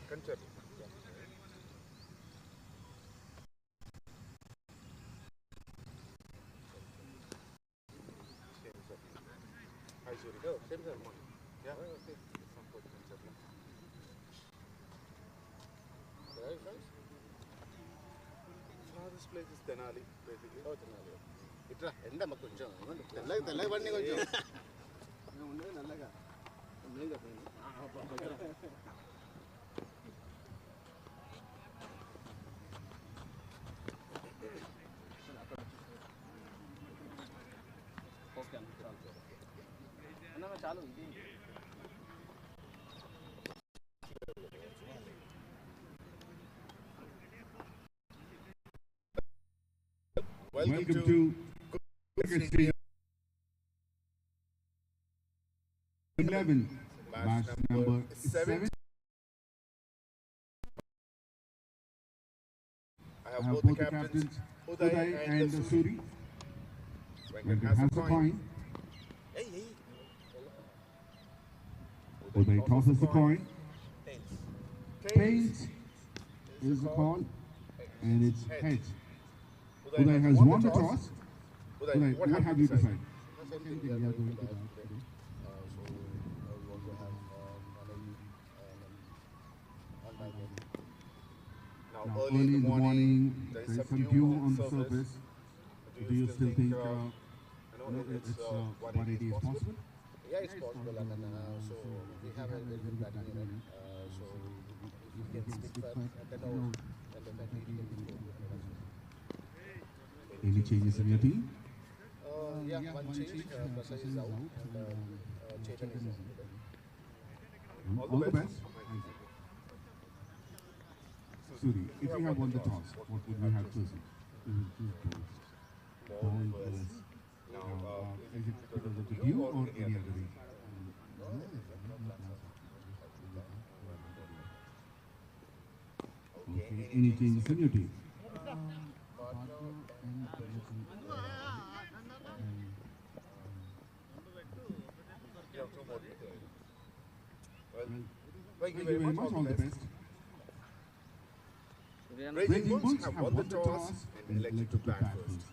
Concept. Hi, Suri. Oh, same ceremony. Yeah. Okay. Some good concept. Where are you from? This place is Tenali, basically. Oh, Tenali. It's a end of కొంచెం తెల్లగబడిని కొంచెం ఉండదు నల్లగా నేను చెప్పండి okay అన్న చాలు ఇది Welcome to Cricket Street 11, match number 7. I have Both the captains, Uday and Suri. Venkat has the coin. Uday tosses the coin. Tails is the call, and it's heads. Uday has won the toss. Uday, what have you decided? Same thing we are going to do today. Now, early in the morning, there is some dew on the surface. Do you still think it's 180 is possible? Yeah, it's possible. So we have a very good batting unit. So if you can stick first and then definitely Any changes in your team? Yeah, one change. Prasad is out and Chetan is out. All the best. Suri, if you have won the toss, what would you have chosen? You will choose ball first. Is it because of the dew or any other reason? Okay, any changes in your team? Thank you very much. All the best. Raging Bulls have won the toss and elected to bat first.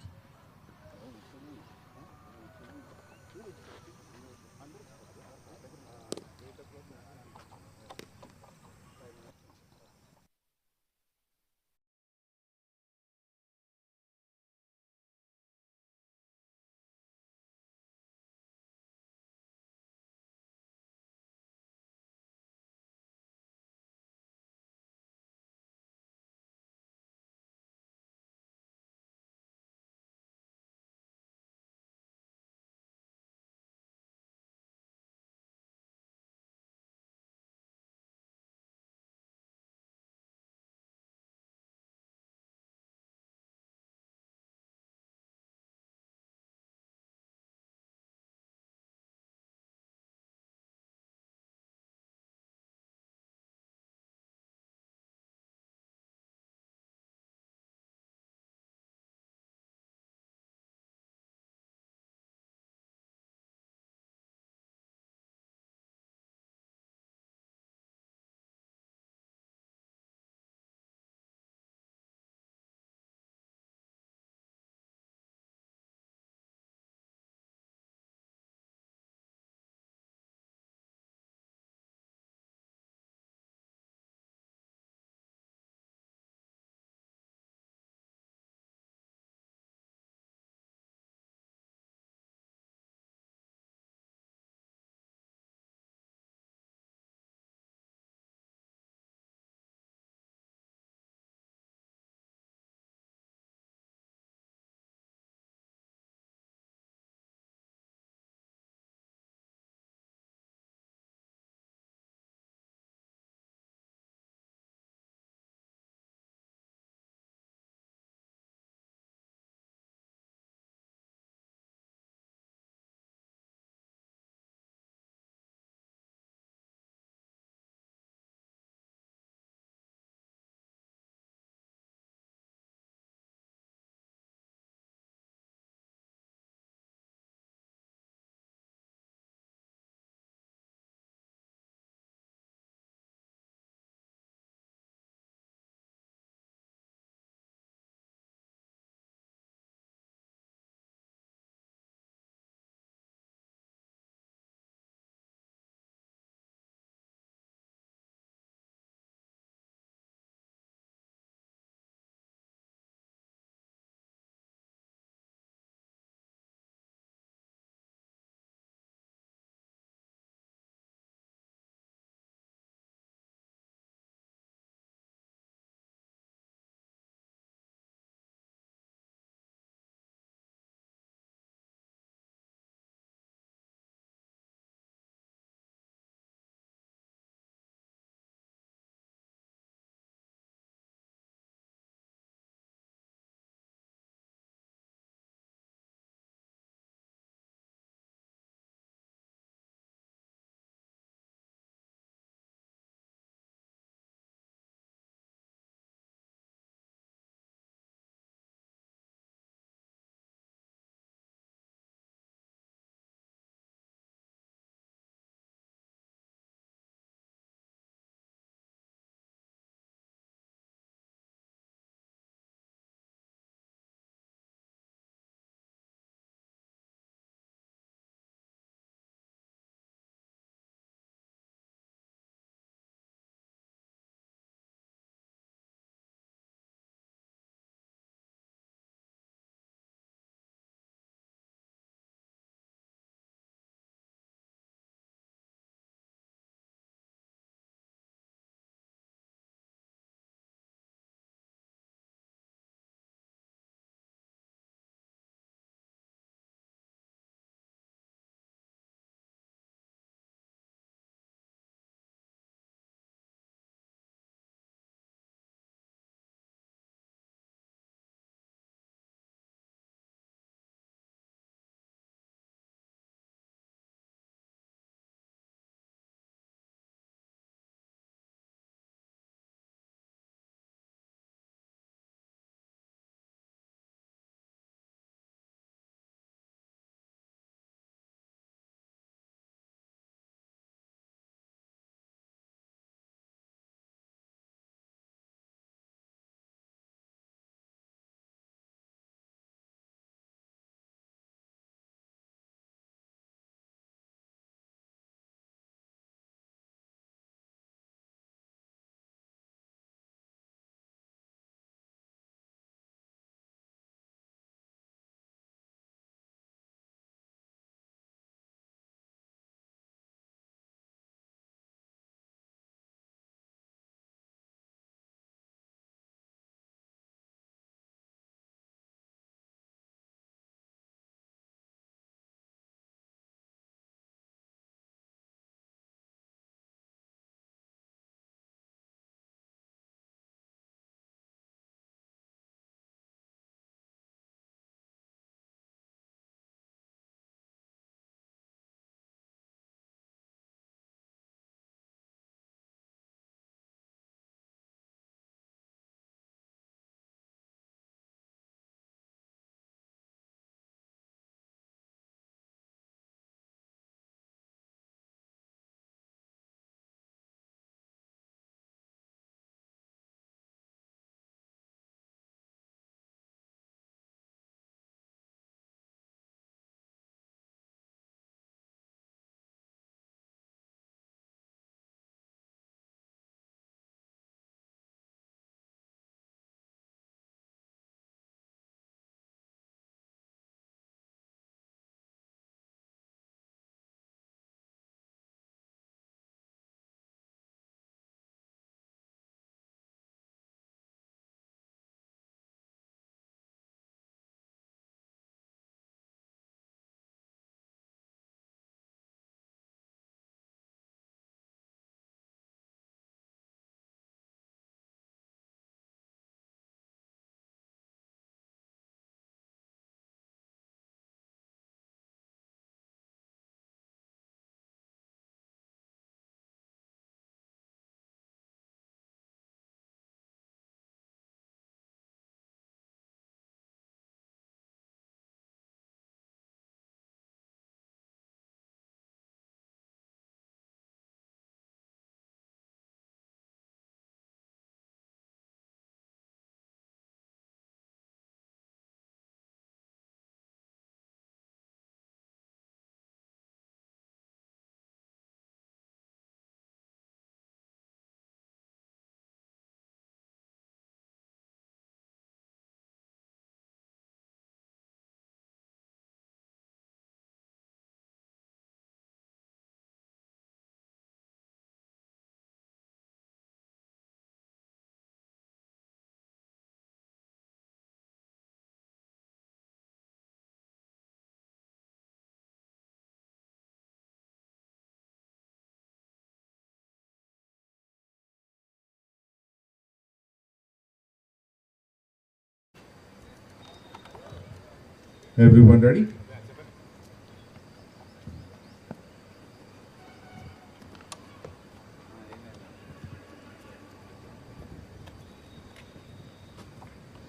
Everyone ready?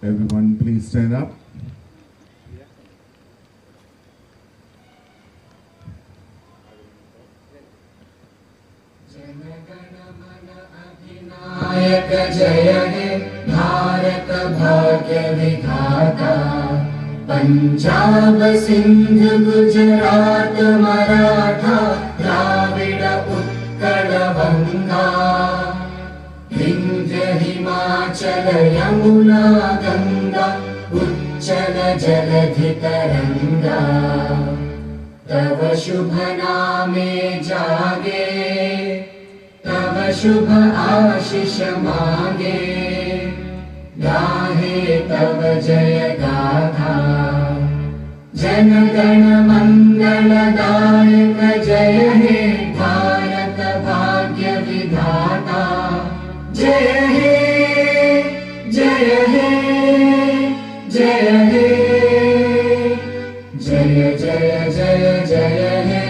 Everyone, please stand up. नायक जय हे भारत भाग्य विधाता पंजाब सिंध गुजरात मराठा द्राविड उत्कल बंगा विंध्य हिमाचल यमुना गंगा उच्चल जलधि तरंगा तव शुभ नामे जागे तव शुभ आशीष मांगे गाहे तव जय गाथा जन गण मंगलदायक जय हे भारत भाग्य विधाता जय हे जय हे जय हे जय जय जय जय हे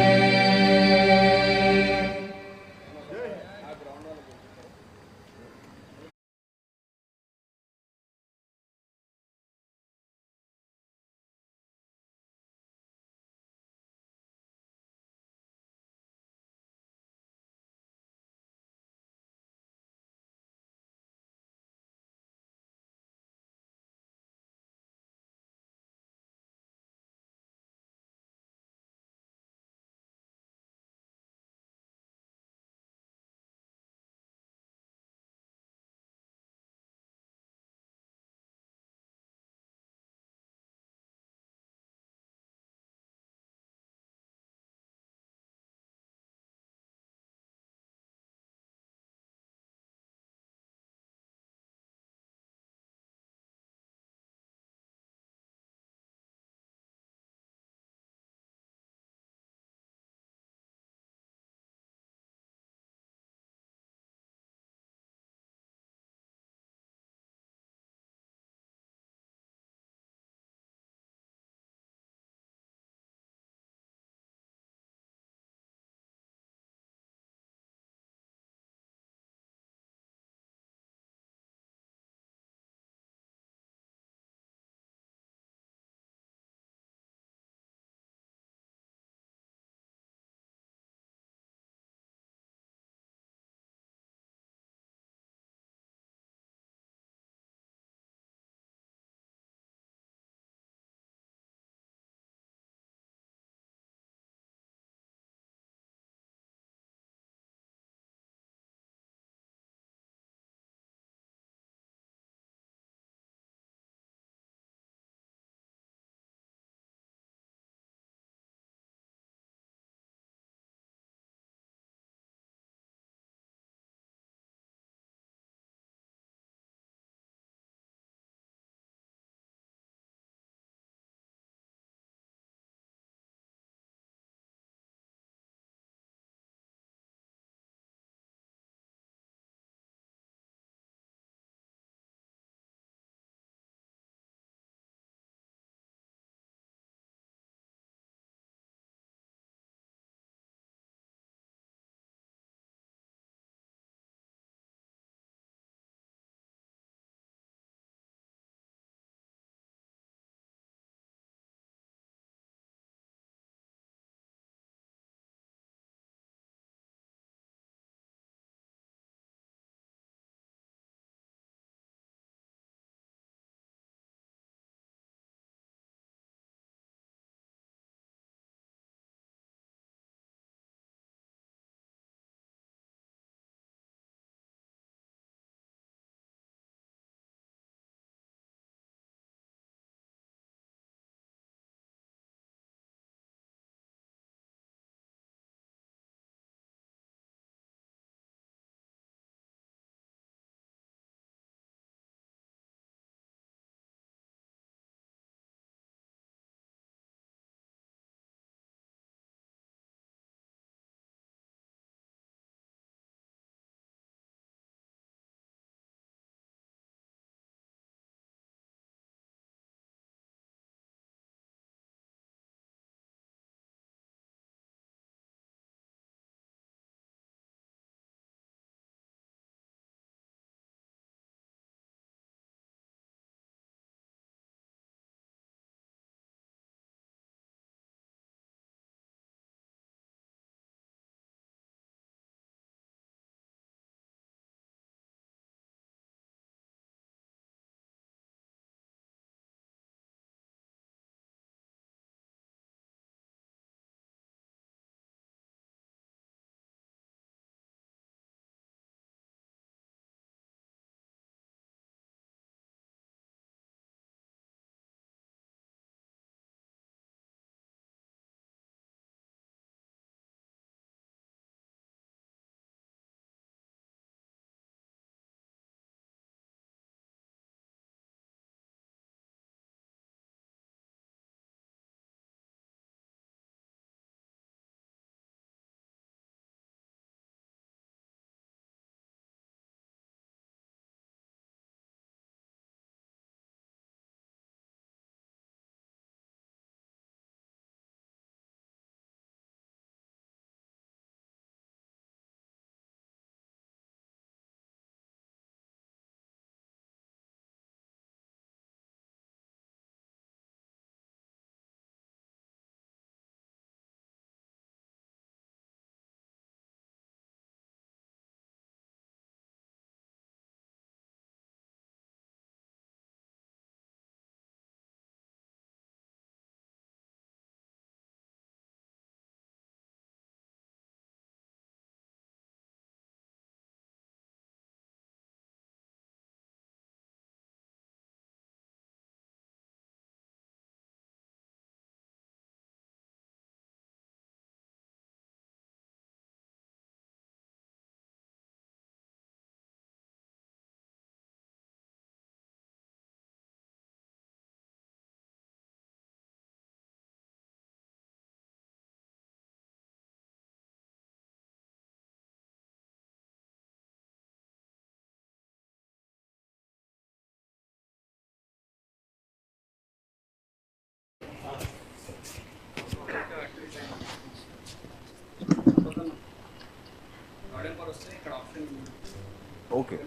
Okay.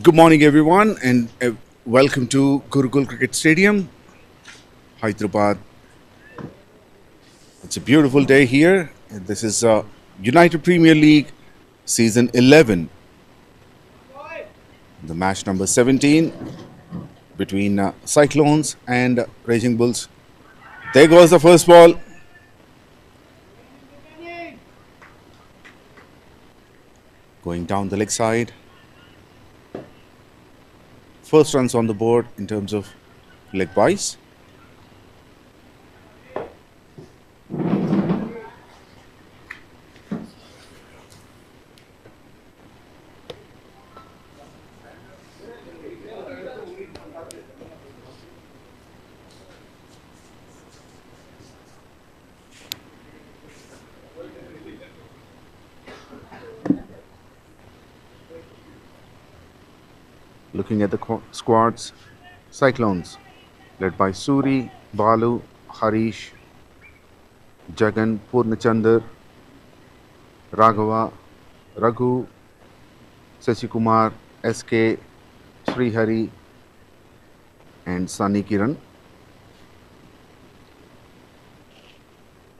Good morning, everyone, and welcome to Gurukul Cricket Stadium, Hyderabad. It's a beautiful day here. And this is United Premier League Season 11. The match number 17 between Cyclones and Raging Bulls. There goes the first ball. Going down the leg side. First runs on the board in terms of leg wise. Looking at the squads, Cyclones, led by Suri, Balu, Harish, Jagan, Purnachandar, Raghava, Raghu, Sasikumar, SK, Srihari, and Sunny Kiran.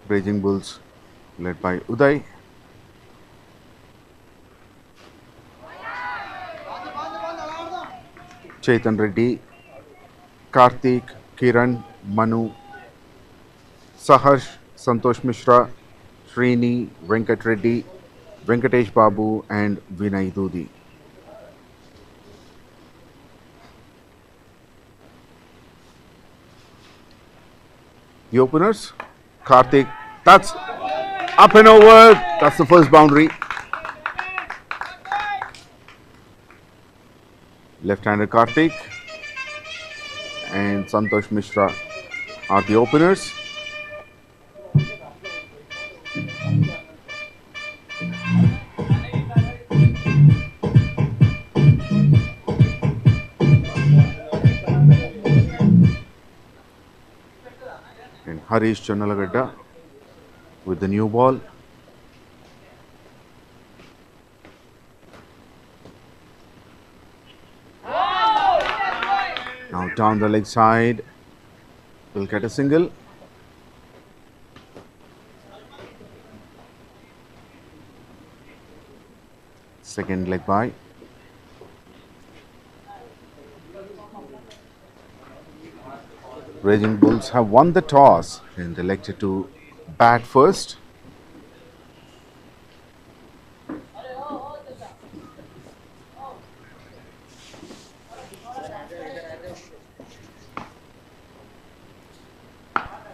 Raging Bulls, led by Uday, Chetan Reddy, Karthik, Kiran, Manu, Saharsh, Santosh Mishra, Srini, Venkat Reddy, Venkatesh Babu, and Vinay Dudi. The openers, Karthik, that's up and over, that's the first boundary. Left-hander Karthik and Santosh Mishra are the openers. And Harish Channalagadda with the new ball. Now down the leg side, will get a single. Second leg by. Raging Bulls have won the toss and elected to bat first.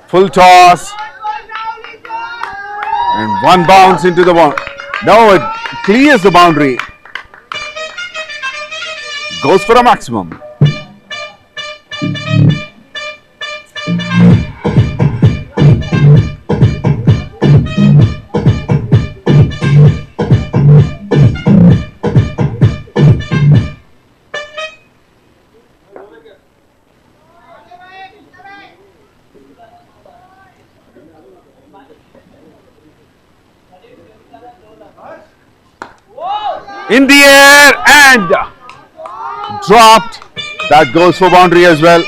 Full toss and one bounce into the ball. Now it clears the boundary. Goes for a maximum. In the air and dropped. That goes for boundary as well.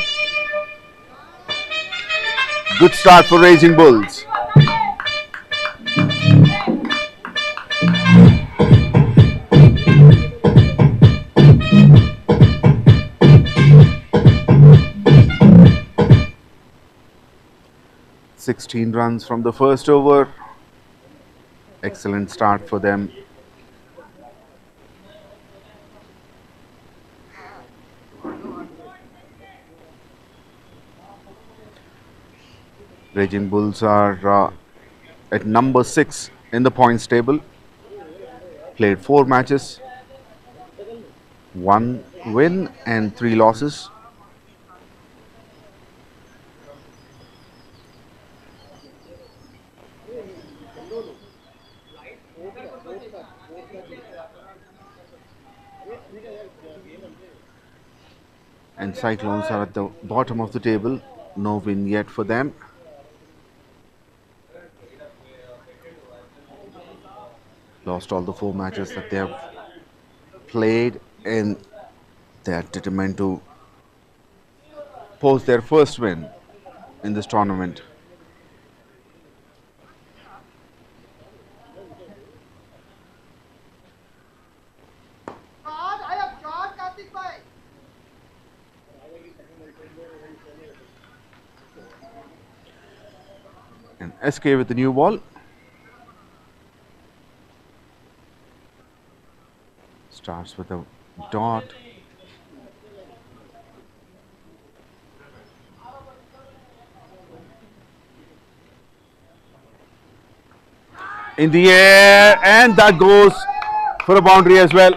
Good start for Raging Bulls. "16 runs from the first over. Excellent start for them. Raging Bulls are at number 6 in the points table. Played 4 matches, 1 win and 3 losses. And Cyclones are at the bottom of the table. No win yet for them. lost all the 4 matches that they have played, and they are determined to post their first win in this tournament. And SK with the new ball. Starts with a dot. In the air, and that goes for a boundary as well.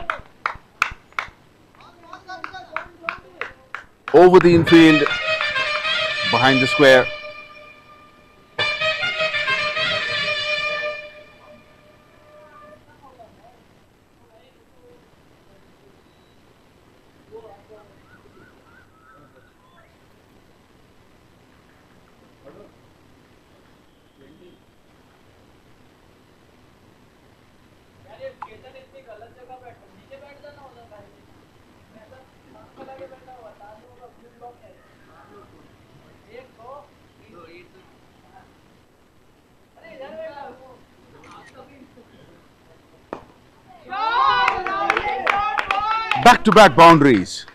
Over the infield, behind the square. Back-to-back boundaries.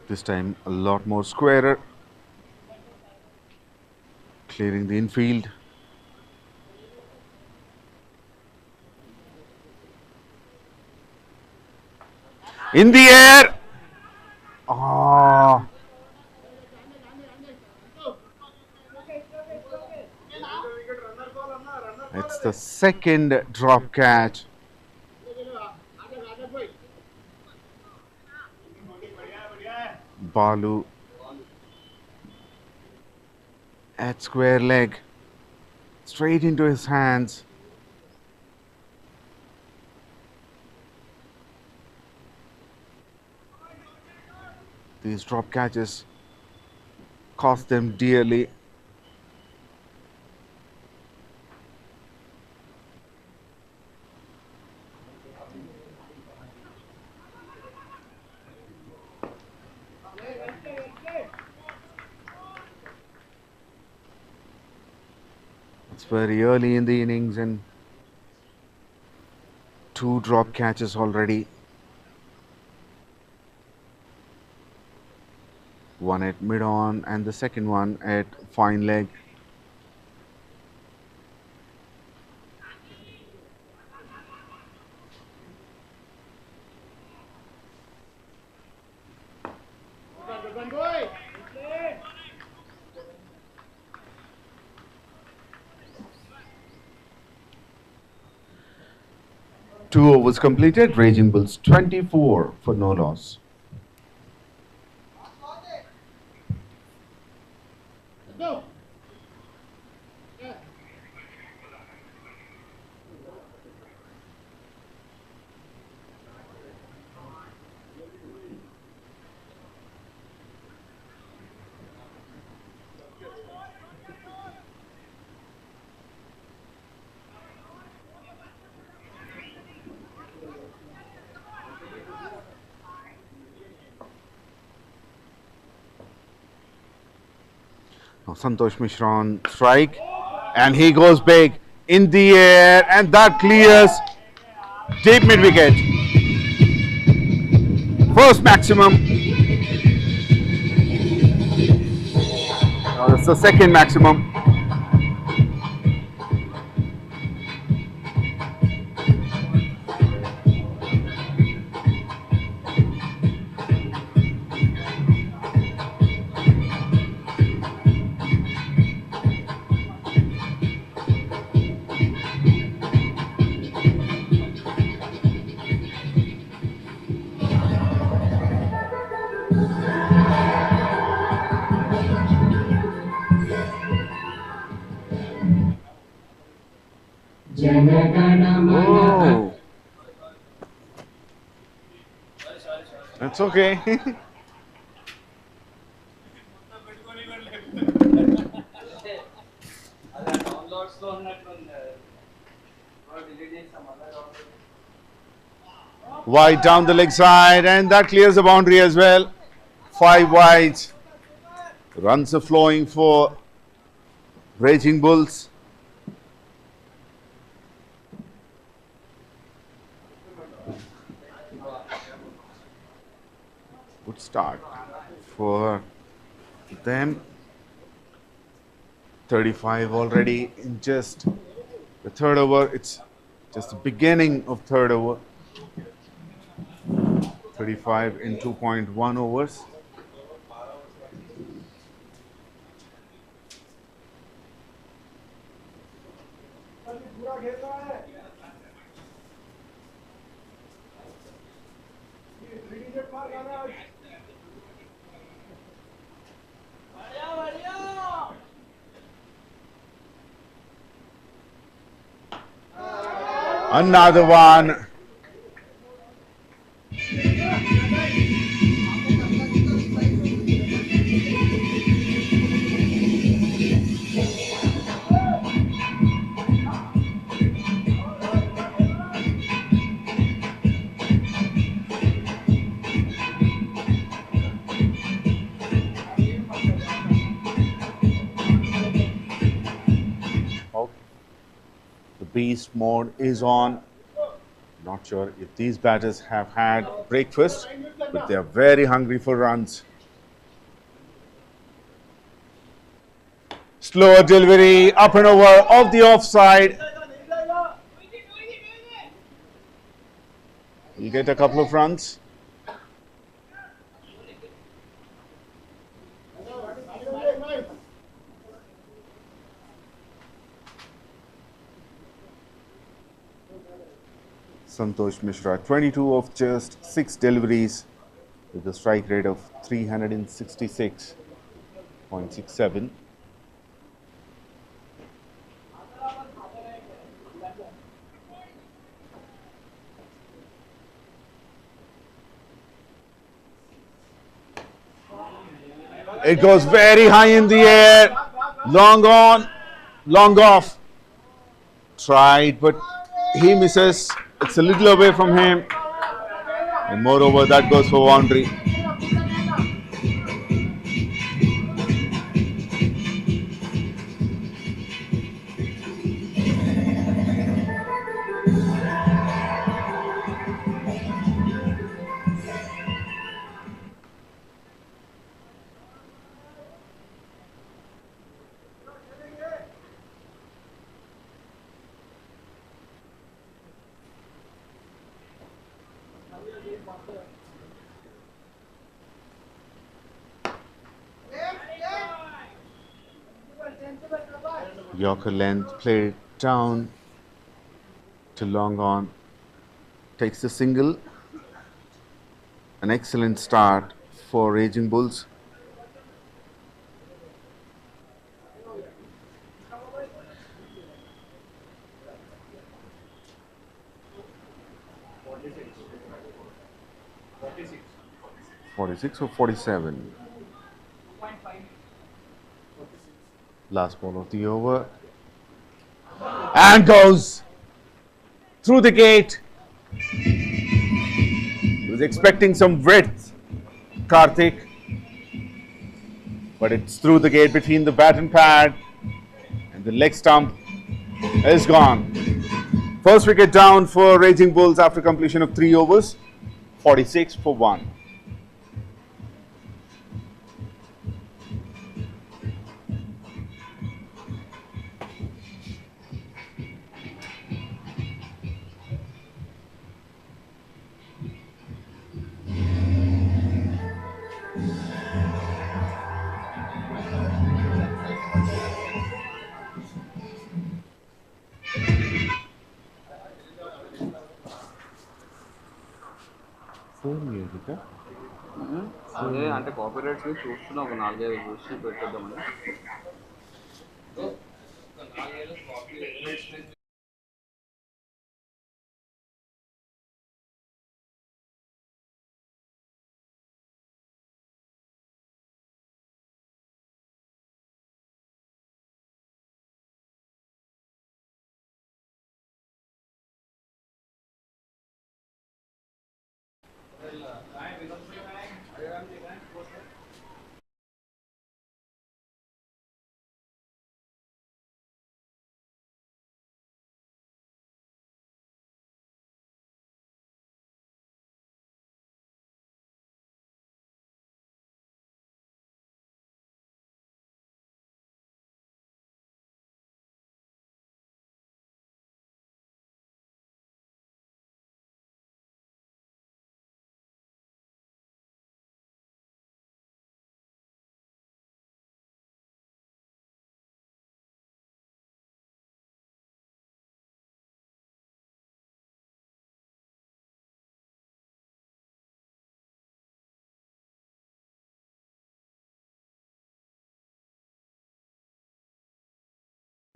This time a lot more squarer. Clearing the infield. In the air. Ah. It's the second drop catch. Balu at square leg, straight into his hands. These drop catches cost them dearly. It's very early in the innings and 2 drop catches already. One at mid-on and the second one at fine leg. Two overs completed. Raging Bulls 24 for no loss. Now Santosh Mishra on strike, and he goes big in the air, and that clears deep mid wicket. First maximum. Now that's the second maximum. Oh, that's okay. Wide down the leg side, and that clears the boundary as well. 5 wides. Runs are flowing for Raging Bulls. Good start for them. 35 already in just the third over. It's just the beginning of third over. 35 in 2.1 overs. Another one. Beast mode is on. Not sure if these batters have had breakfast, but they are very hungry for runs. Slower delivery, up and over off the offside. We'll get a couple of runs. Santosh Mishra, 22 of just 6 deliveries with a strike rate of 366.67. It goes very high in the air, long on, long off. Tried, but he misses. It's a little away from him, and moreover that goes for boundary. Yorker length played down to long on, takes the single. An excellent start for Raging Bulls. '46 or '47. Last ball of the over, and goes through the gate. He was expecting some width, Karthik, but it's through the gate between the bat and pad, and the leg stump is gone. First wicket down for Raging Bulls after completion of 3 overs, 46 for 1. అదే అంటే copyrights చూస్తున్నా ఒక 4-5 చూసి పెట్టేద్దామని.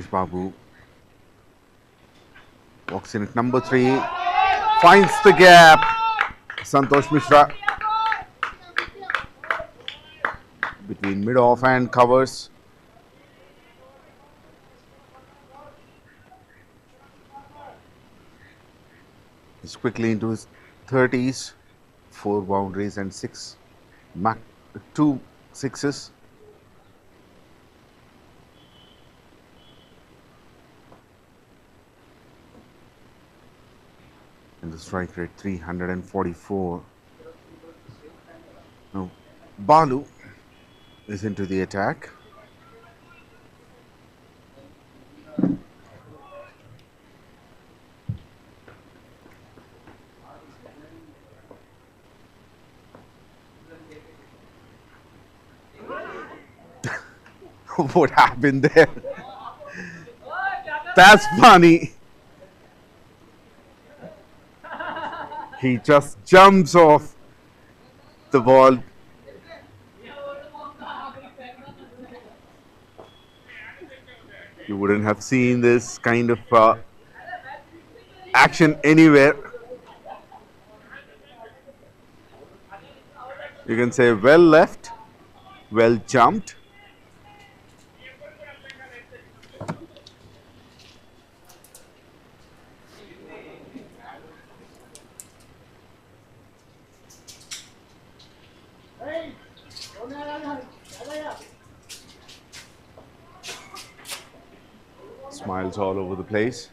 Ramesh Babu walks in at number 3, finds the gap. Santosh Mishra between mid-off and covers. He's quickly into his 30s, 4 boundaries and 2 sixes. And the strike rate 344. Now, Balu is into the attack. What happened there? That's funny. He just jumps off the ball. You wouldn't have seen this kind of action anywhere. You can say well left, well jumped. Smiles all over the place.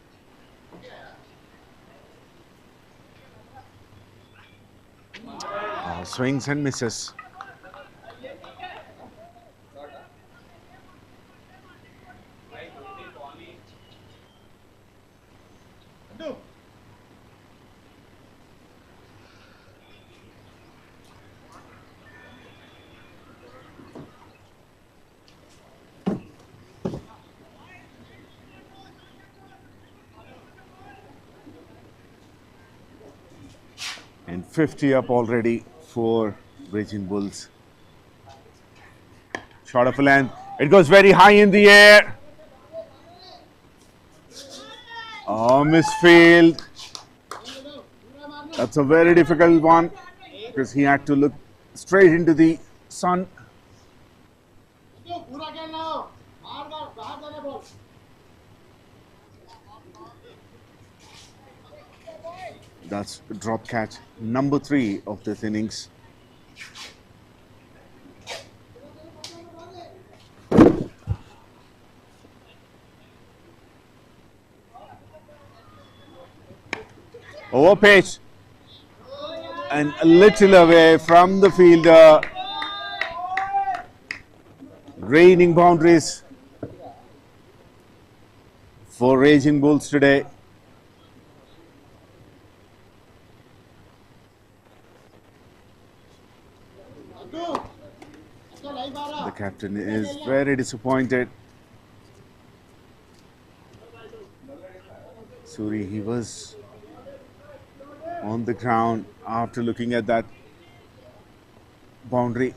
Swings and misses. And 50 up already for Raging Bulls. Shot of a length. It goes very high in the air. Oh, misfield. That's a very difficult one because he had to look straight into the sun. That's drop catch number 3 of this innings. Over pitch and a little away from the fielder. Raining boundaries for Raging Bulls today. The captain is very disappointed. Suri, he was on the ground after looking at that boundary.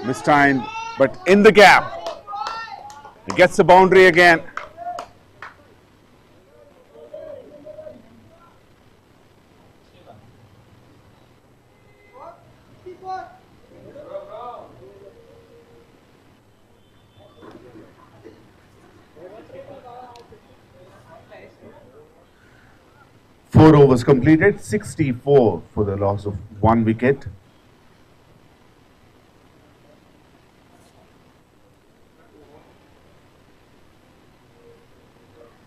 Mistimed, but in the gap. He gets the boundary again. Four overs completed, 64 for the loss of 1 wicket.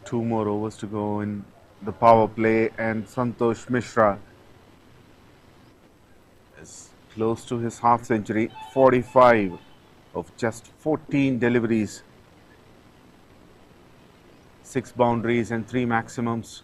Two more overs to go in the power play, and Santosh Mishra is close to his half century, 45 of just 14 deliveries, 6 boundaries and 3 maximums.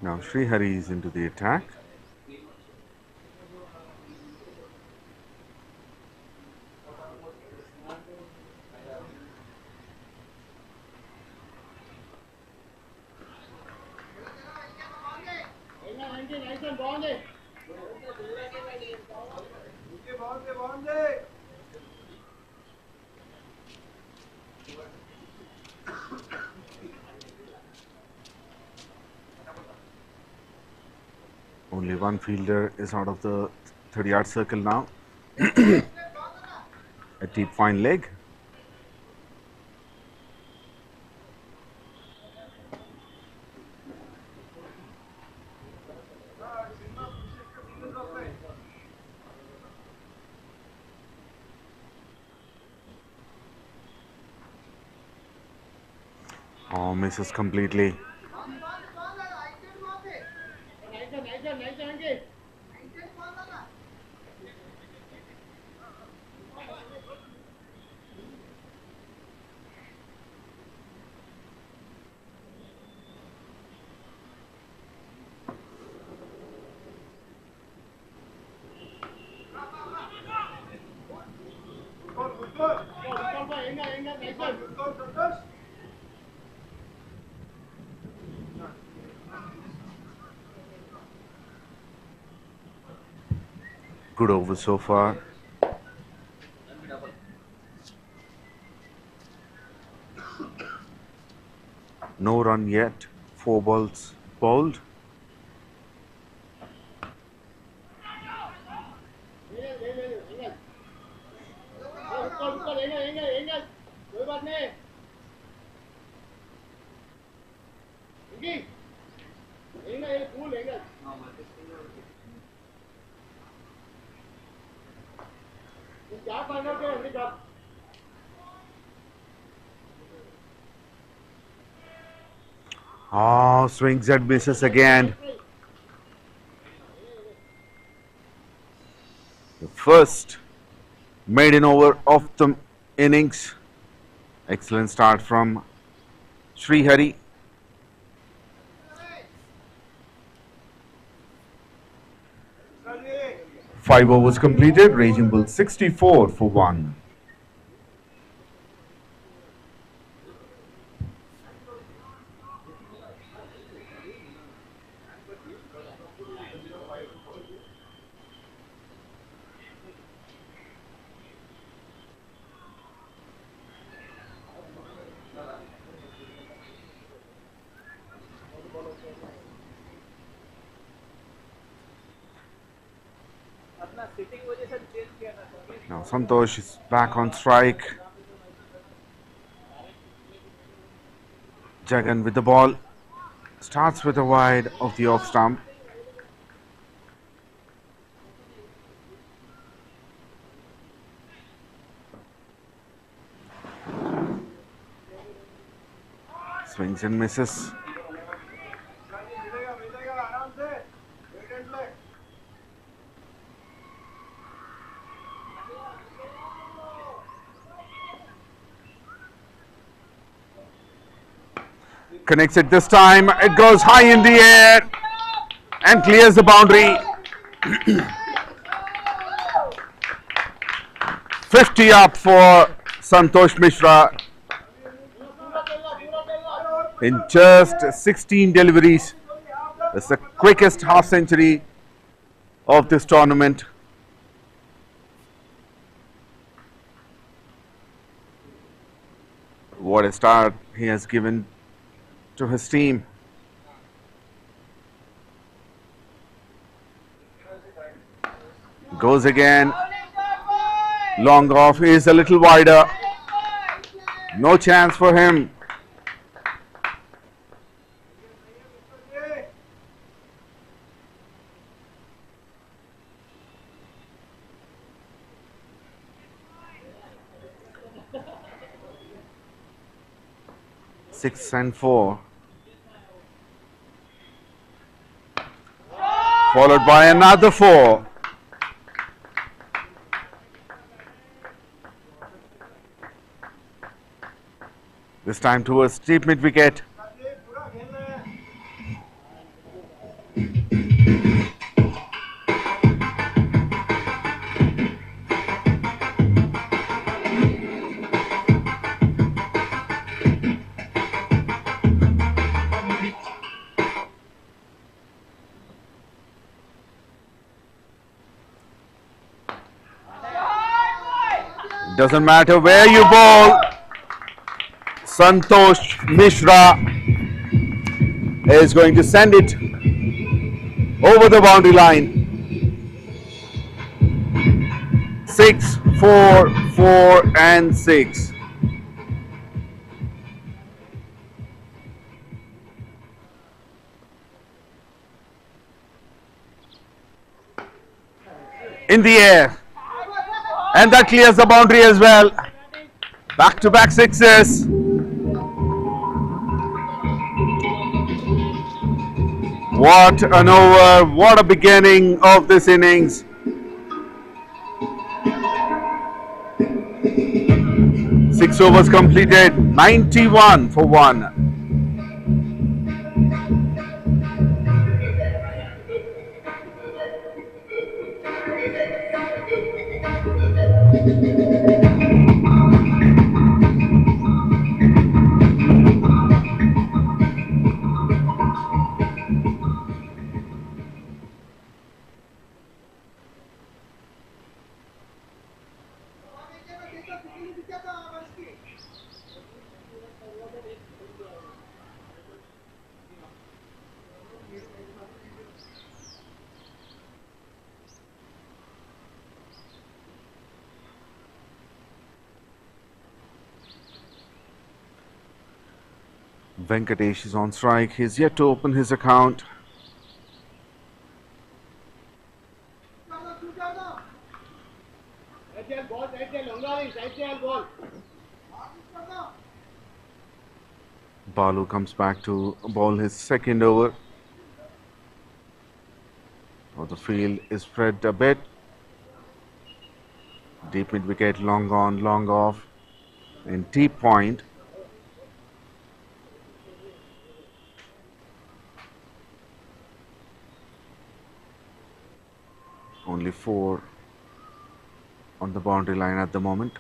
Now 𝘃𝗏𝗃𝗃 is into the attack. Only one fielder is out of the 30-yard circle now. A deep fine leg. Oh, misses completely. Good over so far. No run yet. 4 balls bowled. Oh, swings and misses again. The first maiden over of the innings. Excellent start from 𝘃𝗏𝗃𝗃. Five overs completed. Raging Bull 64 for 1. Now Santosh is back on strike. Jagan with the ball. Starts with a wide of the off stump. Swings and misses. Connects it this time. It goes high in the air and clears the boundary. 50 up for Santosh Mishra. In just 16 deliveries. It's the quickest half century of this tournament. What a start he has given to his team. Goes again. Long off is a little wider. No chance for him. Six and 4. Followed by another 4. This time towards deep mid wicket. doesn't matter where you bowl, Santosh Mishra is going to send it over the boundary line. 6, 4, 4 and 6. In the air, and that clears the boundary as well. Back-to-back sixes. What an over, what a beginning of this innings. Six overs completed, 91 for 1. Venkatesh is on strike. He's yet to open his account. Balu comes back to bowl his second over. Oh, the field is spread a bit. Deep mid wicket, long on, long off, and deep point. Only 4 on the boundary line at the moment.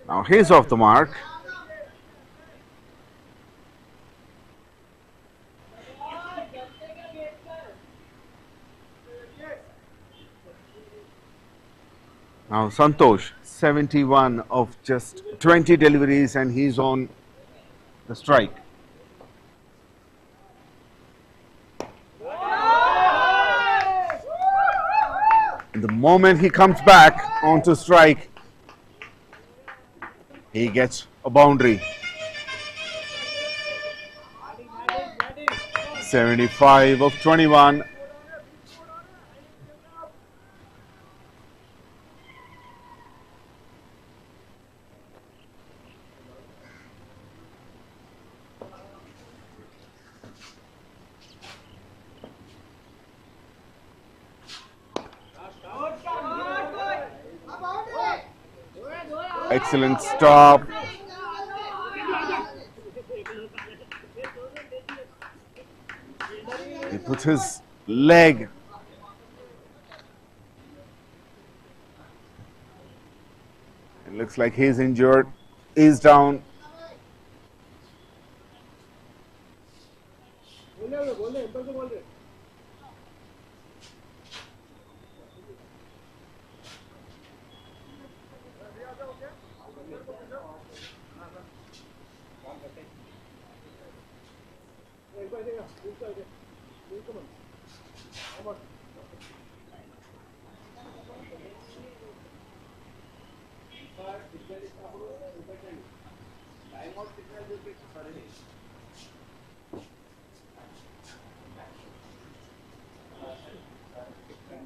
Now he's off the mark. Now Santosh, 71 of just 20 deliveries, and he's on the strike. And the moment he comes back onto strike, he gets a boundary. 75 of 21. Excellent stop. He puts his leg. It looks like he's injured. He's down.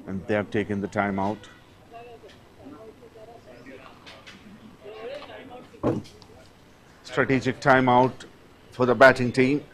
And they have taken the timeout. Strategic timeout for the batting team.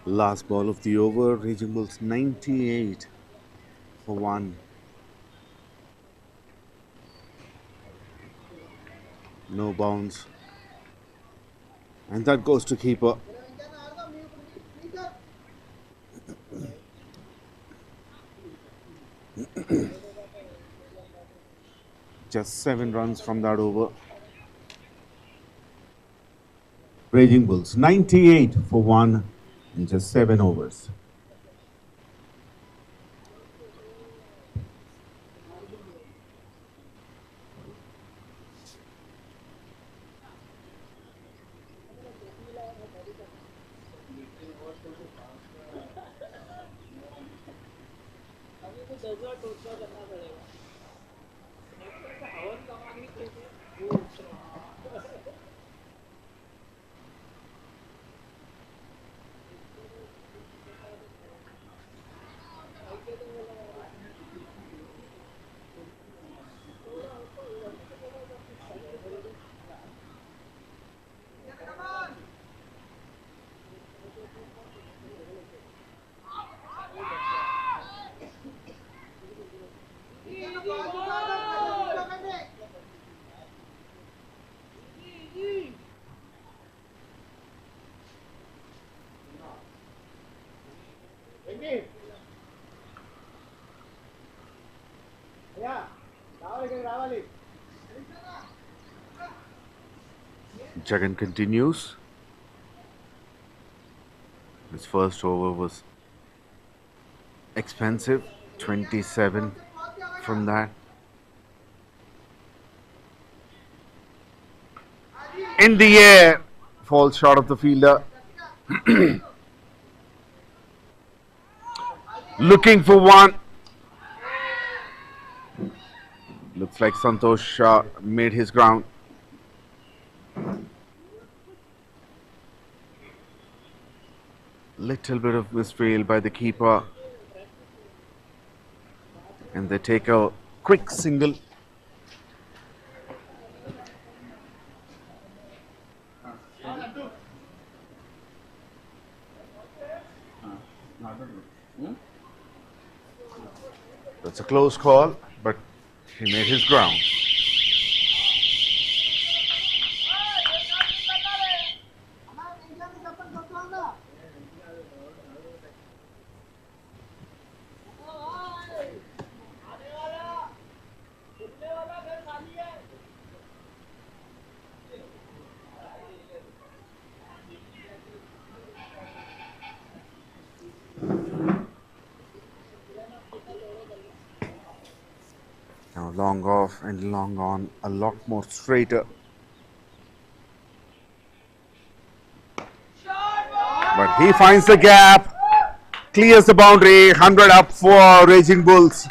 Last ball of the over, Raging Bulls 98 for 1. No bounds. And that goes to keeper. Just 7 runs from that over. Raging Bulls 98 for 1 in just 7 overs. Jagan continues. His first over was expensive, 27 from that. In the air, falls short of the fielder. Looking for one. Looks like Santosh made his ground. Little bit of misfield by the keeper. And they take a quick single. It's a close call, but he made his ground. Now long off and long on, a lot more straighter. But he finds the gap, clears the boundary, 100 up for Raging Bulls.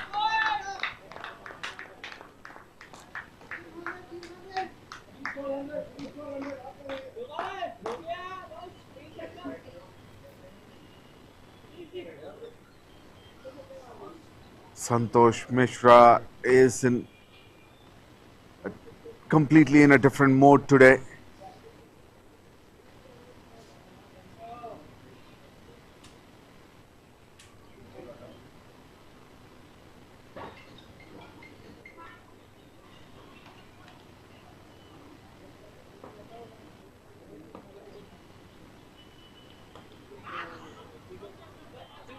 Santosh Mishra is completely in a different mode today.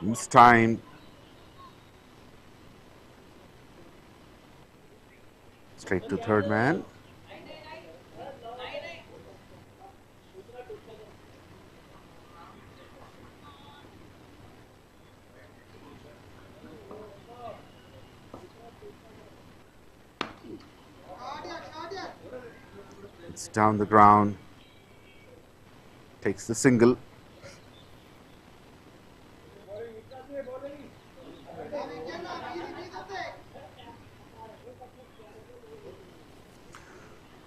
It's time. Straight to third man. It's down the ground. Takes the single.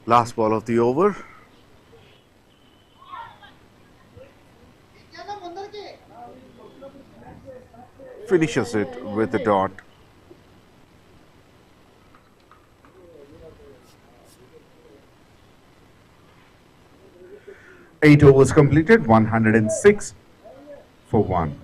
Last ball of the over. Finishes it with a dot. Eight overs completed, 106 for 1.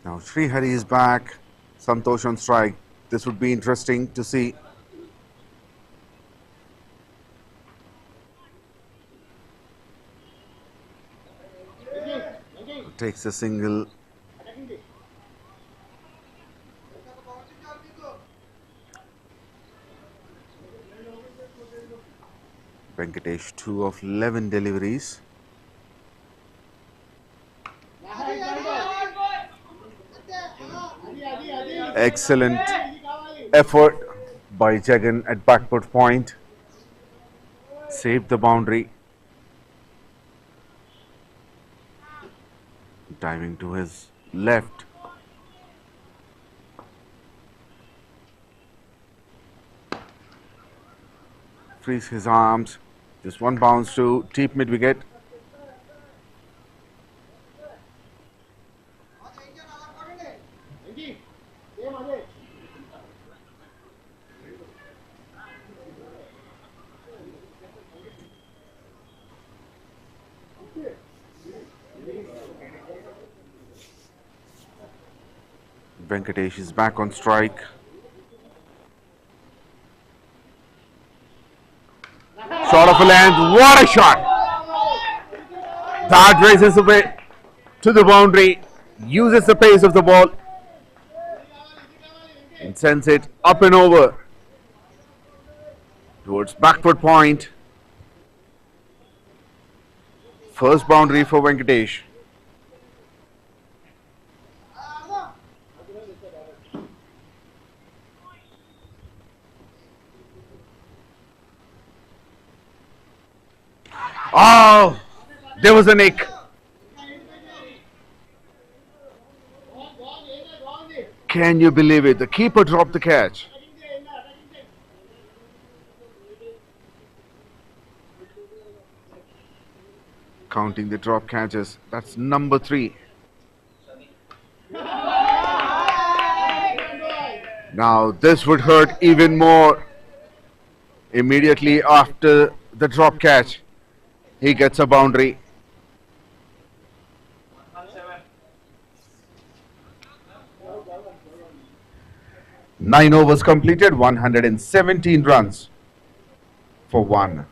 Now 𝘃𝗏𝗃𝗃 is back, Santosh on strike. This would be interesting to see. Takes a single. Venkatesh 2 of 11 deliveries. Excellent effort by Jagan at backward point. Saved the boundary. Diving to his left. Frees his arms. Just one bounce to deep mid wicket. Venkatesh is back on strike. Short of a length, what a shot! That races away to the boundary, uses the pace of the ball and sends it up and over towards backward point. First boundary for Venkatesh. Oh, there was a nick. Can you believe it? The keeper dropped the catch. Counting the drop catches, that's number 3. Now this would hurt even more. Immediately after the drop catch, he gets a boundary. Nine overs completed, 117 runs for 1.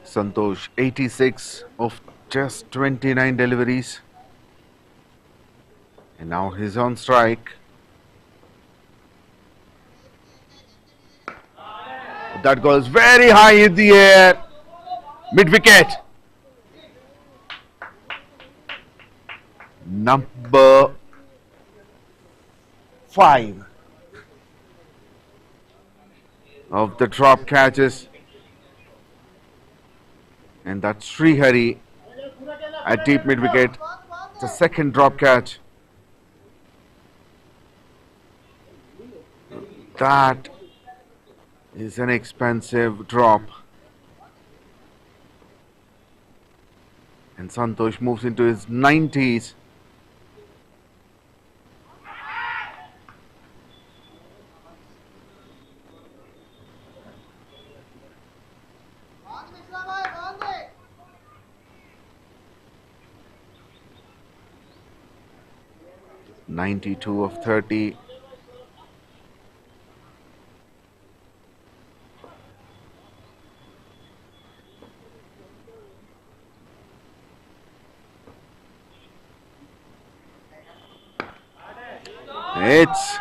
Santosh 86 of just 29 deliveries, and now he's on strike. That goes very high in the air, mid wicket. Number 5 of the drop catches. And that's Srihari at deep mid wicket. The second drop catch. That is an expensive drop. And Santosh moves into his 90s. .92 of 30. It's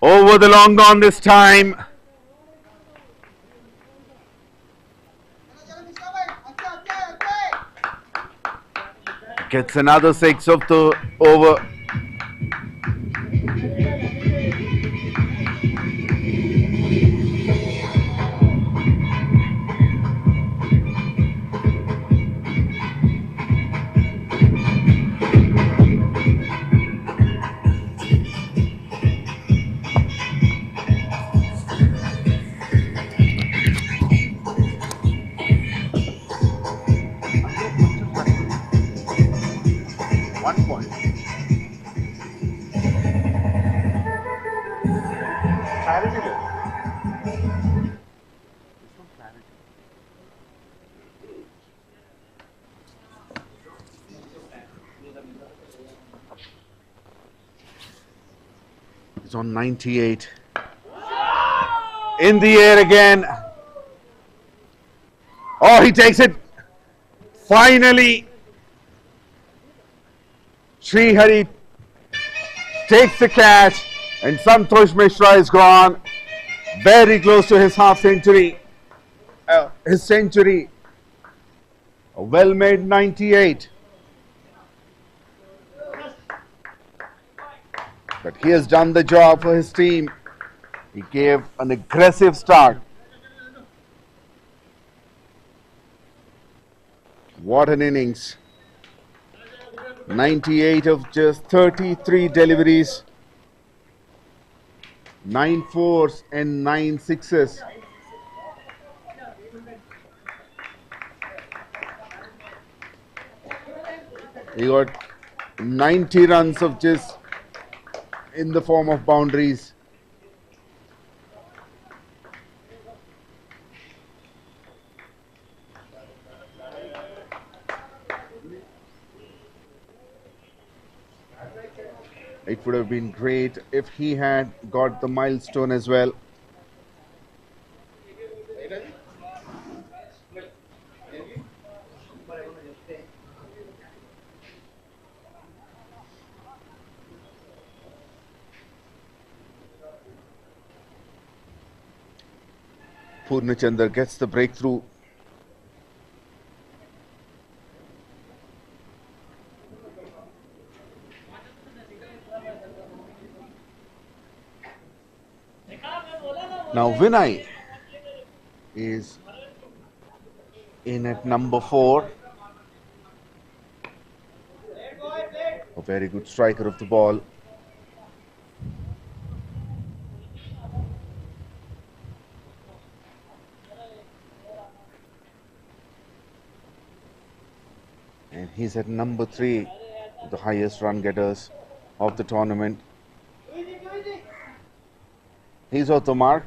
over the long on this time. Gets another 6 of the over. It's on 98. In the air again. Oh, he takes it. Finally, Srihari takes the catch, and Santosh Mishra is gone. Very close to his half century. His century. A well-made 98. But he has done the job for his team. He gave an aggressive start. What an innings. 98 of just 33 deliveries. 9 fours and 9 sixes. He got 90 runs of just in the form of boundaries. It would have been great if he had got the milestone as well. Purnachandar gets the breakthrough. Now Vinay is in at number 4. A very good striker of the ball. And he's at number 3, the highest run getters of the tournament. He's off the mark.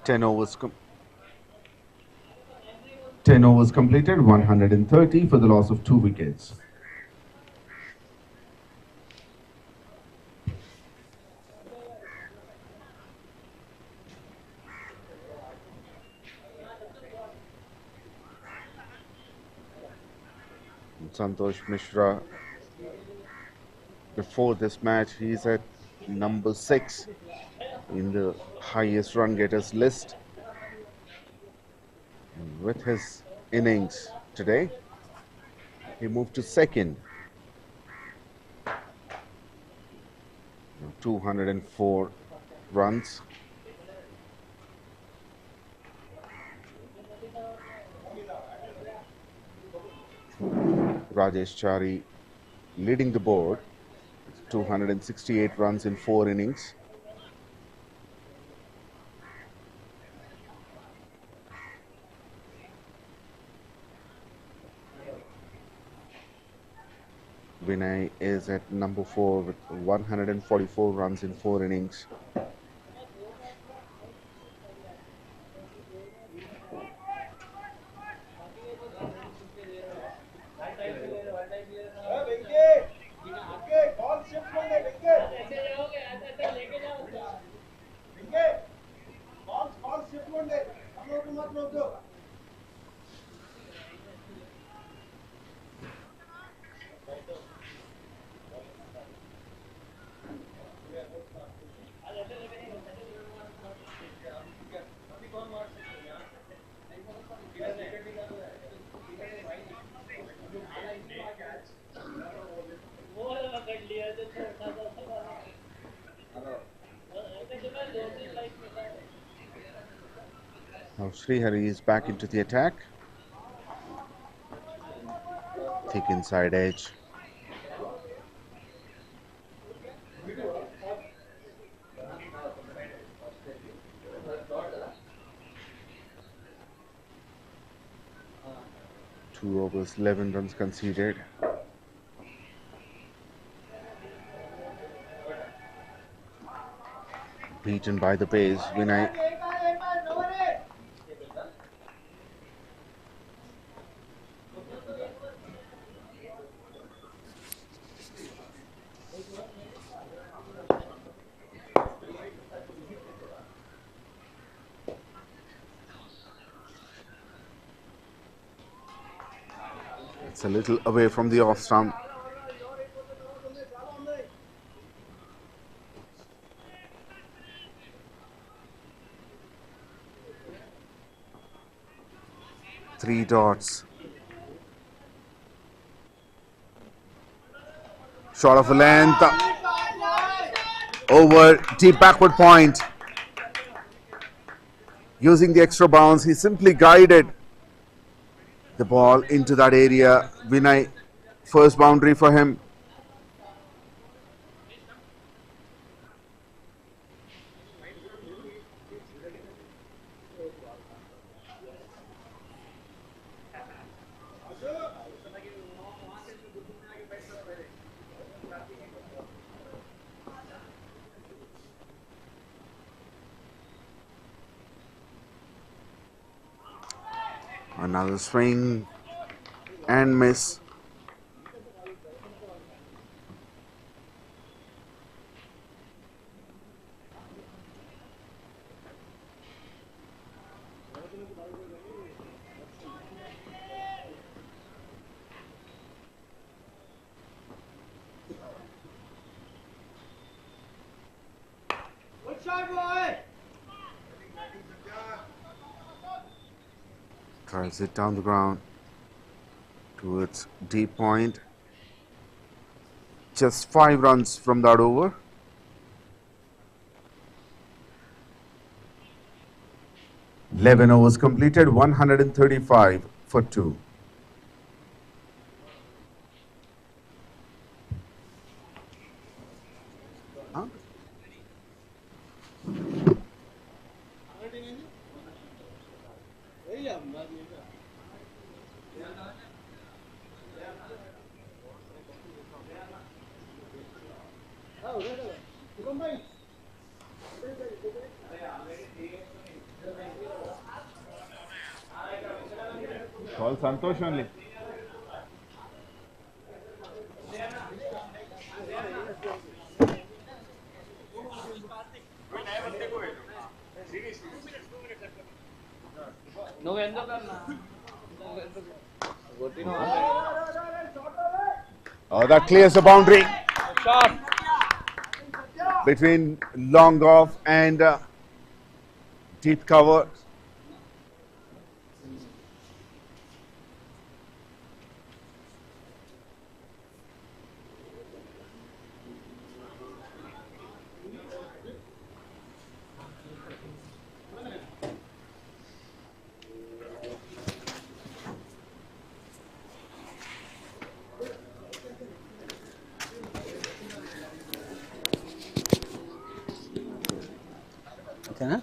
Ten overs completed, 130 for the loss of 2 wickets. Santosh Mishra, before this match, he's at number 6 in the highest run getters list. And with his innings today, he moved to 2nd. 204 runs. Rajesh Chari leading the board, 268 runs in 4 innings. Vinay is at number 4 with 144 runs in 4 innings. Now Srihari is back into the attack. Thick inside edge. Two overs, 11 runs conceded. Beaten by the pace, Vinay. It's a little away from the off stump. Three dots. Shot of a length. Over deep backward point. Using the extra bounce, he simply guided the ball into that area. Vinay, first boundary for him. Another swing and miss. Tries it down the ground towards deep point. Just 5 runs from that over. Eleven overs completed, 135 for 2. Call Santosh only. Oh, that clears the boundary between long off and deep cover. Okay.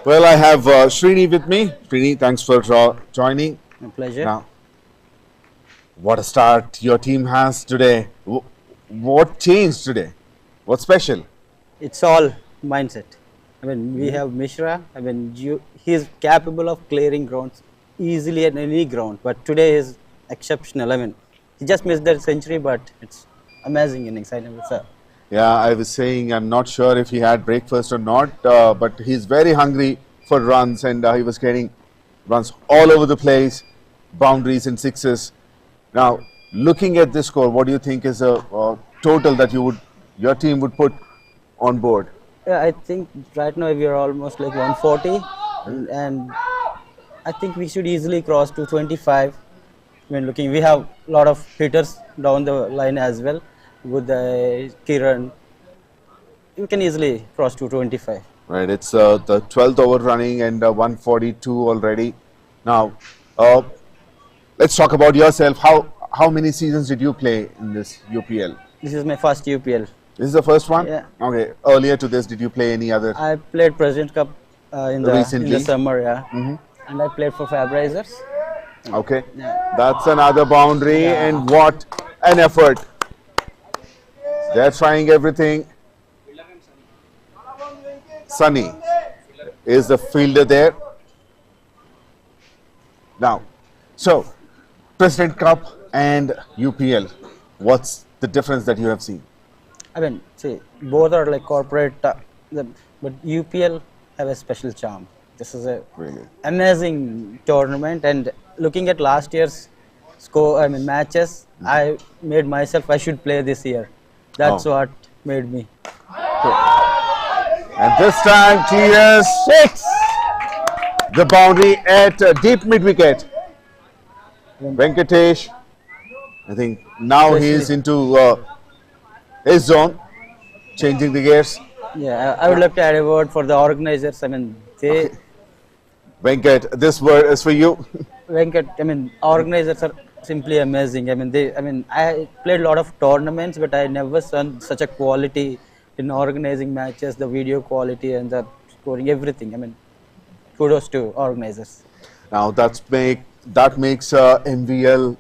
Well, I have Srini with me. Srini, thanks for joining. My pleasure. Now, what a start your team has today. What changed today? What's special? It's all mindset. I mean, we have Mishra. I mean, he is capable of clearing grounds easily at any ground. But today is exceptional. I mean, he just missed that century, but it's amazing innings. I never saw. Yeah, I was saying I'm not sure if he had breakfast or not, but he's very hungry for runs, and he was getting runs all over the place, boundaries and sixes. Now, looking at this score, what do you think is a total that your team would put on board? Yeah, I think right now we are almost like 140, and I think we should easily cross to 25. When looking, we have a lot of hitters down the line as well. With the Kiran, you can easily cross to 25. Right, it's the 12th over running and 142 already. Now, let's talk about yourself. How many seasons did you play in this UPL? This is my first UPL. This is the first one? Yeah. Okay. Earlier to this, did you play any other? I played President Cup in the summer, yeah. And I played for Fabricers. Okay. Yeah. That's another boundary, and what an effort. They're trying everything. Sunny is the fielder there. Now, so President Cup and UPL, what's the difference that you have seen? I mean, see, both are like corporate, but UPL have a special charm. This is a Really? amazing tournament, and looking at last year's score, I mean matches, I made myself I should play this year. That's what made me. And this time, TS 6, the boundary at deep mid wicket. Venkatesh, I think now he is into his zone, changing the gears. Yeah, I would like to add a word for the organizers. I mean, they, Venkat, this word is for you. Venkat, I mean, organizers are simply amazing. I mean, I played a lot of tournaments, but I never saw such a quality in organizing matches, the video quality and the scoring, everything. I mean, kudos to organizers. Now that makes MVL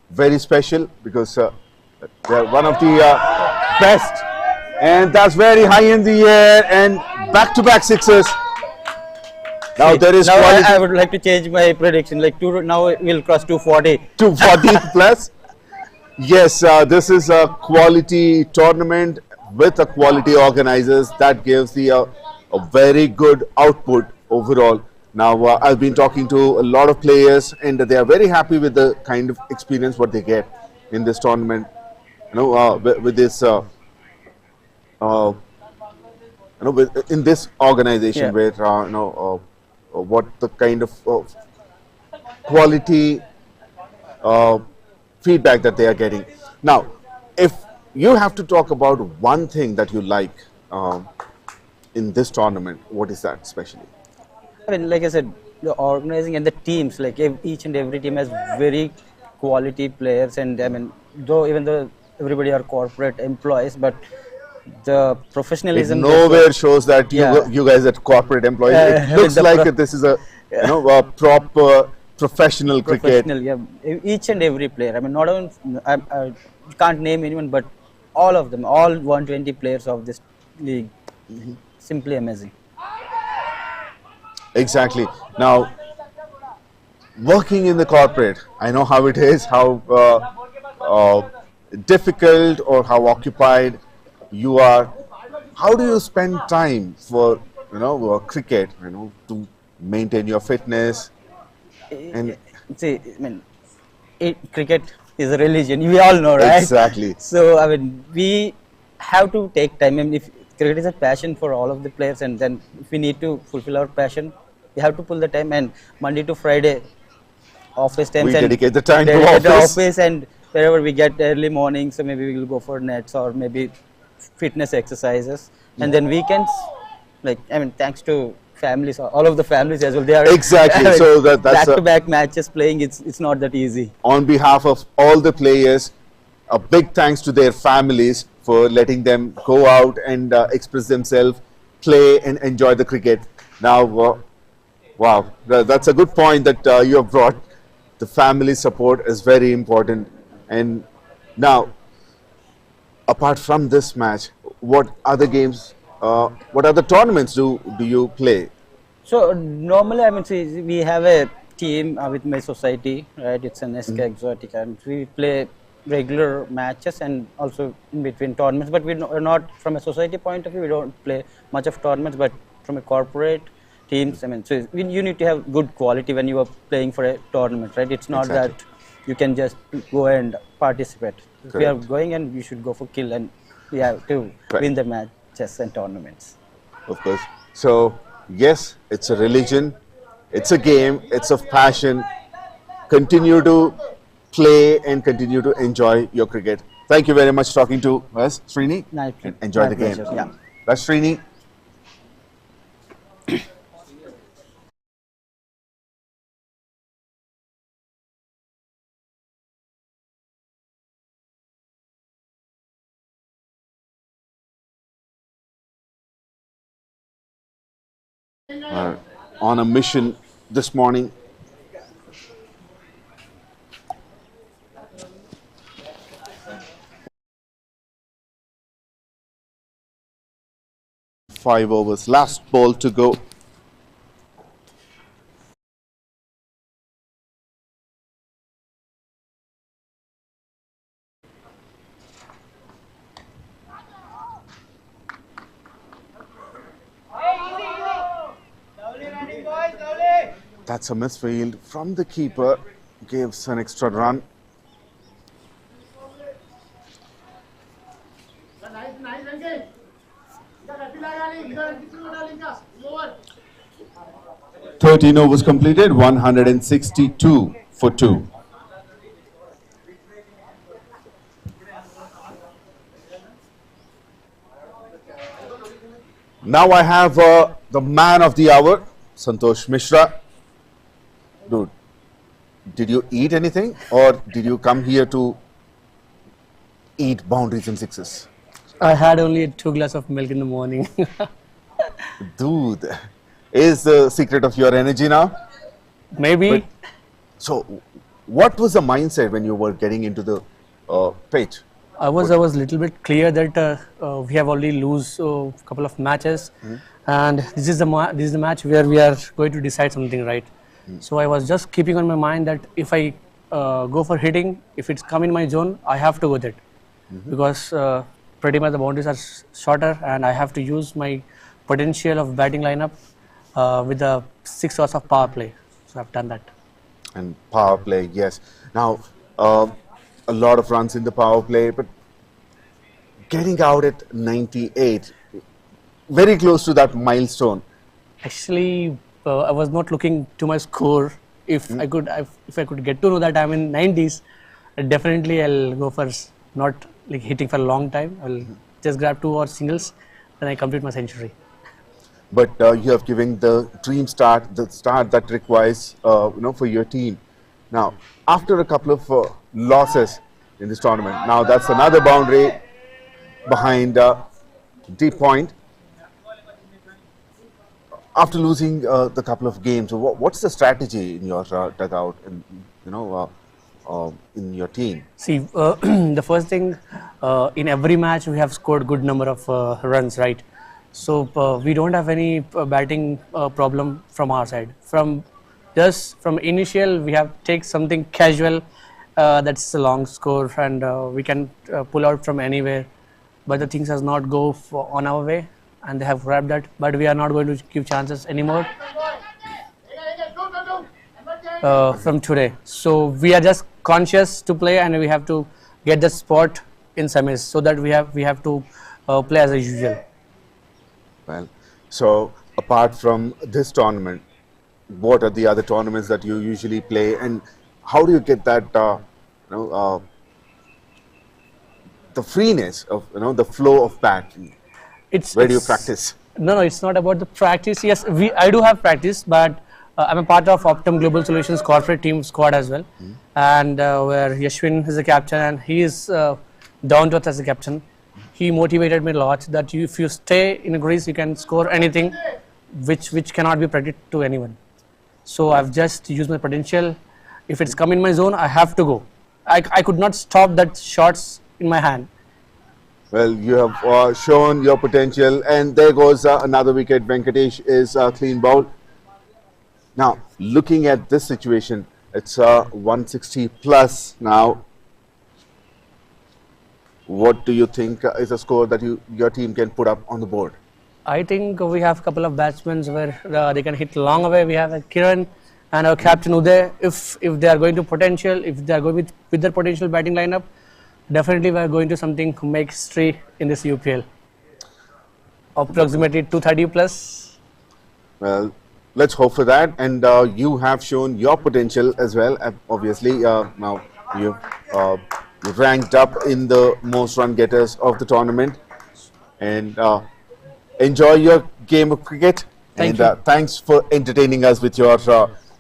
very special because they are one of the best, and that's very high in the air and back-to-back sixes. Now there is now quality. I would like to change my prediction. Like now we'll cross 240. 240 plus. Yes, this is a quality tournament with a quality organizers that gives a very good output overall. Now I've been talking to a lot of players and they are very happy with the kind of experience what they get in this tournament. You know, with this, in this organization where what the kind of quality feedback that they are getting. Now, if you have to talk about one thing that you like in this tournament, what is that especially? I mean, like I said, the organizing and the teams, like each and every team has very quality players, and I mean, even though everybody are corporate employees, but the professionalism. It nowhere shows that you guys are corporate employees. It looks like this is a a proper professional cricket. Yeah, each and every player. I mean, not only I can't name anyone, but all of them, all 120 players of this league, simply amazing. Exactly. Now, working in the corporate, I know how it is, how difficult or how occupied you are. How do you spend time for cricket? To maintain your fitness. And see, I mean, cricket is a religion. We all know, right? Exactly. So I mean, we have to take time. I mean, if cricket is a passion for all of the players, and then if we need to fulfill our passion, we have to pull the time. And Monday to Friday, office times. We and dedicate the time to office, and wherever we get early morning, so maybe we will go for nets or maybe fitness exercises. And then weekends, like I mean, thanks to families, all of the families as well. They are exactly. So that's back-to-back matches playing. It's not that easy. On behalf of all the players, a big thanks to their families for letting them go out and express themselves, play and enjoy the cricket. Now, wow, that's a good point that you have brought. The family support is very important. And now, apart from this match, what other games, what other tournaments do you play? So normally, I mean, see, we have a team with my society, right? It's an 𝗃𝗃𝗃, and we play regular matches and also in between tournaments. But we're not, from a society point of view, we don't play much of tournaments. But from a corporate teams, I mean, so you need to have good quality when you are playing for a tournament, right? It's not that you can just go and participate. If we are going, and we should go for kill, and we have to win the matches and tournaments. Of course. So yes, it's a religion, it's a game, it's of passion. Continue to play and continue to enjoy your cricket. Thank you very much for talking to us, Srini. And enjoy the game. Yeah. That's Srini. On a mission this morning. Five overs, last ball to go. That's a misfield from the keeper, gives an extra run. "13 overs completed, 162 for 2. Now I have the man of the hour, Santosh Mishra. Dude, did you eat anything or did you come here to eat boundaries and sixes? I had only 2 glasses of milk in the morning. Dude, is the secret of your energy now? Maybe. So, what was the mindset when you were getting into the pitch? I was a little bit clear that we have already lose a couple of matches, and this is the match where we are going to decide something, right? So I was just keeping on my mind that if I go for hitting, if it's come in my zone, I have to go with it, because pretty much the boundaries are shorter, and I have to use my potential of batting lineup with the 6 hours of power play. So I've done that. And power play, yes. Now, a lot of runs in the power play, but getting out at 98, very close to that milestone. Actually, I was not looking to my score. If I could get to know that I'm in 90s, definitely I'll go for not like hitting for a long time. I'll just grab 2 or singles, then I complete my century. But you have given the dream start, the start that requires, for your team. Now, after a couple of losses in this tournament, now that's another boundary behind deep point. After losing the couple of games, what's the strategy in your dugout and in your team? See, the first thing, in every match we have scored good number of runs, right? So we don't have any batting problem from our side. From initial, we have take something casual, that's a long score, and we can pull out from anywhere. But the things has not go on our way, and they have grabbed that. But we are not going to give chances anymore from today. So we are just conscious to play, and we have to get the spot in semis, so that we have to play as usual. Well, so apart from this tournament, what are the other tournaments that you usually play, and how do you get that the freeness of the flow of bat? Where do you practice? No, it's not about the practice. Yes, I do have practice, but I'm a part of Optum Global Solutions corporate team squad as well, and where Yashwin is the captain, and he is down to earth as a captain. He motivated me a lot that if you stay in Greece, you can score anything, which cannot be predicted to anyone. So I've just used my potential. If it's come in my zone, I have to go. I could not stop that shots in my hand. Well, you have shown your potential, and there goes another wicket. 𝗏𝗏𝗃 is clean bowled. Now, looking at this situation, it's 160 plus now. What do you think is a score that your team can put up on the board? I think we have a couple of batsmen where they can hit long away. We have Kiran and our captain Uday. If they are going to potential, if they are going with their potential batting lineup, definitely we are going to something to make history in this UPL. Approximately 230 plus. Well, let's hope for that. And you have shown your potential as well. Obviously, now you've ranked up in the most run getters of the tournament. And enjoy your game of cricket. Thank you. Thanks for entertaining us with your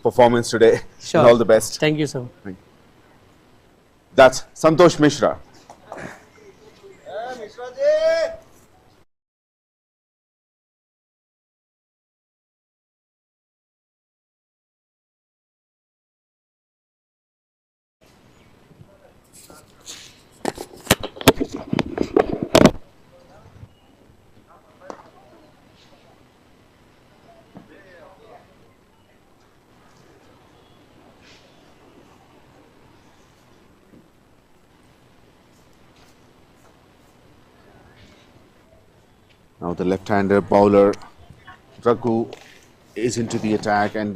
performance today. Sure. And all the best. Thank you, sir. Thank you. That's Santosh Mishra. Now the left-hander bowler Raghu is into the attack, and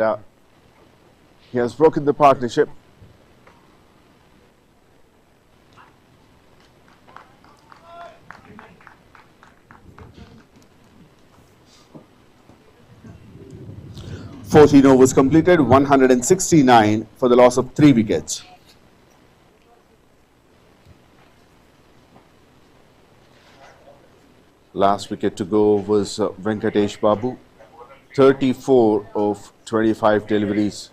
he has broken the partnership. (14 overs completed, 169 for the loss of 3 wickets. Last wicket to go was Venkatesh Babu. 34 of 25 deliveries.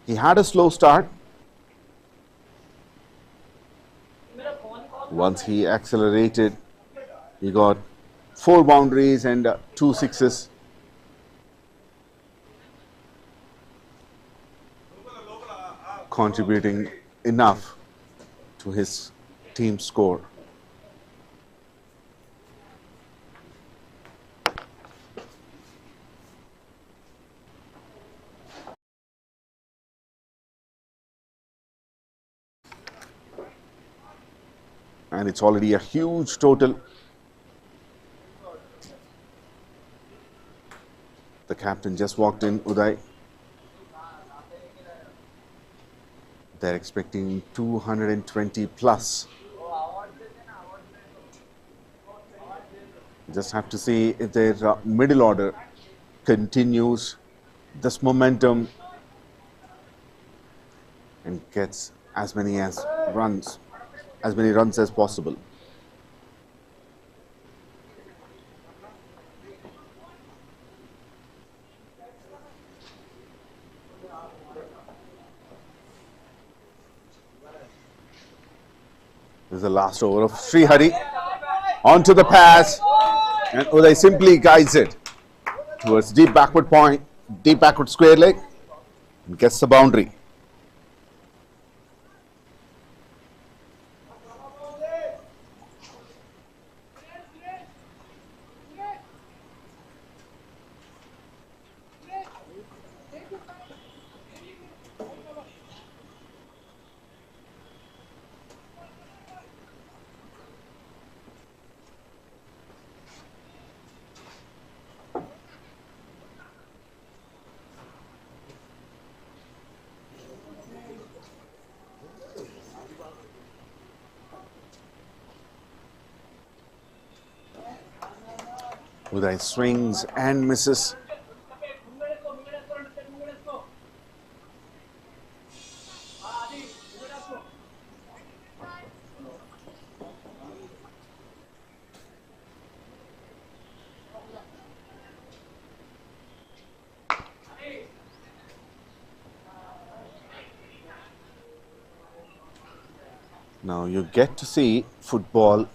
He had a slow start. Once he accelerated, he got 4 boundaries and 2 sixes. Contributing enough to his team's score. And it's already a huge total. The captain just walked in, Uday. They're expecting 220 plus. Just have to see if their middle order continues this momentum and gets as many runs as possible. This is the last over of Srihari. Onto the pass, and Uday simply guides it towards deep backward point, deep backward square leg, and gets the boundary. Uday swings and misses. Now you get to see football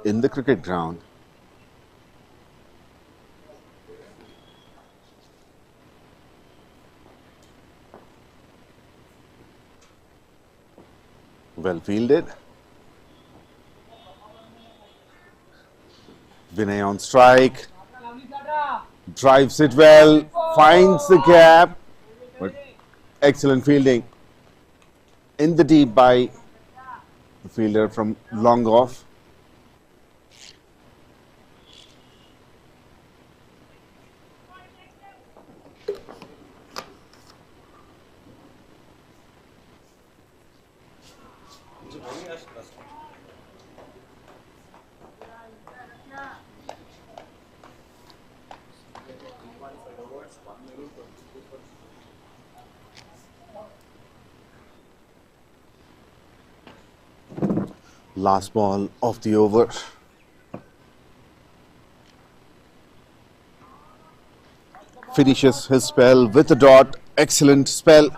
in the cricket ground. Well fielded. Vinay on strike. Drives it well. Finds the gap. But excellent fielding in the deep by the fielder from long off. Last ball of the over. Finishes his spell with a dot. Excellent spell.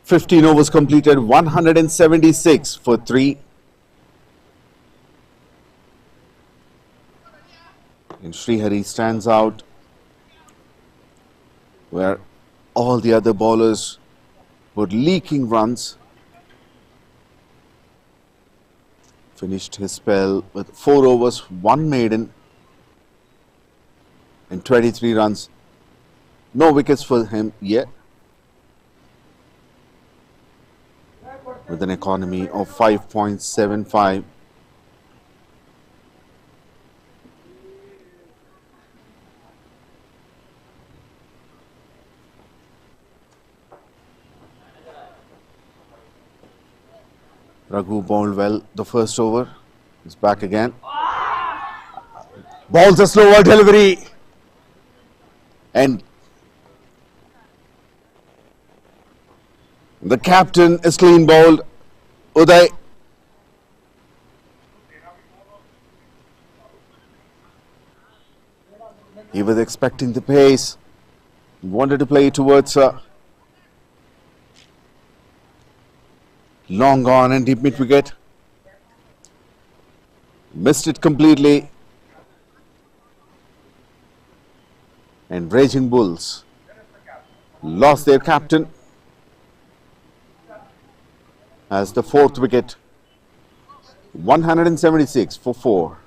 15 overs completed, 176 for 3. And Srihari stands out where all the other bowlers were leaking runs. Finished his spell with 4 overs, 1 maiden and 23 runs. No wickets for him yet, with an economy of 5.75. Raghu bowled well the first over. He's back again. Bowls a slower delivery. And the captain is clean bowled. Uday He was expecting the pace, wanted to play towards long on and deep mid wicket. Missed it completely. And Raging Bulls lost their captain as the 4th wicket. 176 for 4.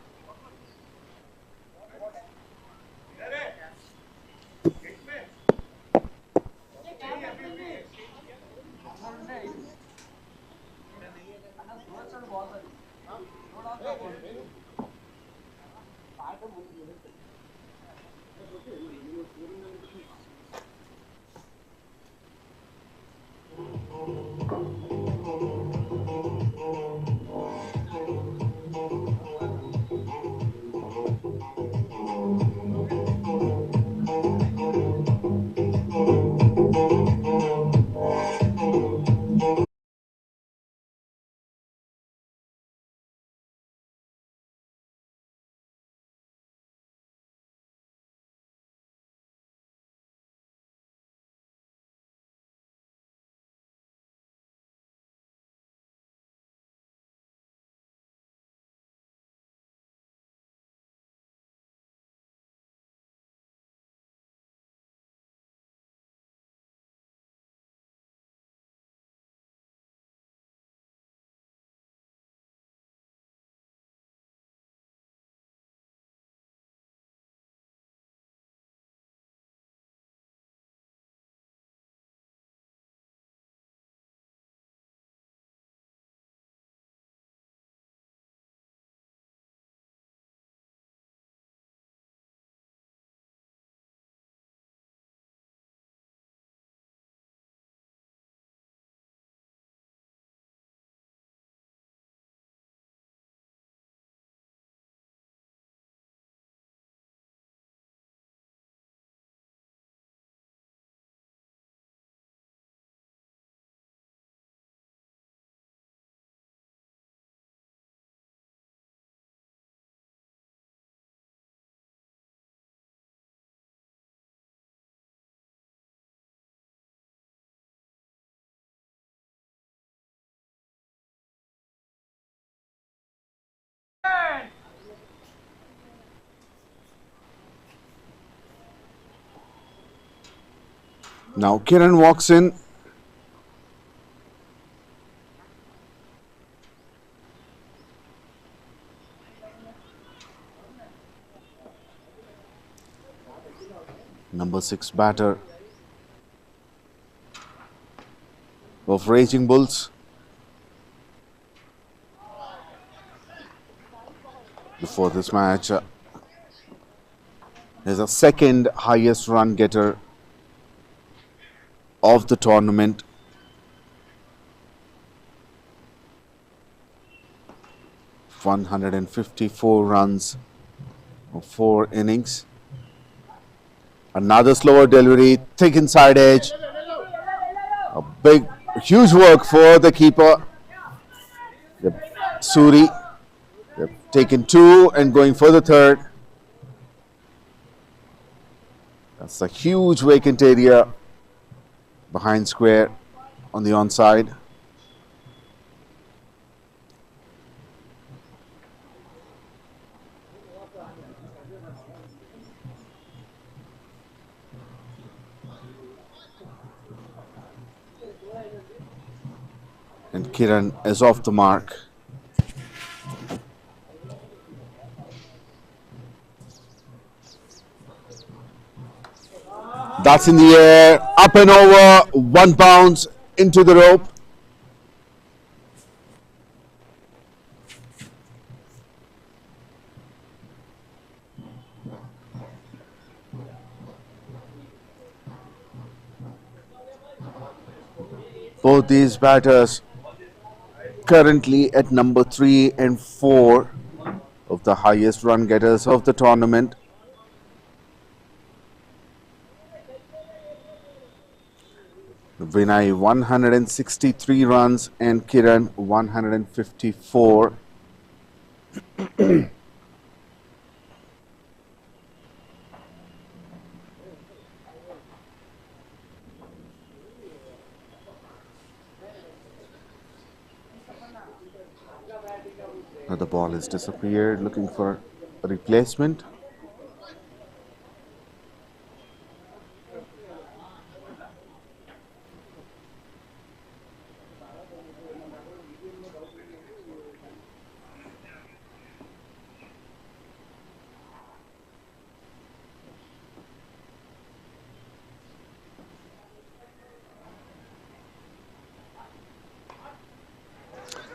Now Kiran walks in. Number 6 batter of Raging Bulls. Before this match, is the 2nd highest run getter of the tournament. (154 runs of 4 innings). Another slower delivery, thick inside edge. A big, huge work for the keeper. Suri. They've taken 2 and going for the 3rd. That's a huge vacant area behind square on the onside. And Kiran is off the mark. That's in the air, up and over, 1 bounce into the rope. Both these batters currently at number 3 and 4 of the highest run getters of the tournament. Vinay 163 runs and Kiran 154. Now the ball has disappeared, looking for a replacement.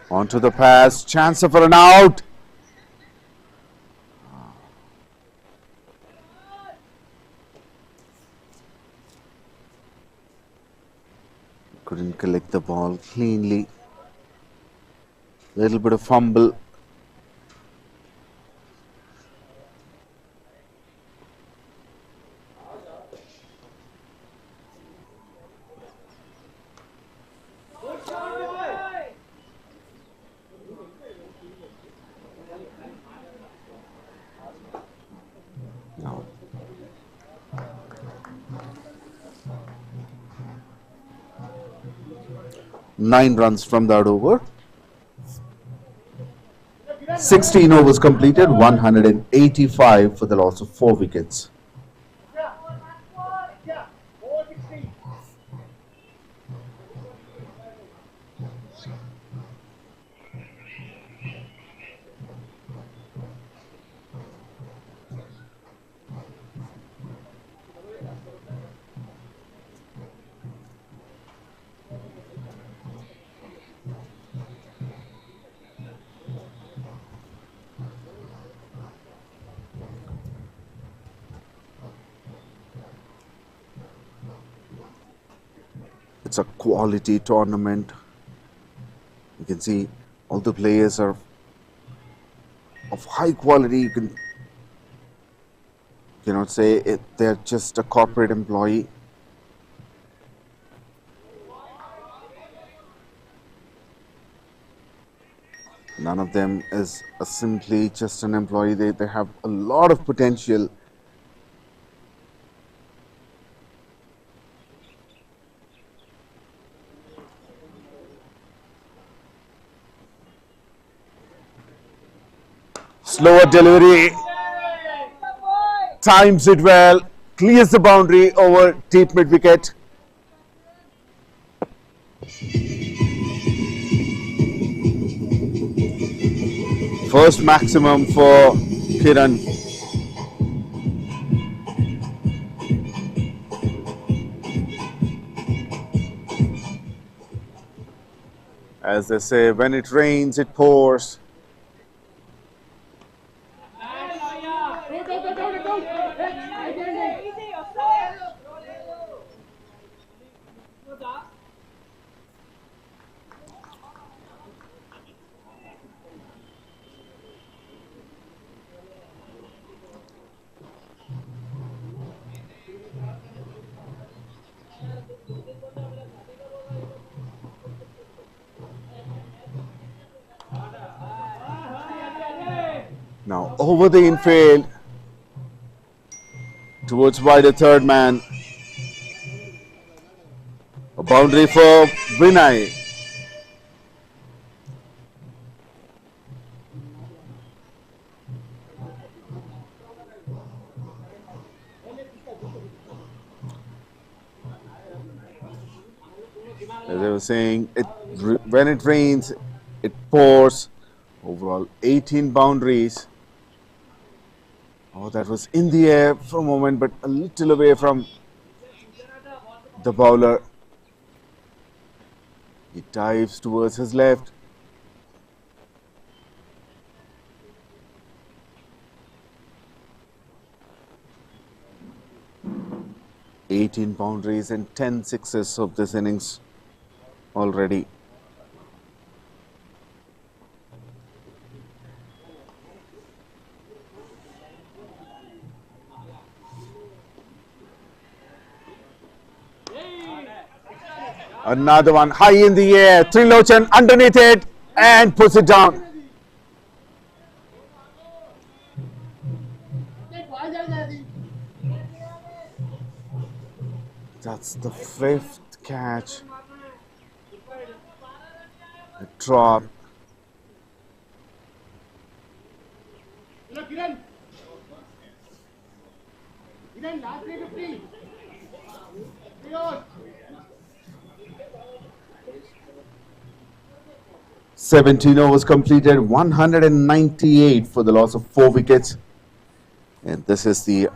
Onto the pass, chance for an out. Couldn't collect the ball cleanly. Little bit of fumble. Now, 9 runs from that over. 16 overs completed, 185 for the loss of 4 wickets. It's a quality tournament. You can see all the players are of high quality. You cannot say they're just a corporate employee. None of them is simply just an employee. They have a lot of potential. Slower delivery, times it well, clears the boundary over deep mid wicket. First maximum for Kiran. As they say, when it rains, it pours. Now over the infield towards wider third man. A boundary for Vinay. As I was saying, when it rains, it pours. Overall, 18 boundaries. Oh, that was in the air for a moment, but a little away from the bowler. He dives towards his left. "18 boundaries and 10 sixes of this innings already." Another one high in the air. Trilochan underneath it and puts it down. That's the 5th catch. A drop. 17 overs completed, 198 for the loss of 4 wickets. And this is the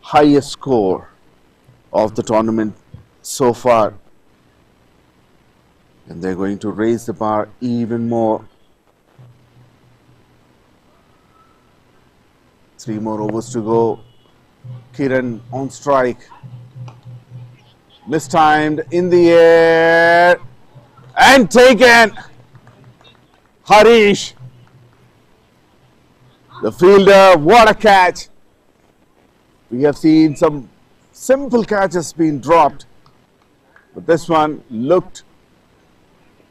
highest score of the tournament so far. And they're going to raise the bar even more. 3 more overs to go. Kiran on strike. Mistimed in the air. And taken. Harish. The fielder, what a catch. We have seen some simple catches being dropped. But this one looked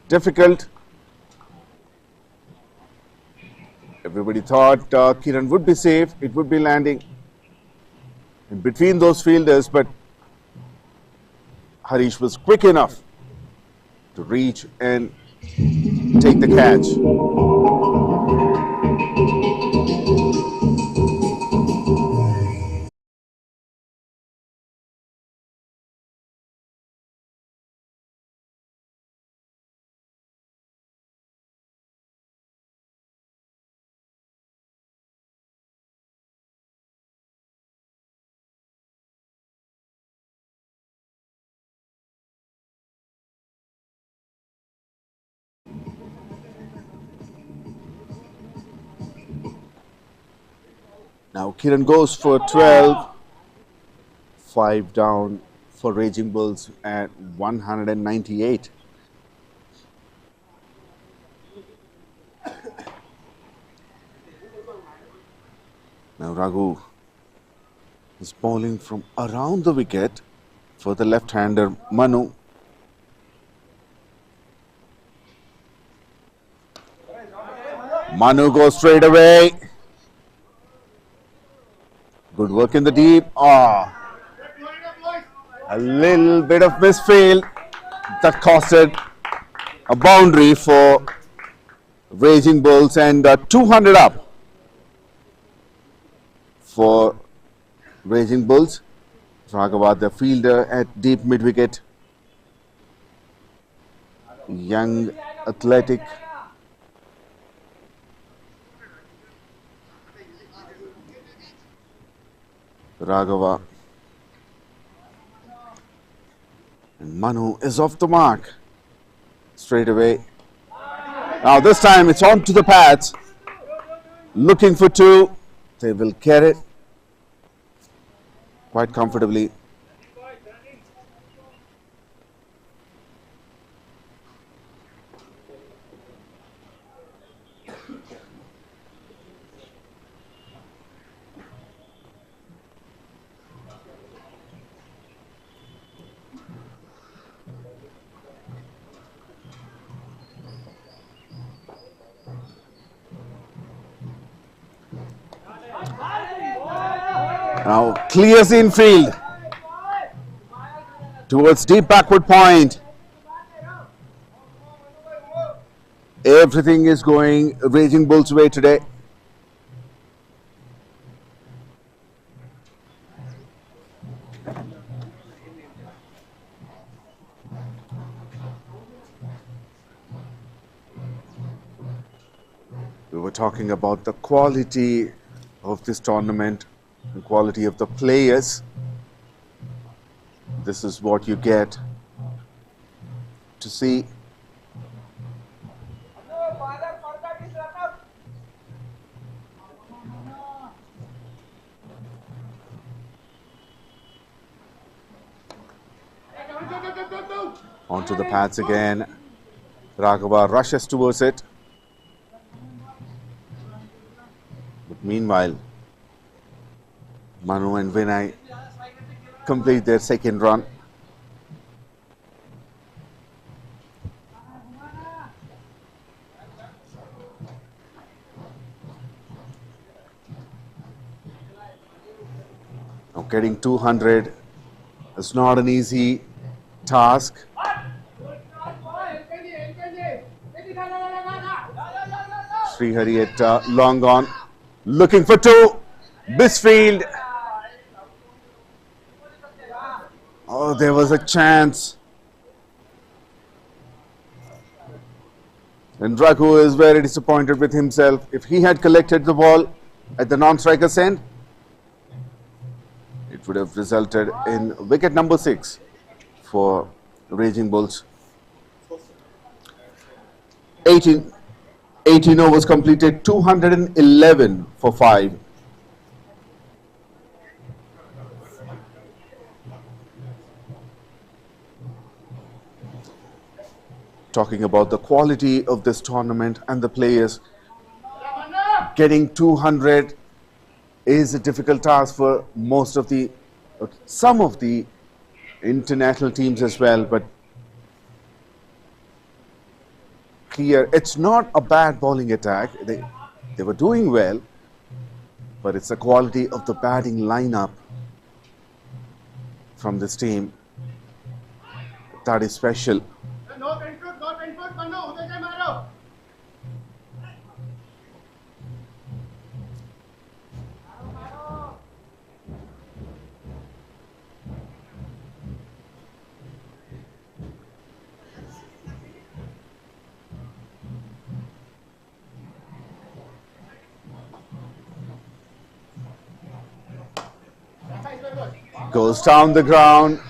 difficult. Everybody thought Kiran would be safe, it would be landing in between those fielders, but Harish was quick enough to reach and take the catch. Now Kiran goes for 12, 5 down for Raging Bulls at 198. Now Raghu is bowling from around the wicket for the left-hander Manu. Manu goes straight away. Good work in the deep. A little bit of misfield that costed a boundary for Raging Bulls, and 200 up for Raging Bulls. Raghava, the fielder at deep mid-wicket. Young, athletic. Raghava. And Manu is off the mark straight away. Now this time it's on to the pads. Looking for 2. They will get it quite comfortably. Now clears the infield towards deep backward point. Everything is going Raging Bulls' way today. We were talking about the quality of this tournament, the quality of the players. This is what you get to see. Onto the pads again. Raghava rushes towards it. But meanwhile, Manu and Vinay complete their second run. Now getting 200 is not an easy task. Srihari at long on, looking for 2. Bisfield. Oh, there was a chance. And 𝗏𝗏 is very disappointed with himself. If he had collected the ball at the non-striker's end, it would have resulted in wicket number 6 for Raging Bulls. 18 overs completed, 211 for 5. Talking about the quality of this tournament and the players, getting 200 is a difficult task for some of the international teams as well, but here it's not a bad bowling attack. They were doing well, but it's the quality of the batting lineup from this team that is special. Goes down the ground.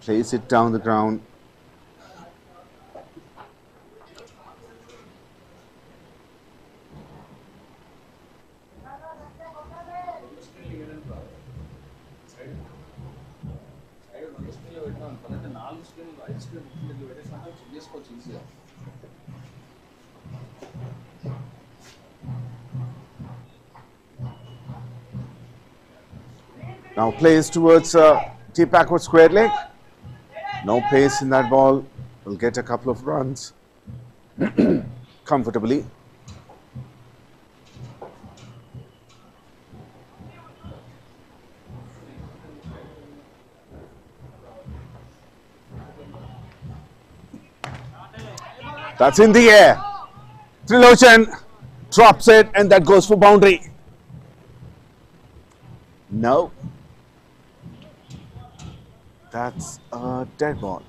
Plays it down the ground. Now plays towards deep backward square leg. No pace in that ball. Will get a couple of runs comfortably. That's in the air. Trilochan drops it and that goes for boundary. No. That's a dead ball.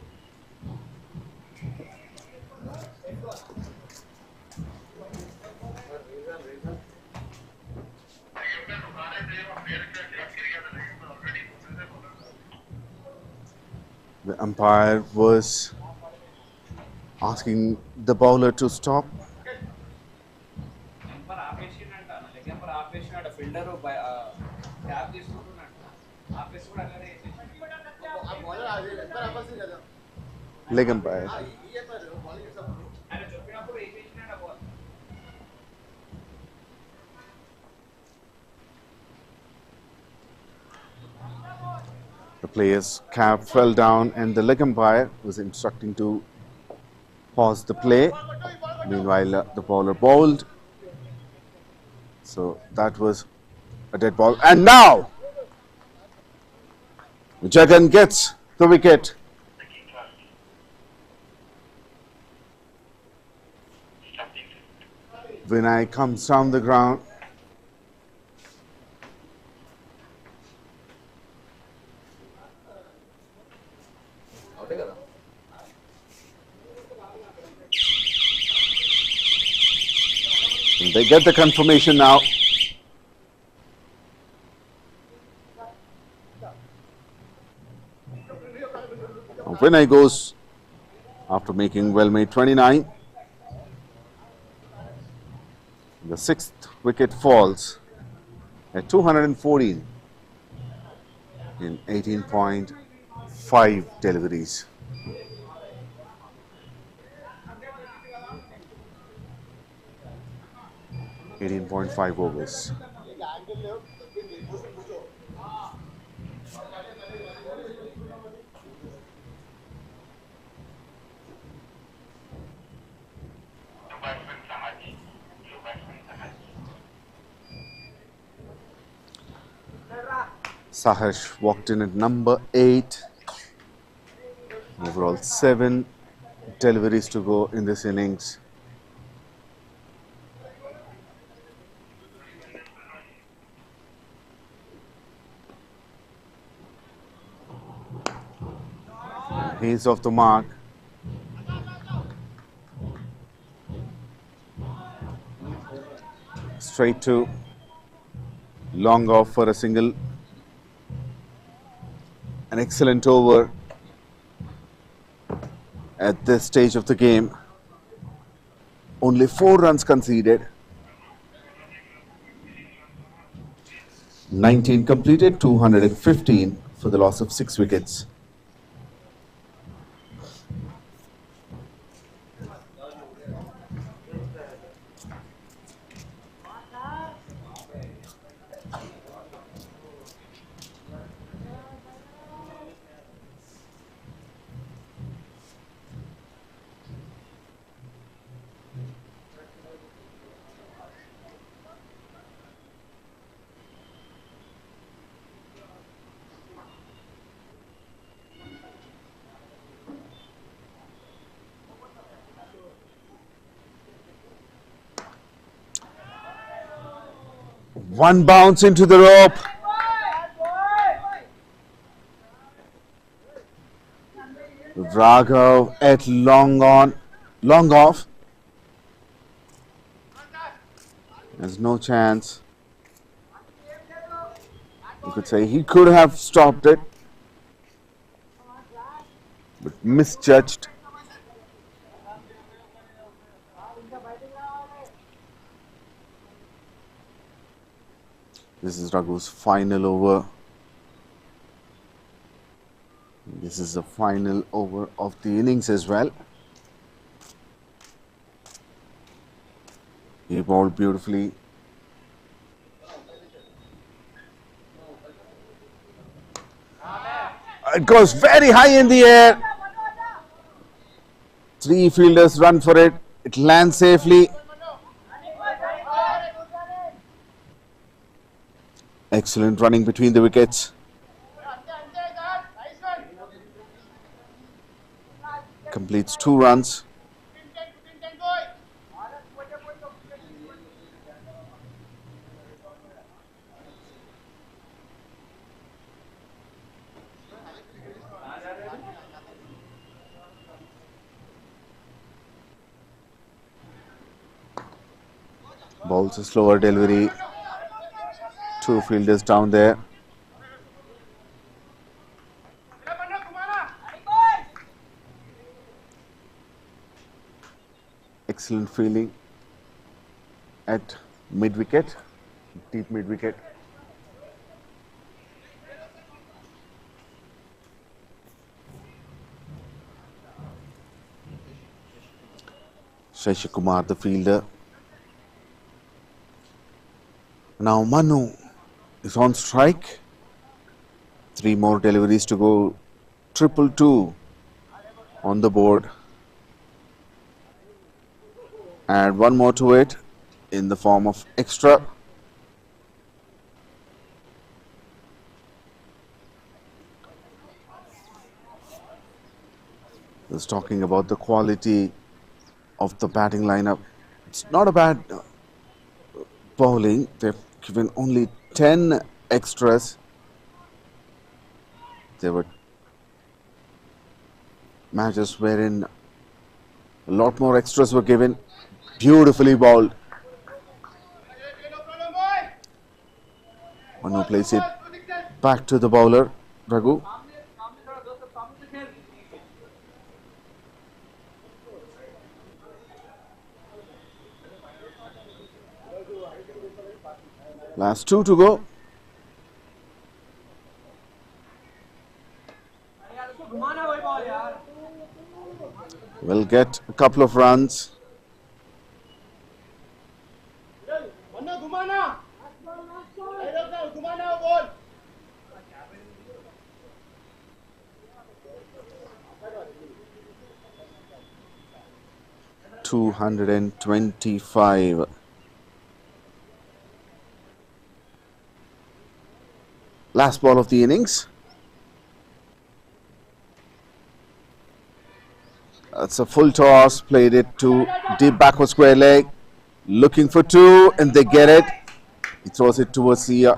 The umpire was asking the bowler to stop. Leg umpire. The player's cap fell down and the leg umpire was instructing to pause the play. Meanwhile, the bowler bowled. So that was a dead ball. And now, Jagan gets the wicket. Vinay comes down the ground. And they get the confirmation now. Vinay goes after making well-made 29. The 6th wicket falls at 214 in 18.5 deliveries. .5 overs. Saharsh walked in at number 8. Overall 7 deliveries to go in this innings. He's off the mark. Straight to long off for a single. An excellent over at this stage of the game. Only 4 runs conceded. 19 completed, 215 for the loss of 6 wickets. One bounce into the rope. Raghav at long off. There's no chance. You could say he could have stopped it, but misjudged. This is Raghu's final over. This is the final over of the innings as well. He bowled beautifully. It goes very high in the air. 3 fielders run for it. It lands safely. Excellent running between the wickets. Completes 2 runs. Bowls a slower delivery. 2 fielders down there. Excellent fielding at mid-wicket, deep mid-wicket. Shashi Kumar, the fielder. Now Manu is on strike. 3 more deliveries to go. 222 on the board. Add 1 more to it in the form of extra. Just talking about the quality of the batting lineup. It's not a bad bowling. They've given only 10 extras. There were matches wherein a lot more extras were given. Beautifully bowled. Manu plays it back to the bowler, Raghu. Last 2 to go. We'll get a couple of runs. $225. Last ball of the innings. That's a full toss. Played it to deep backward square leg. Looking for 2 and they get it. He throws it towards the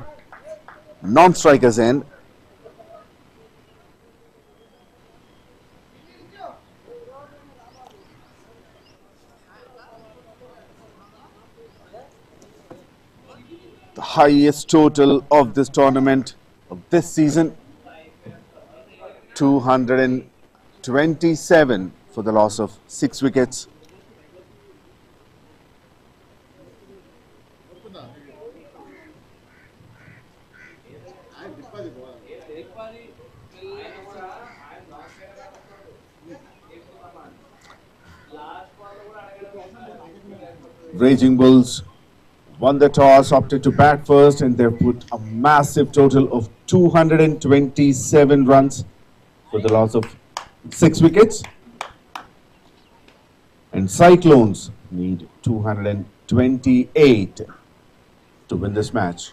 non-striker's end. highest total of this tournament of this season. 227 for the loss of 6 wickets. Raging Bulls won the toss, opted to bat first, and they've put a massive total of 227 runs for the loss of 6 wickets. And Cyclones need 228 to win this match.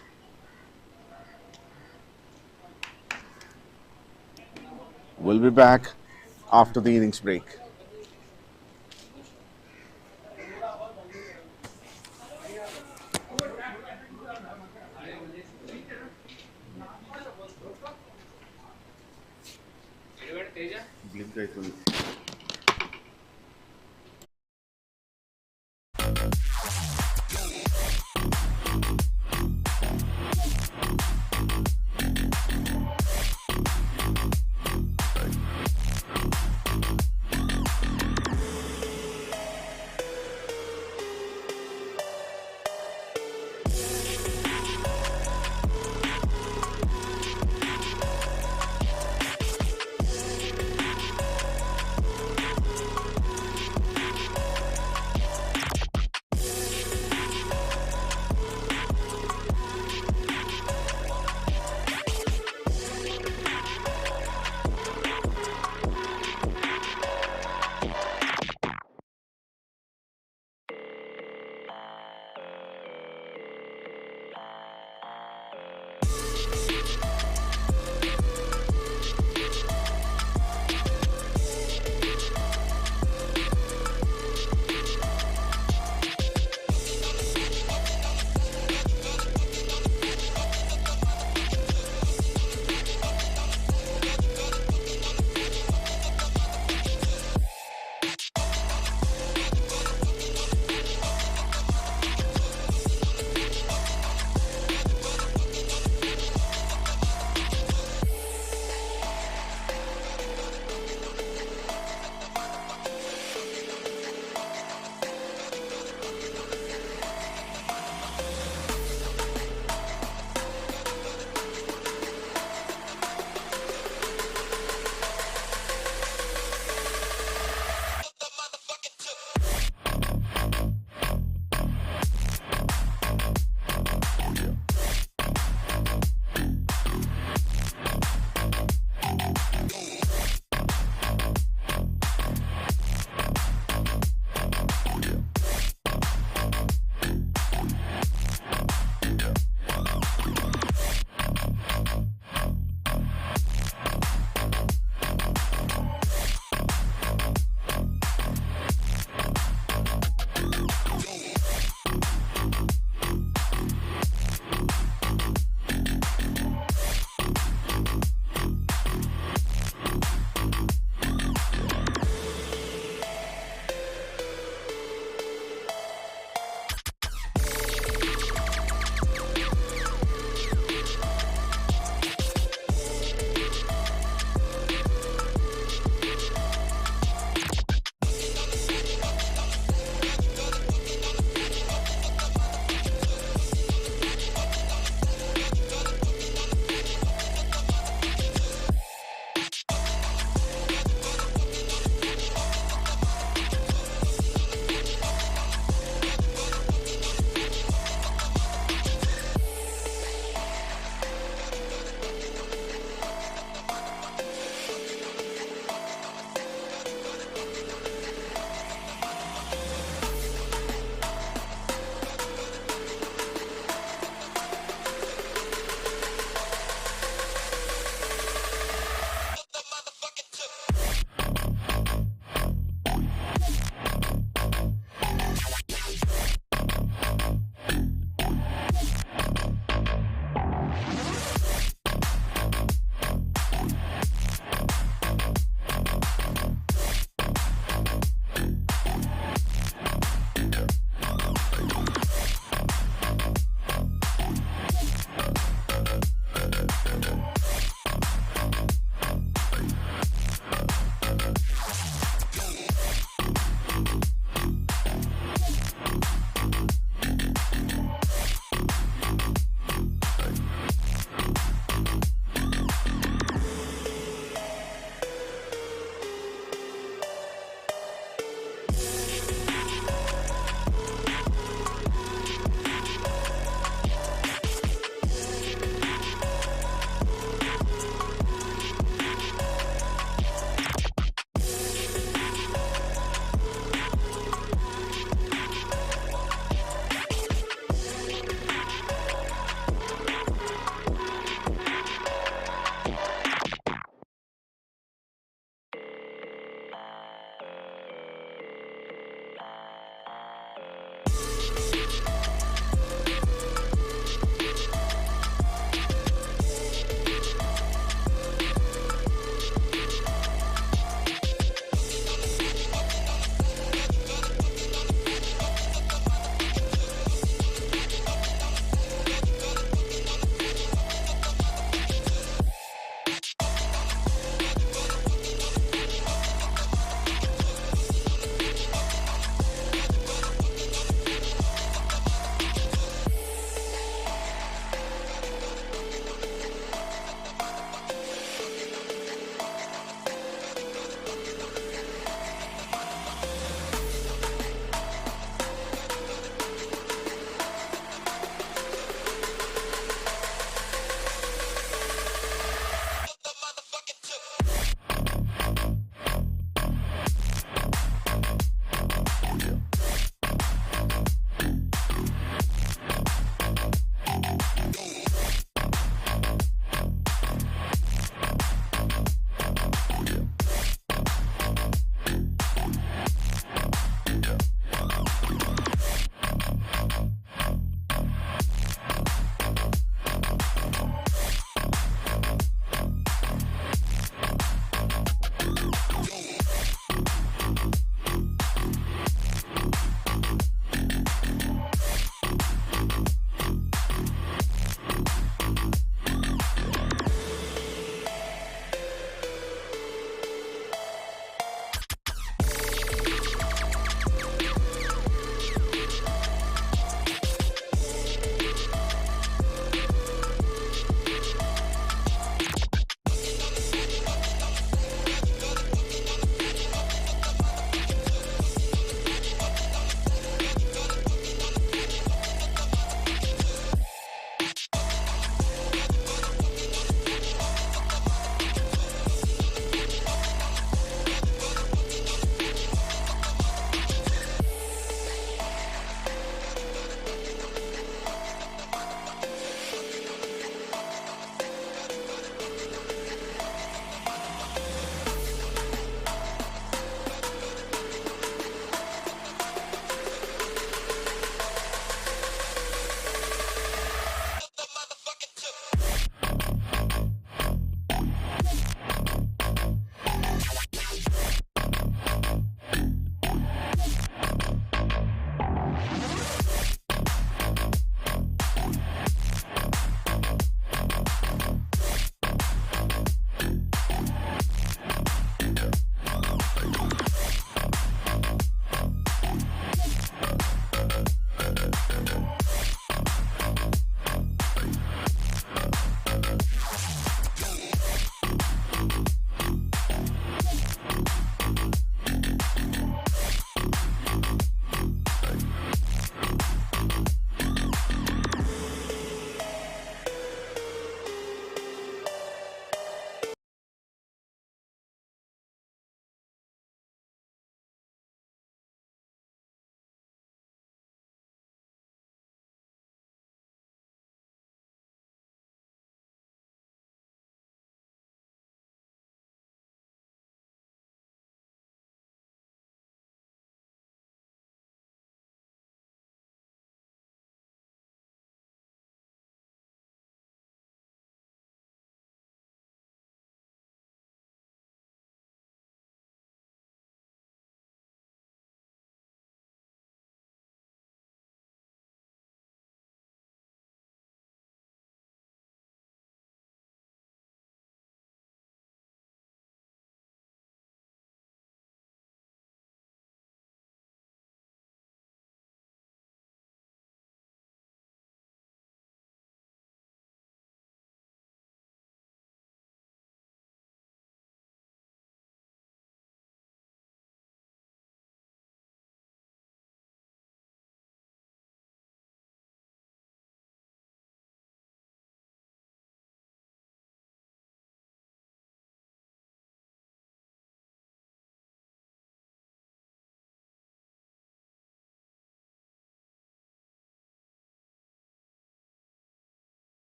We'll be back after the innings break.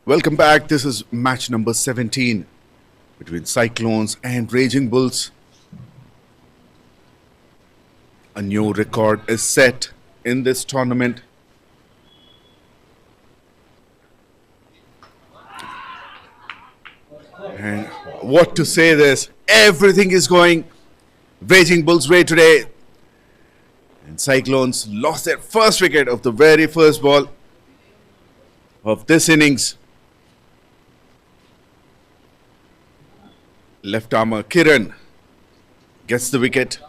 Welcome back. This is match number 17 between Cyclones and Raging Bulls. A new record is set in this tournament. And what to say this, everything is going Raging Bulls' way today. And Cyclones lost their first wicket of the very first ball of this innings. Left armer Kiran gets the wicket.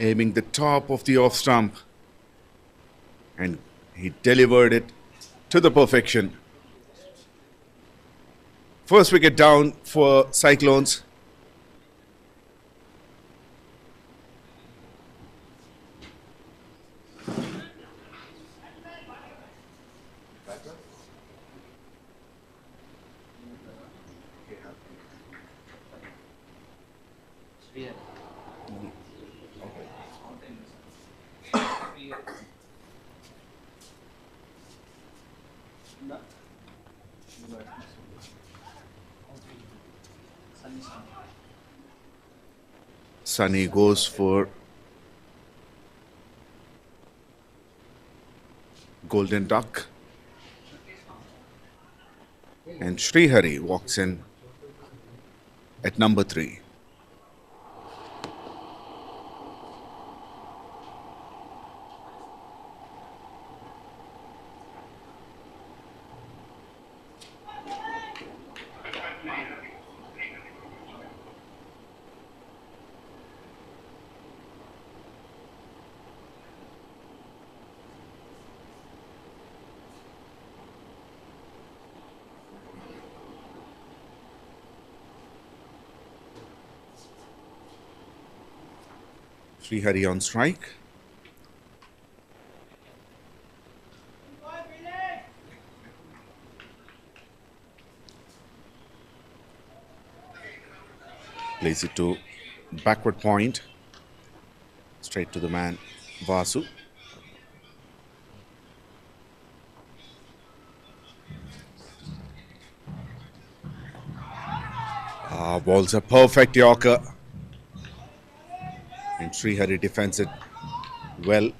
Aiming the top of the off stump, and he delivered it to the perfection. First wicket down for Cyclones. Sunny goes for Golden Duck, and Srihari walks in at number 3. Srihari on strike. Plays it to backward point, straight to the man Vasu. Ball's a perfect Yorker. And Srihari defends it well.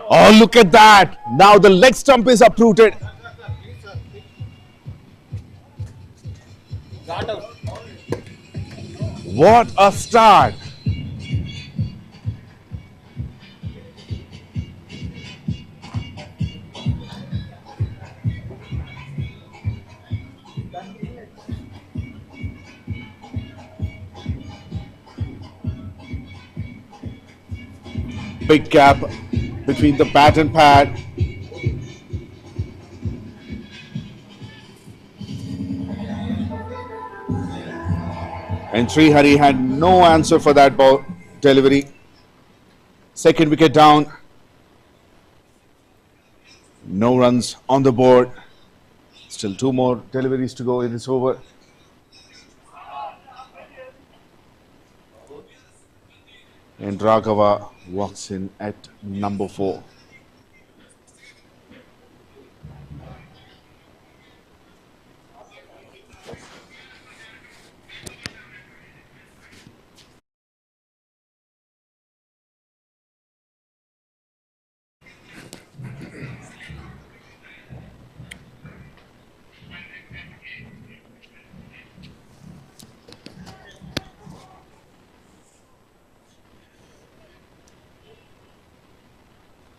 Oh, look at that. Now the leg stump is uprooted. What a start. Big gap between the bat and pad. And Srihari had no answer for that ball delivery. Second wicket down. No runs on the board. Still 2 more deliveries to go in this over. And Raghava walks in at number 4.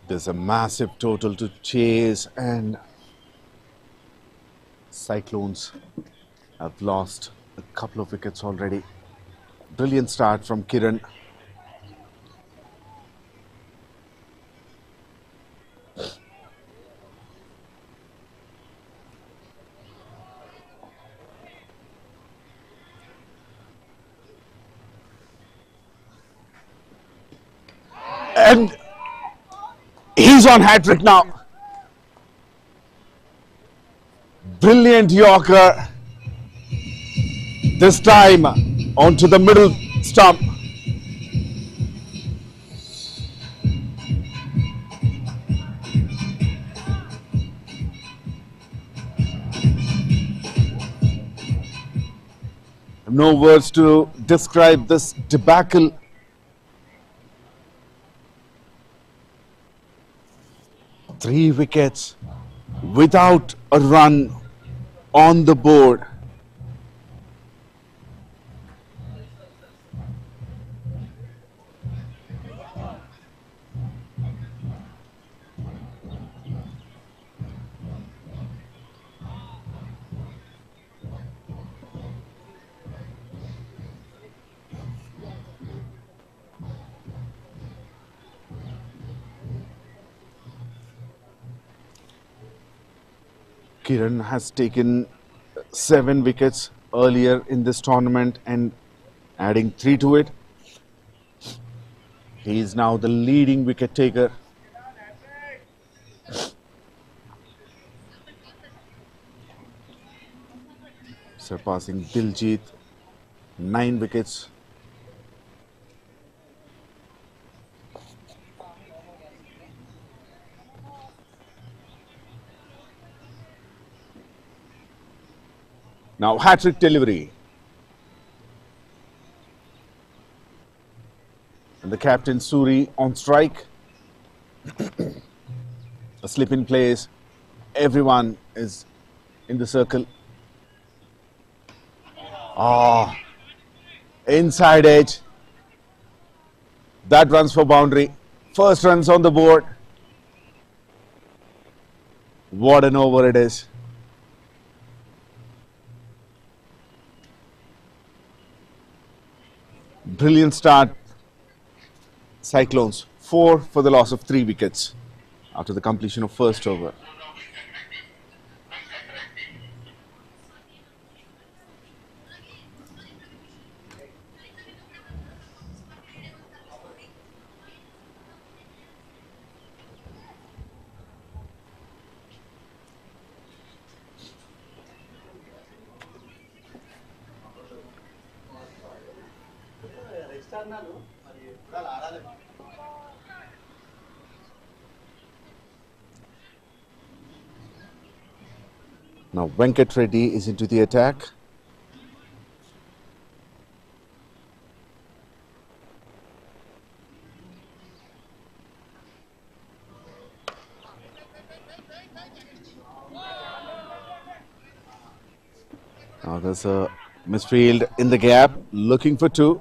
There's a massive total to chase, and Cyclones have lost a couple of wickets already. Brilliant start from Kiran. And he's on hat-trick now. Brilliant Yorker. This time onto the middle stump. No words to describe this debacle. Three wickets without a run on the board. Kiran has taken 7 wickets earlier in this tournament and adding 3 to it. He is now the leading wicket taker. Surpassing Diljit, 9 wickets. Now hat-trick delivery. And the captain Suri on strike. A slip in place. Everyone is in the circle. Ah, inside edge. That runs for boundary. First runs on the board. What an over it is. Brilliant start. Cyclones 4 for the loss of 3 wickets after the completion of first over. Now Venkat Reddy is into the attack. Now there's a misfield in the gap, looking for 2.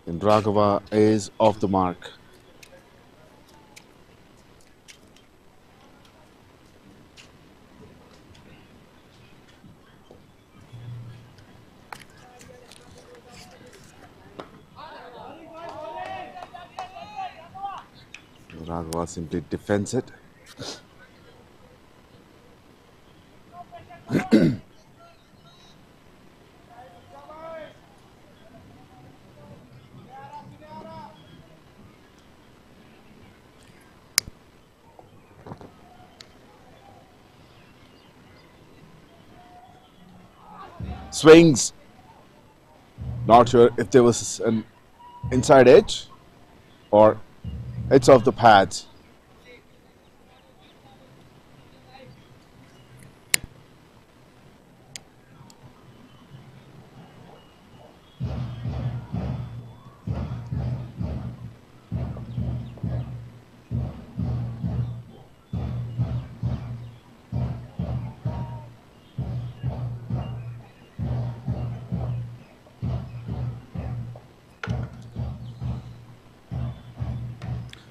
And Raghava is off the mark. Raghava simply defends it. Swings. Not sure if there was an inside edge or it's off the pads.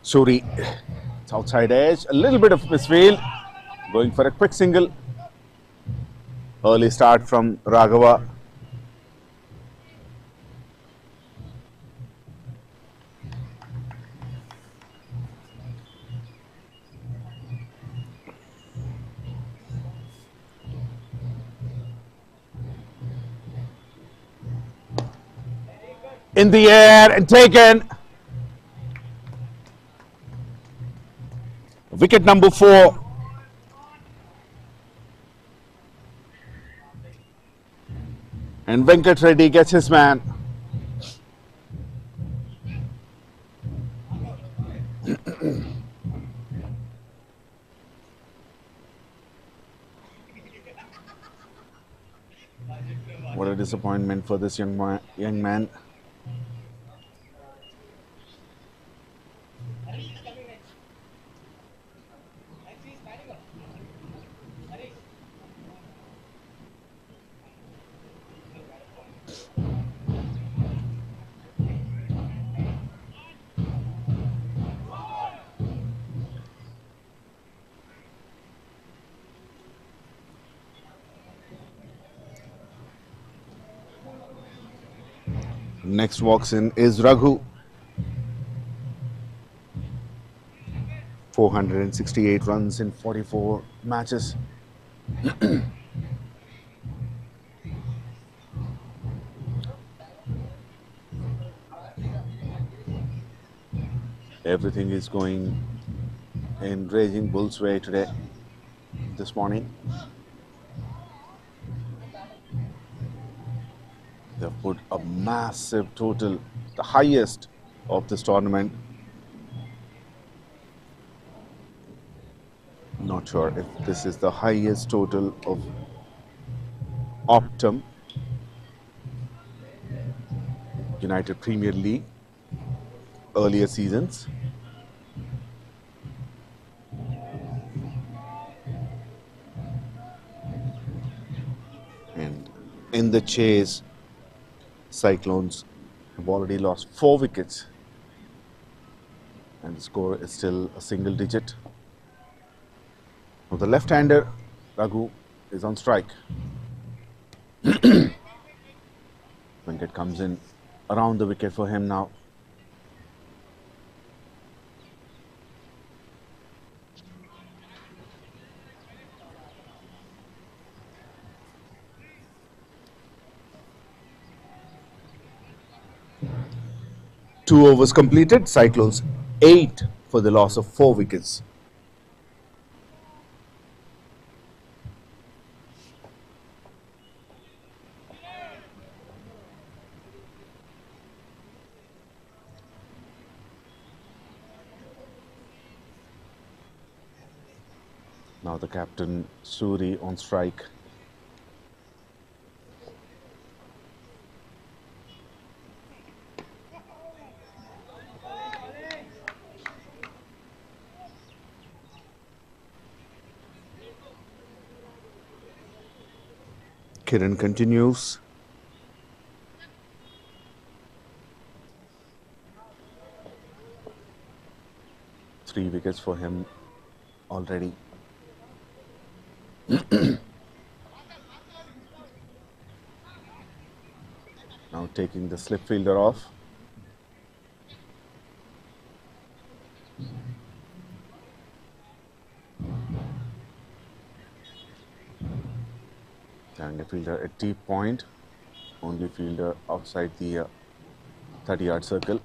Suri, it's outside edge, a little bit of misfield, going for a quick single. Early start from Raghava. in the air and taken. Wicket number 4. And Venkat Reddy gets his man. What a disappointment for this young man. Next walks in is Raghu. 468 runs in 44 matches. Everything is going in Raging Bull's way today, this morning. They've put a massive total, the highest of this tournament. Not sure if this is the highest total of Optum United Premier League earlier seasons. And in the chase, Cyclones have already lost 4 wickets and the score is still a single digit. Now the left-hander Raghu is on strike. Venkat comes in around the wicket for him now. Two overs completed, Cyclones 8 for the loss of 4 wickets. Now the captain Suri on strike. Kiran continues. Three wickets for him already. Now taking the slip fielder off. Carrying a fielder at deep point, only fielder outside the 30-yard circle.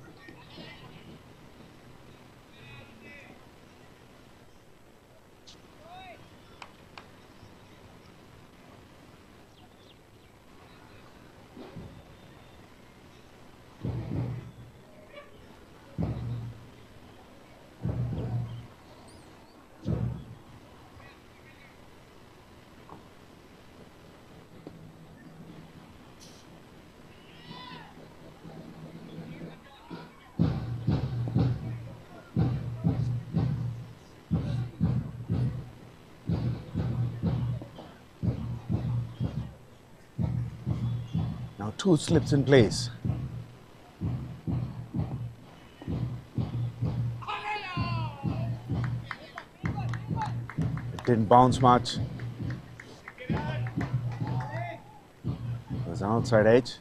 Now 2 slips in place. It didn't bounce much. It was an outside edge.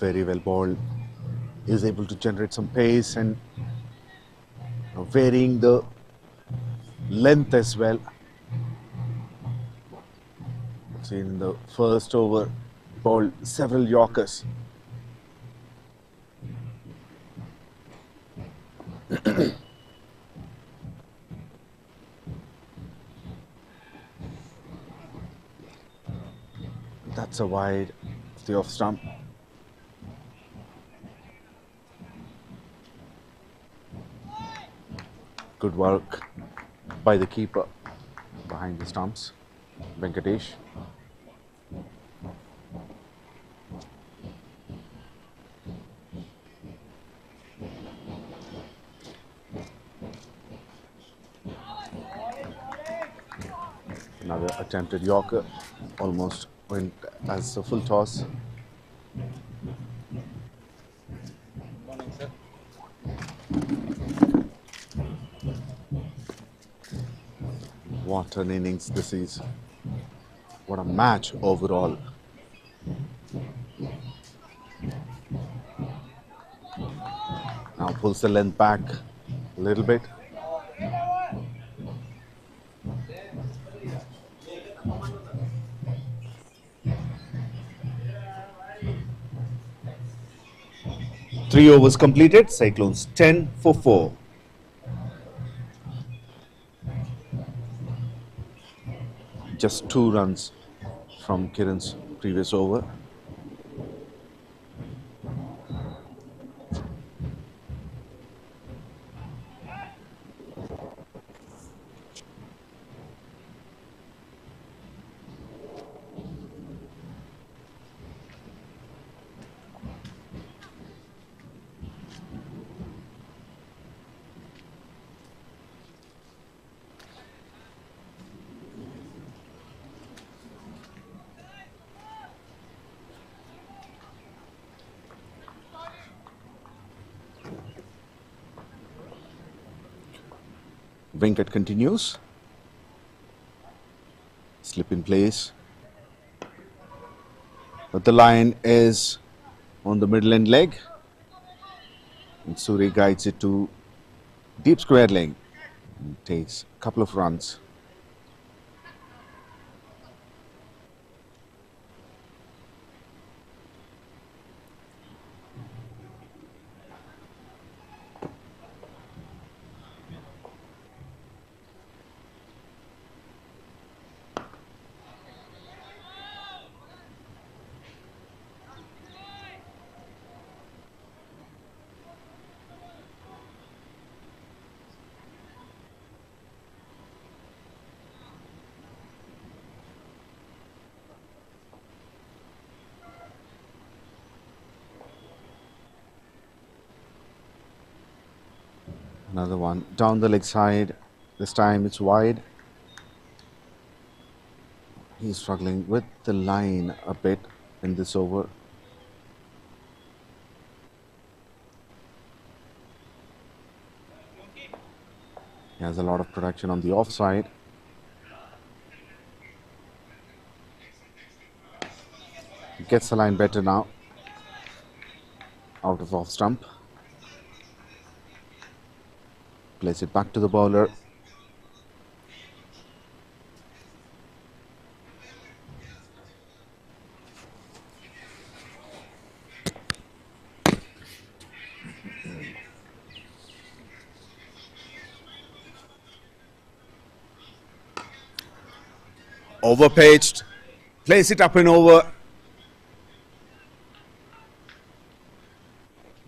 very well bowled. Is able to generate some pace and varying the length as well. See, in the first over, bowled several Yorkers. That's a wide of the off stump. Good work by the keeper behind the stumps, Venkatesh. Another attempted Yorker, almost went as a full toss. Morning, sir. What an innings this is. What a match overall. Now pulls the length back a little bit. Three overs completed. Cyclones 10 for 4. Just 2 runs from Kiran's previous over. Venkat continues. Slip in place. But the line is on the middle end leg. And Suri guides it to deep square leg. And takes a couple of runs. Another one down the leg side. This time it's wide. He's struggling with the line a bit in this over. He has a lot of production on the offside. He gets the line better now. Out of off stump. Place it back to the bowler. Overpitched. Place it up and over.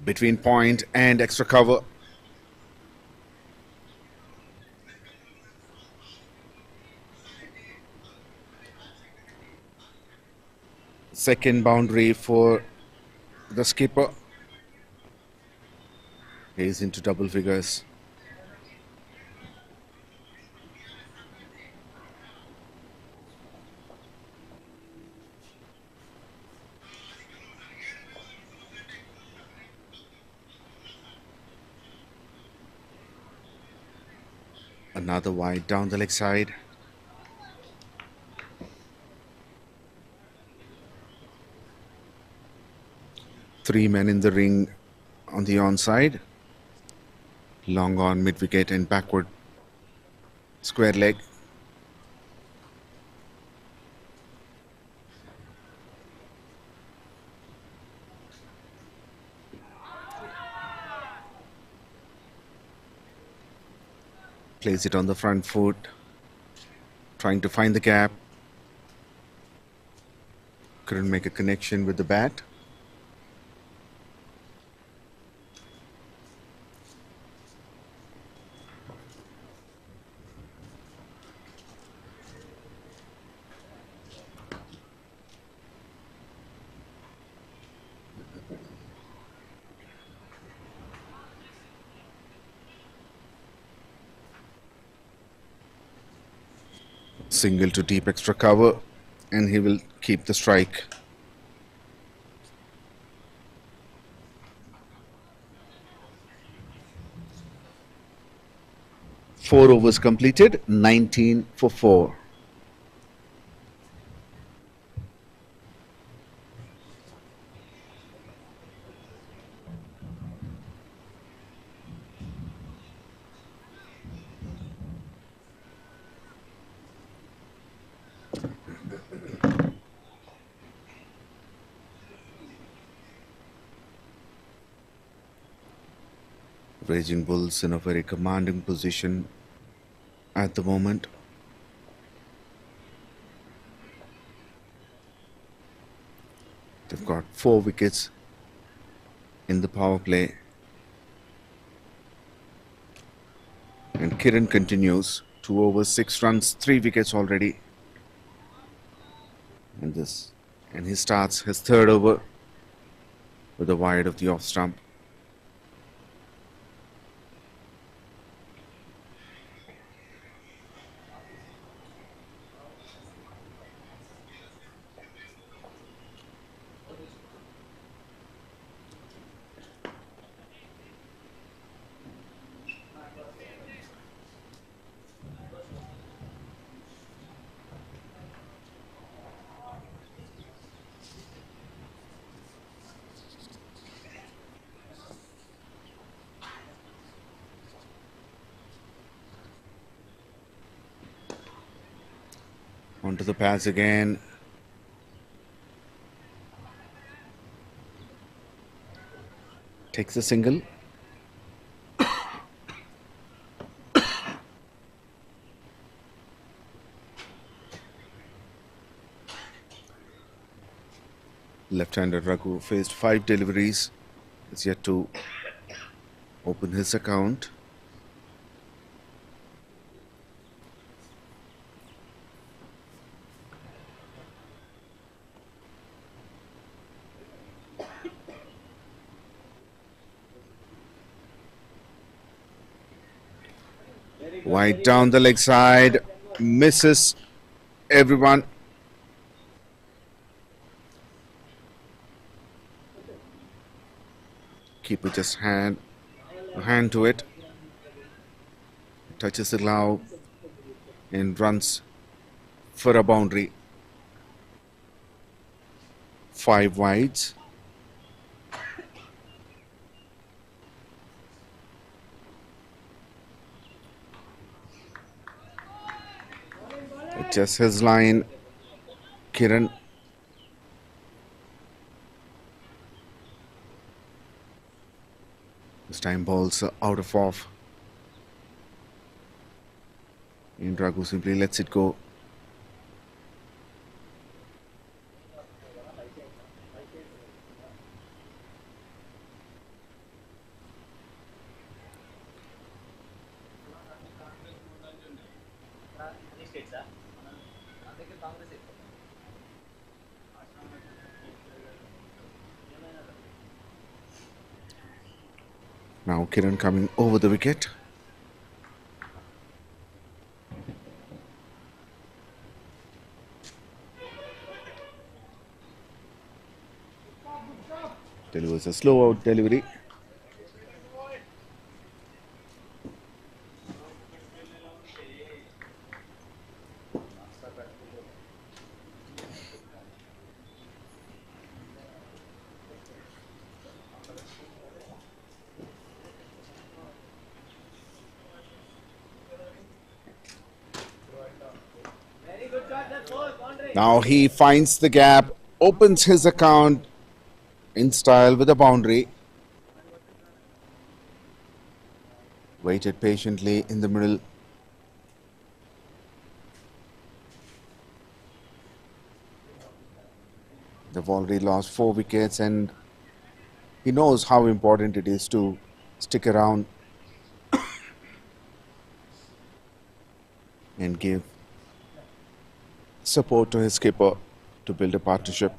Between point and extra cover. Second boundary for the skipper. He's into double figures. Another wide down the leg side. Three men in the ring on the onside. Long on, mid wicket and backward square leg. Plays it on the front foot, trying to find the gap. Couldn't make a connection with the bat. Single to deep extra cover, and he will keep the strike. Four overs completed, 19 for 4. Raging Bulls in a very commanding position at the moment. They've got 4 wickets in the power play. And Kiran continues. 2 overs, 6 runs, 3 wickets already. And he starts his 3rd over with a wide of the off stump. Onto the pads again. Takes a single. Left-hander Raghu faced 5 deliveries. Is yet to open his account. Wide down the leg side, misses everyone. Keeper just hand to it. Touches the glove and runs for a boundary. 5 wides. Just his line, Kiran. This time balls out of off. And Raghu simply lets it go. Now Kiran coming over the wicket. Delivers a slow out delivery. Now he finds the gap, opens his account in style with a boundary. Waited patiently in the middle. They've already lost 4 wickets and he knows how important it is to stick around and give support to his skipper to build a partnership.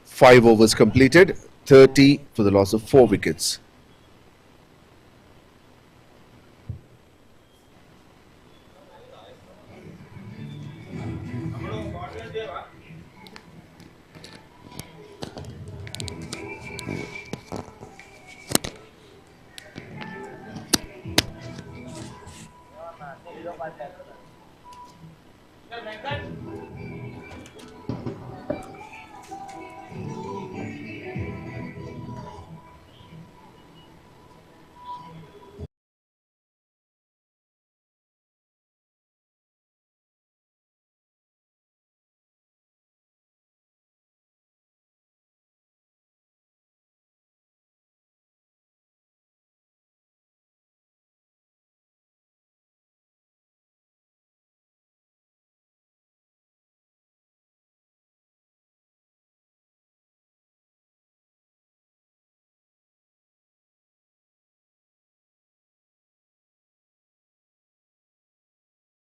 Five overs completed, 30 for the loss of 4 wickets.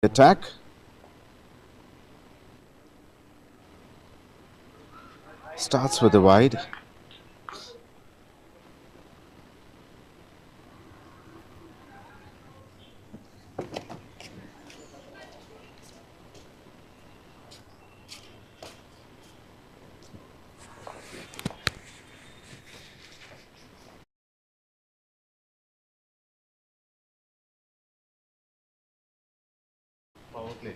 Attack. Starts with a wide. Power play.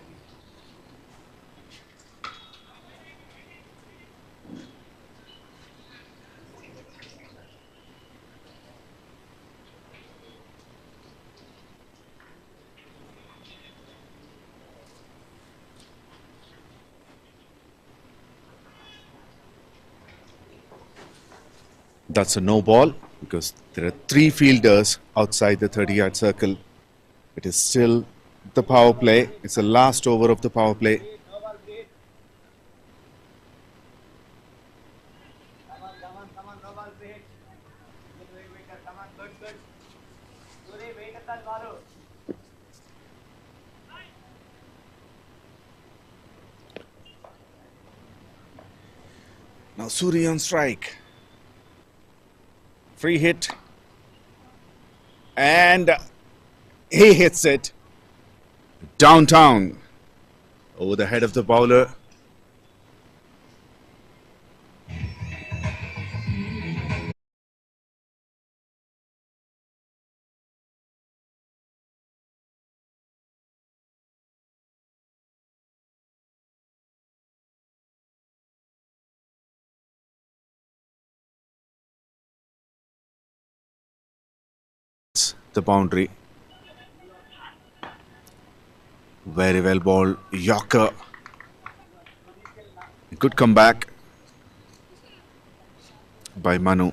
That's a no ball because there are 3 fielders outside the 30-yard circle. It is still the power play. It's the last over of the power play. Now Suri on strike. Free hit. And he hits it downtown over the head of the bowler. The boundary. Very well bowled Yorker. Good comeback by Manu.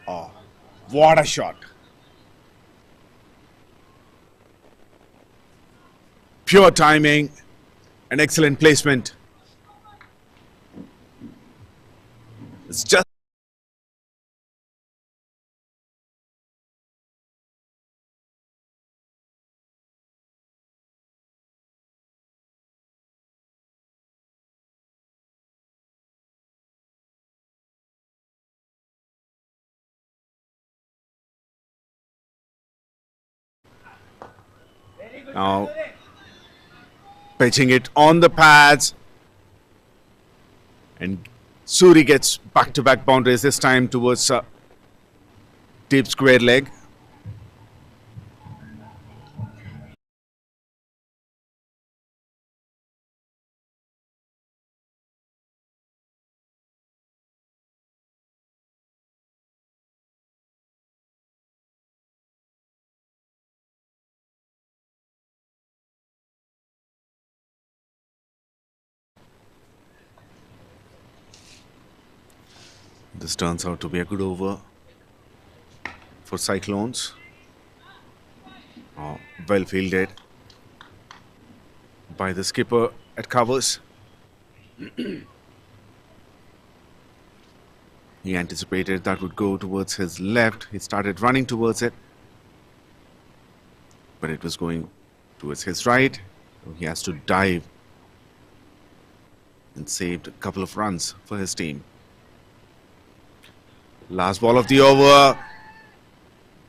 Oh, what a shot. Pure timing and excellent placement. It's just Now pitching it on the pads. And 𝗬rie gets back-to-back boundaries, this time towards deep square leg. This turns out to be a good over for Cyclones. Oh, well fielded by the skipper at covers. He anticipated that would go towards his left. He started running towards it, but it was going towards his right. So he has to dive and saved a couple of runs for his team. Last ball of the over.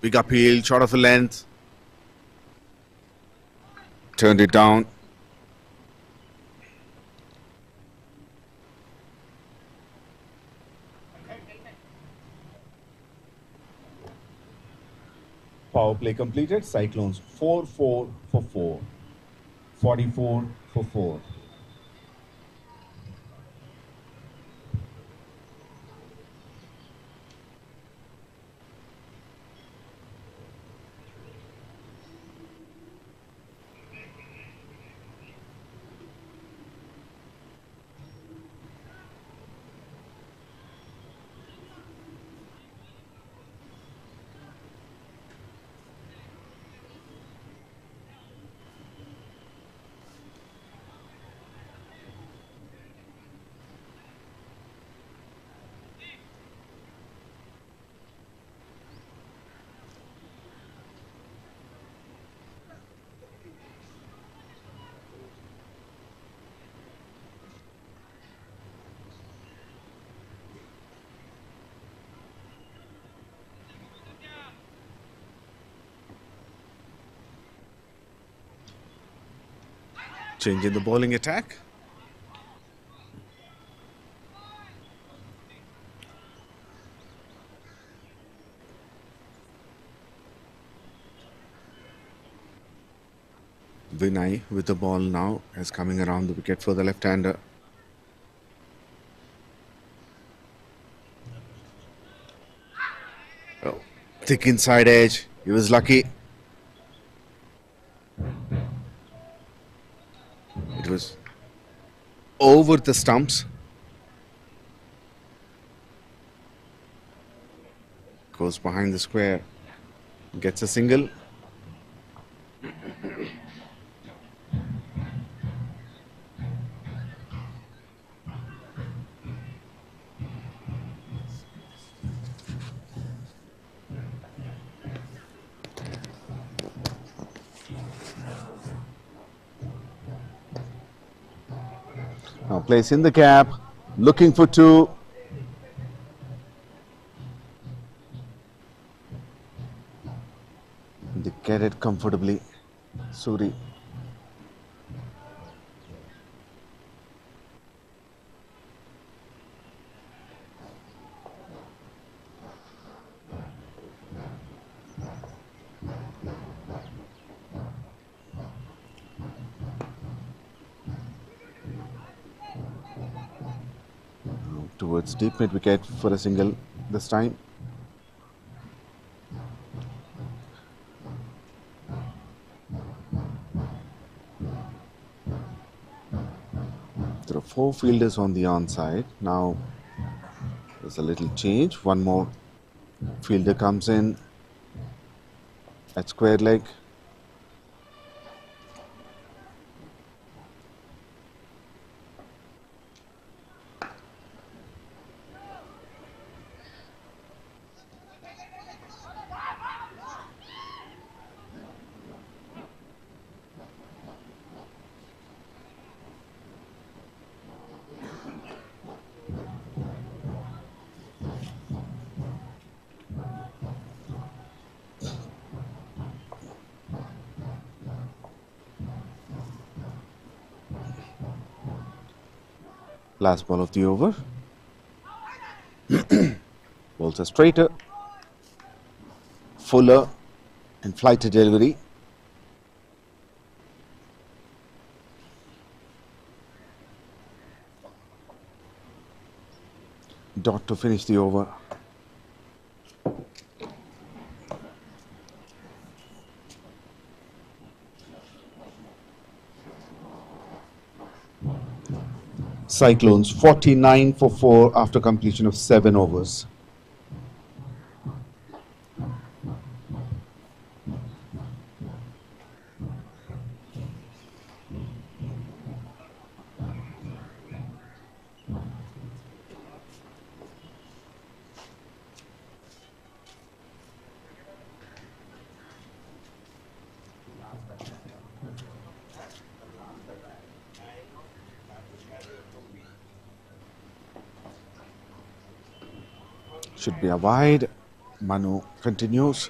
Big appeal, short of a length. Turned it down. Power play completed. Cyclones 4-4 for 4. 44 for 4. Change in the bowling attack. Vinay with the ball now is coming around the wicket for the left-hander. Oh, thick inside edge. He was lucky. It was over the stumps. Goes behind the square. Gets a single. Now place in the gap, looking for 2. They get it comfortably. 𝗬rie. Towards deep mid wicket for a single this time. There are 4 fielders on the onside. Now there's a little change. One more fielder comes in at square leg. Last ball of the over. Balls are straighter, fuller, and flighter delivery. Dot to finish the over. Cyclones 49 for 4 after completion of 7 overs. Should be a wide. Manu continues.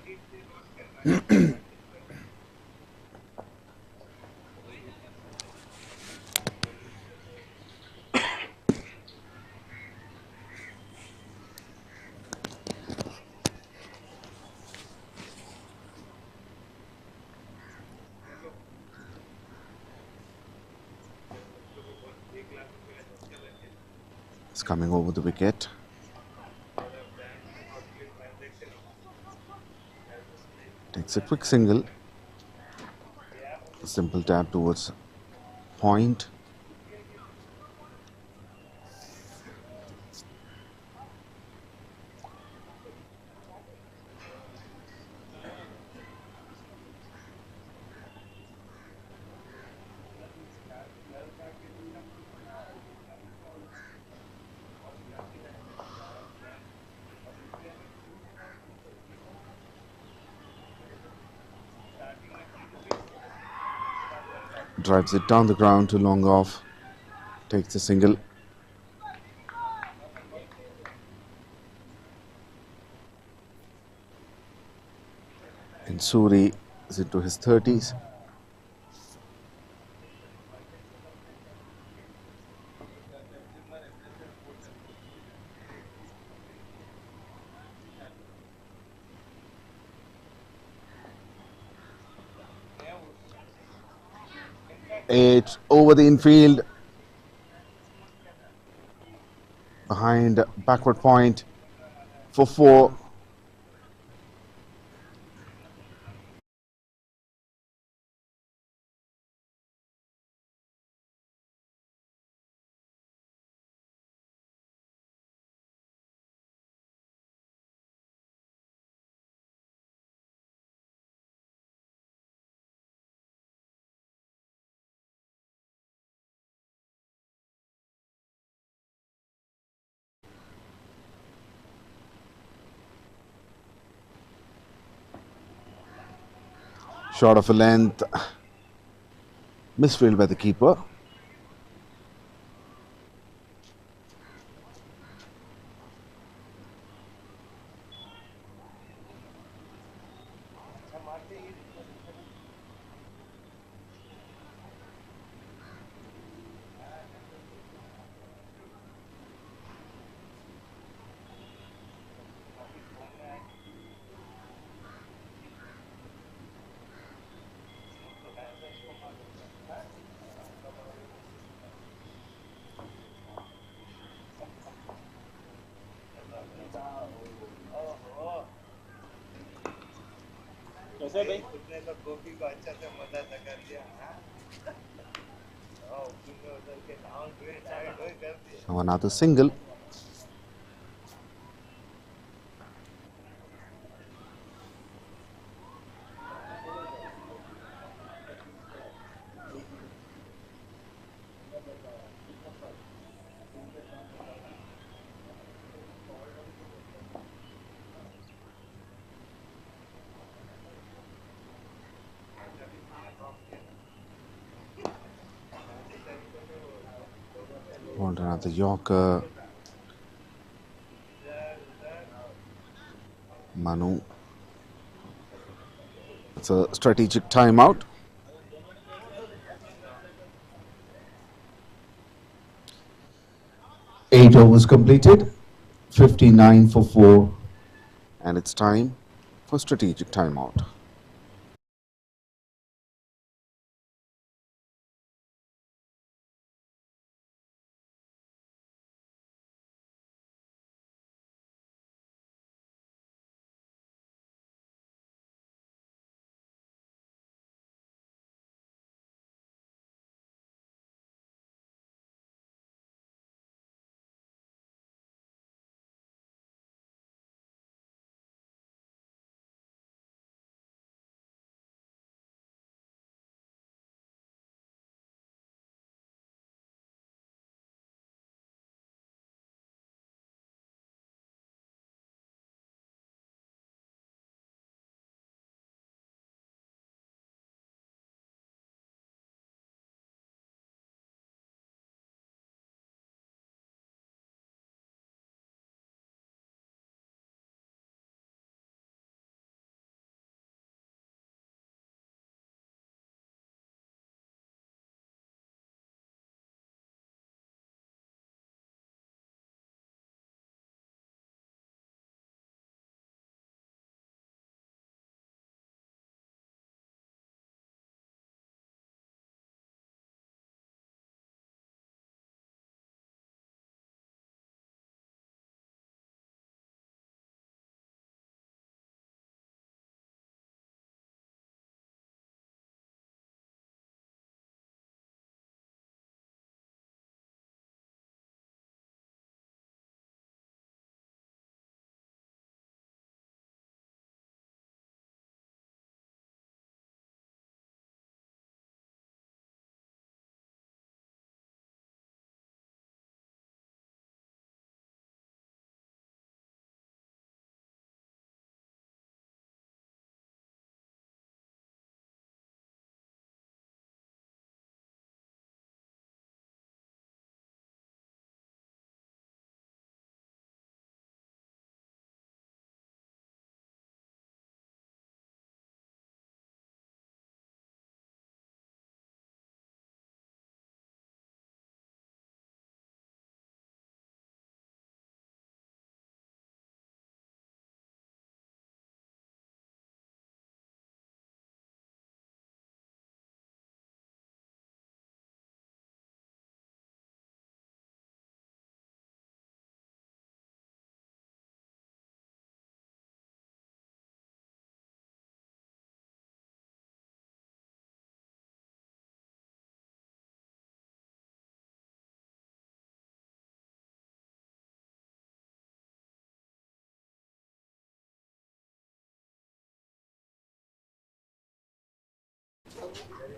It's coming over the wicket. Takes a quick single, a simple tap towards point. Drives it down the ground to long off, takes a single. And Suri is into his 30s. It's over the infield, behind backward point for 4. Short of a length, misfilled by the keeper. So another single. Want another Yorker. Manu. It's a strategic timeout. overs completed, 59 for 4, and it's time for strategic timeout.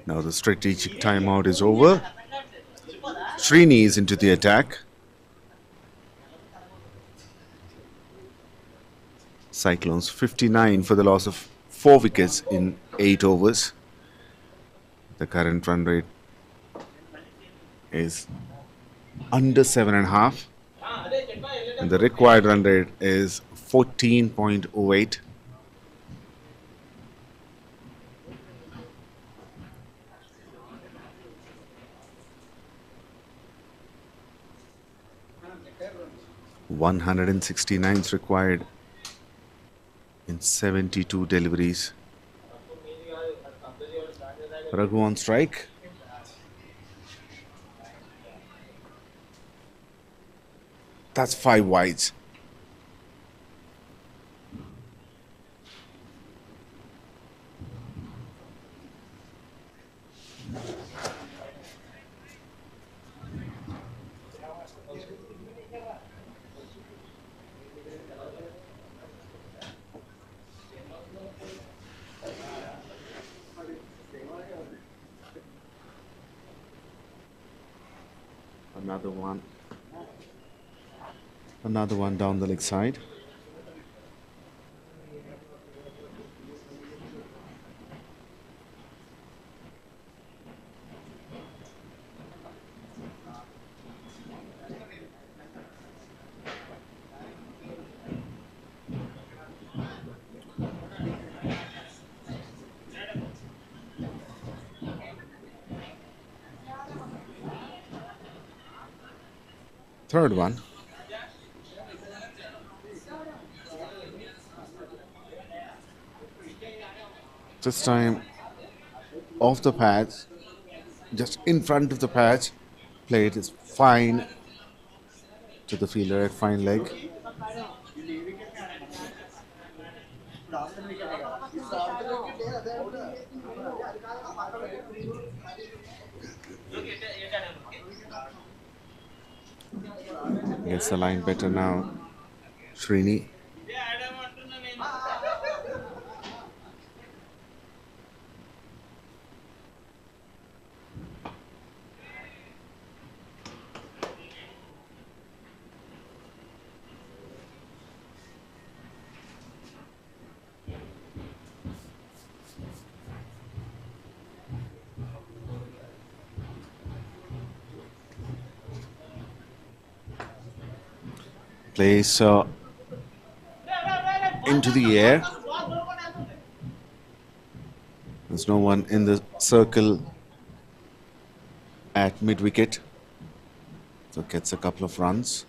Now the strategic timeout is over. Srini is into the attack. Cyclones 59 for the loss of 4 wickets in 8 overs. The current run rate is under 7.5, and the required run rate is 14.08. $169 required in 72 deliveries. Raghu on strike. That's 5 wides. Another one down the leg side. Third one. This time off the patch, just in front of the patch, played is fine to the fielder at fine leg. Gets the line better now, Srini. Plays into the air. There's no one in the circle at mid-wicket, so gets a couple of runs.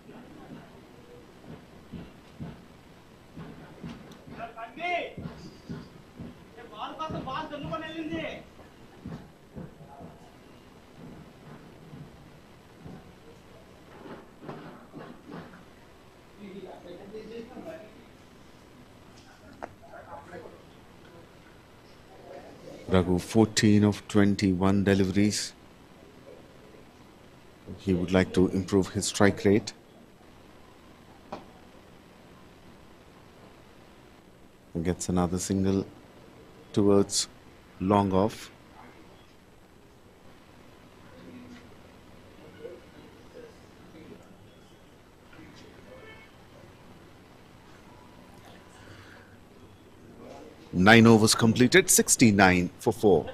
Raghu 14 of 21 deliveries. He would like to improve his strike rate. And gets another single towards long off. Nine overs completed, 69 for 4.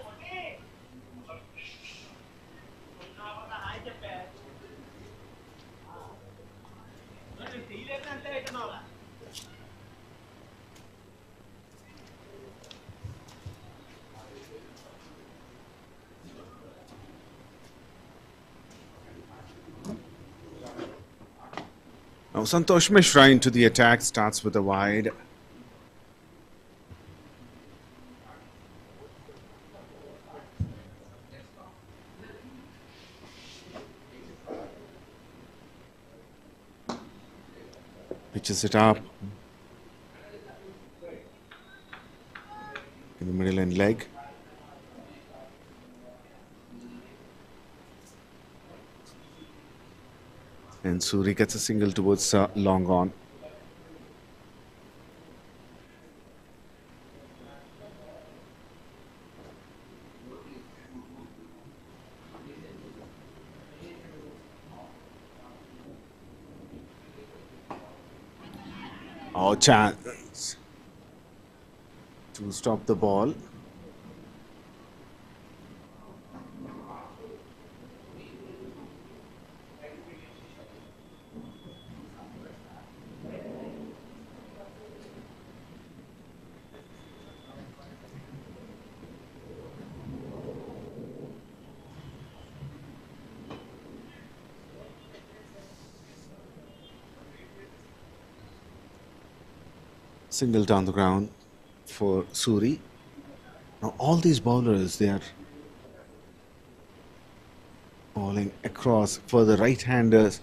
Now Santosh Mishra into the attack, starts with a wide. Pitches it up in the middle and leg. And Suri gets a single towards long on. Oh, chance to stop the ball. Single down the ground for Suri. Now all these bowlers, they are bowling across for the right-handers.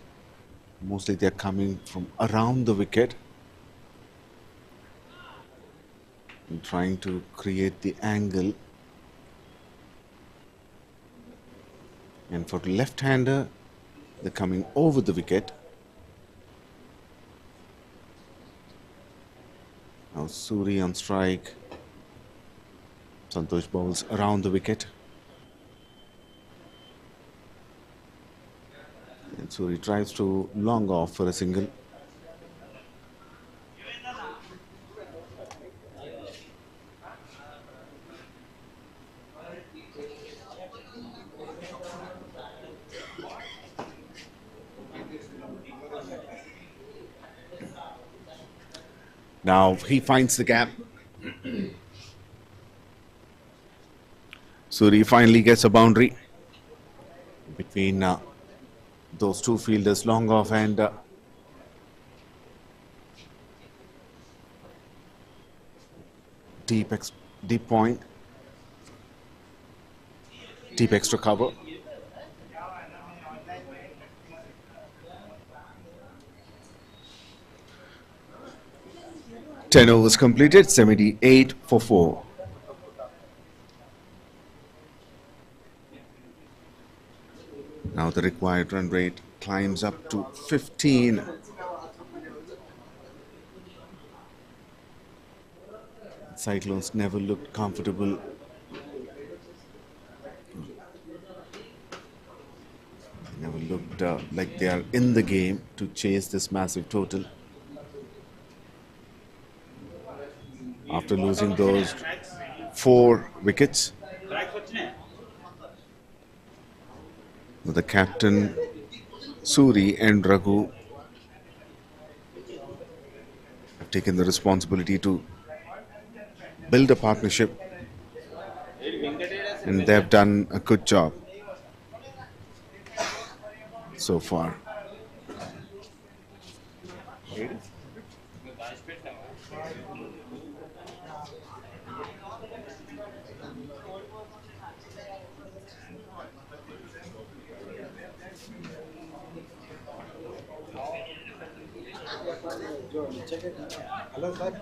Mostly they are coming from around the wicket and trying to create the angle. And for the left-hander, they're coming over the wicket. Now Suri on strike. Santosh bowls around the wicket. And Suri tries to long off for a single. Now he finds the gap. Suri finally gets a boundary between those two fielders, long off and deep point. deep extra cover. Ten overs completed, 78 for 4. Now the required run rate climbs up to 15. Cyclones never looked comfortable. They never looked like they are in the game to chase this massive total. After losing those 4 wickets, the captain Suri and Raghu have taken the responsibility to build a partnership, and they have done a good job so far. Hello, sir.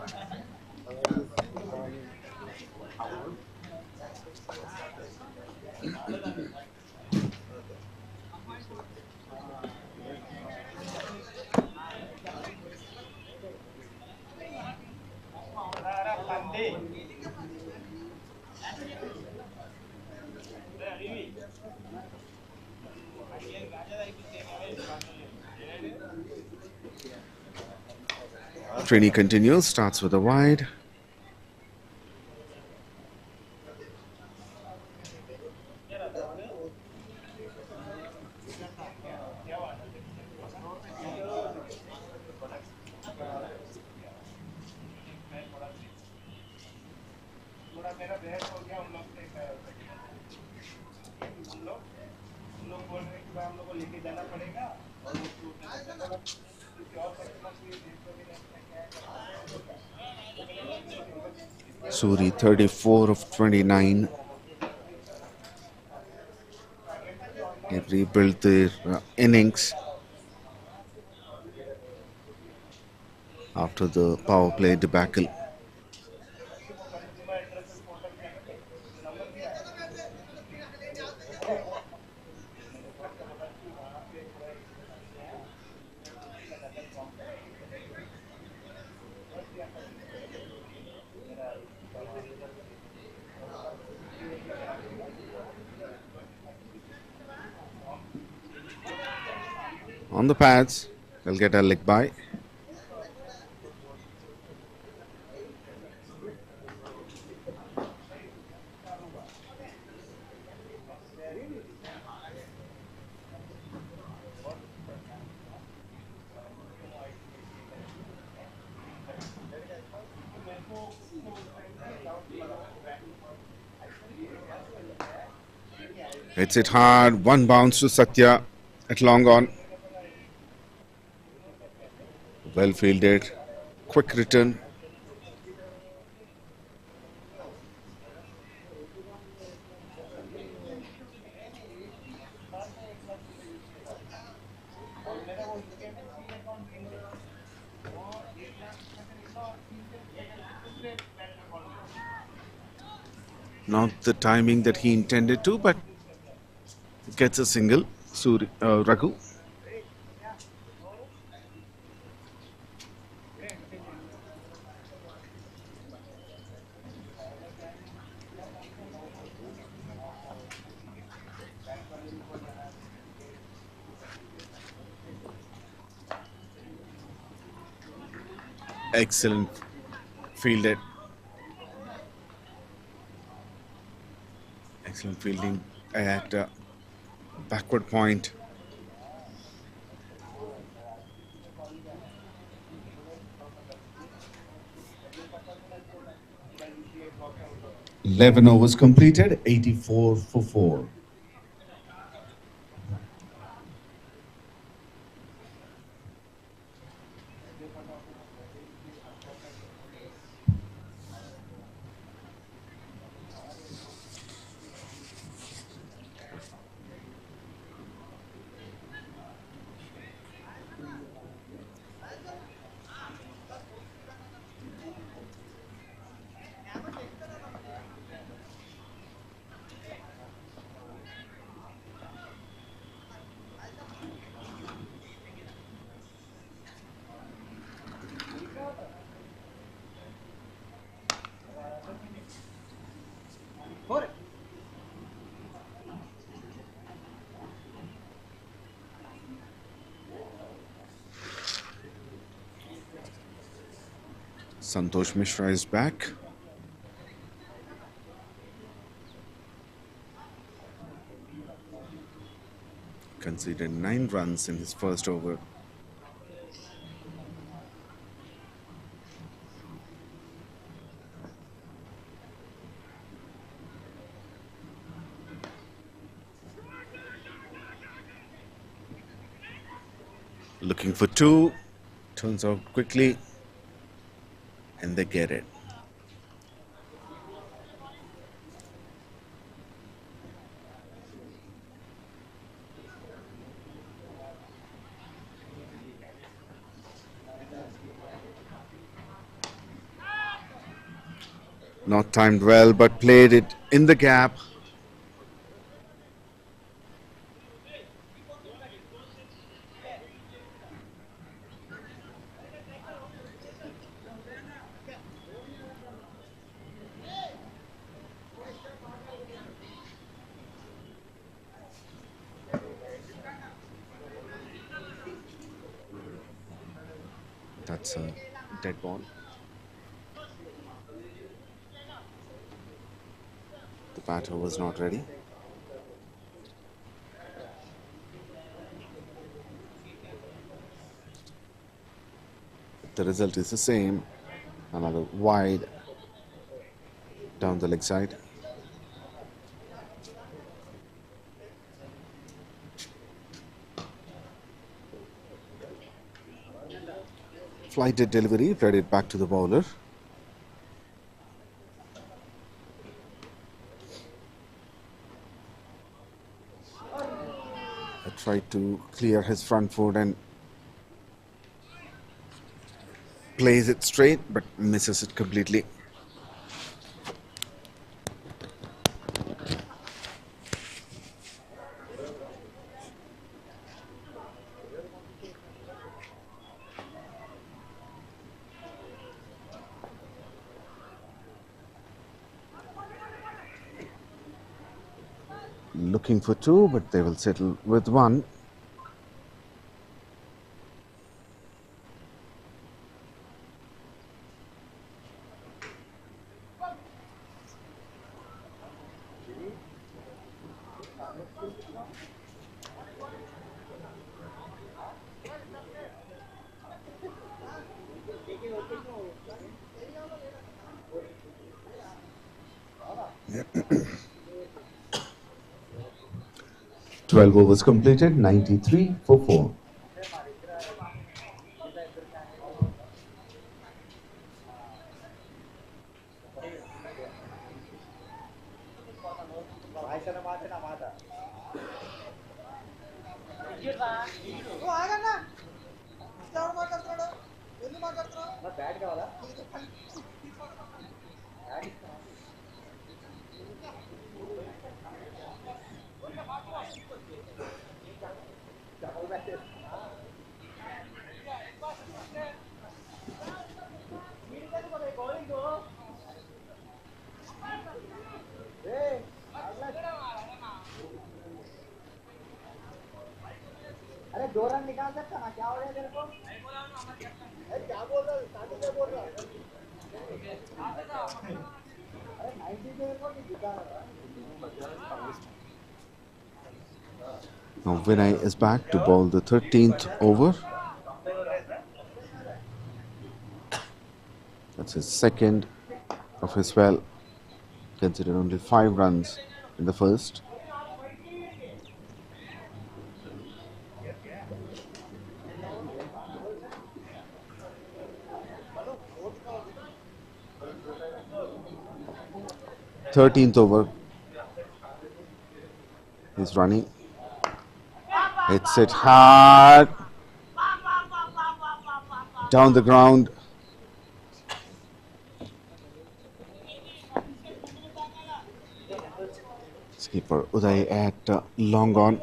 Training continues, starts with a wide. Suri 34 of 29. They've rebuilt their innings after the power play debacle. On the pads, they'll get a leg by. Hits it hard, one bounce to Satya at long on. Well fielded, quick return. Not the timing that he intended to, but gets a single. Raghu. Excellent fielded. Excellent fielding at backward point. Eleven overs completed, 84 for 4. Santosh Mishra is back. Conceded 9 runs in his first over. Looking for 2, turns out quickly, and they get it. Not timed well, but played it in the gap. That's a dead ball. The batter was not ready. The result is the same. Another wide down the leg side. Flighted delivery, read it back to the bowler. I tried to clear his front foot and plays it straight, but misses it completely. Looking for 2, but they will settle with 1. Twelve overs completed, 93 for 4. Now Vinay is back to bowl the 13th over. That's his second of his spell. Considered only 5 runs in the first. Thirteenth over. He's running. Hits it hard. Down the ground. Skipper Uday at long on.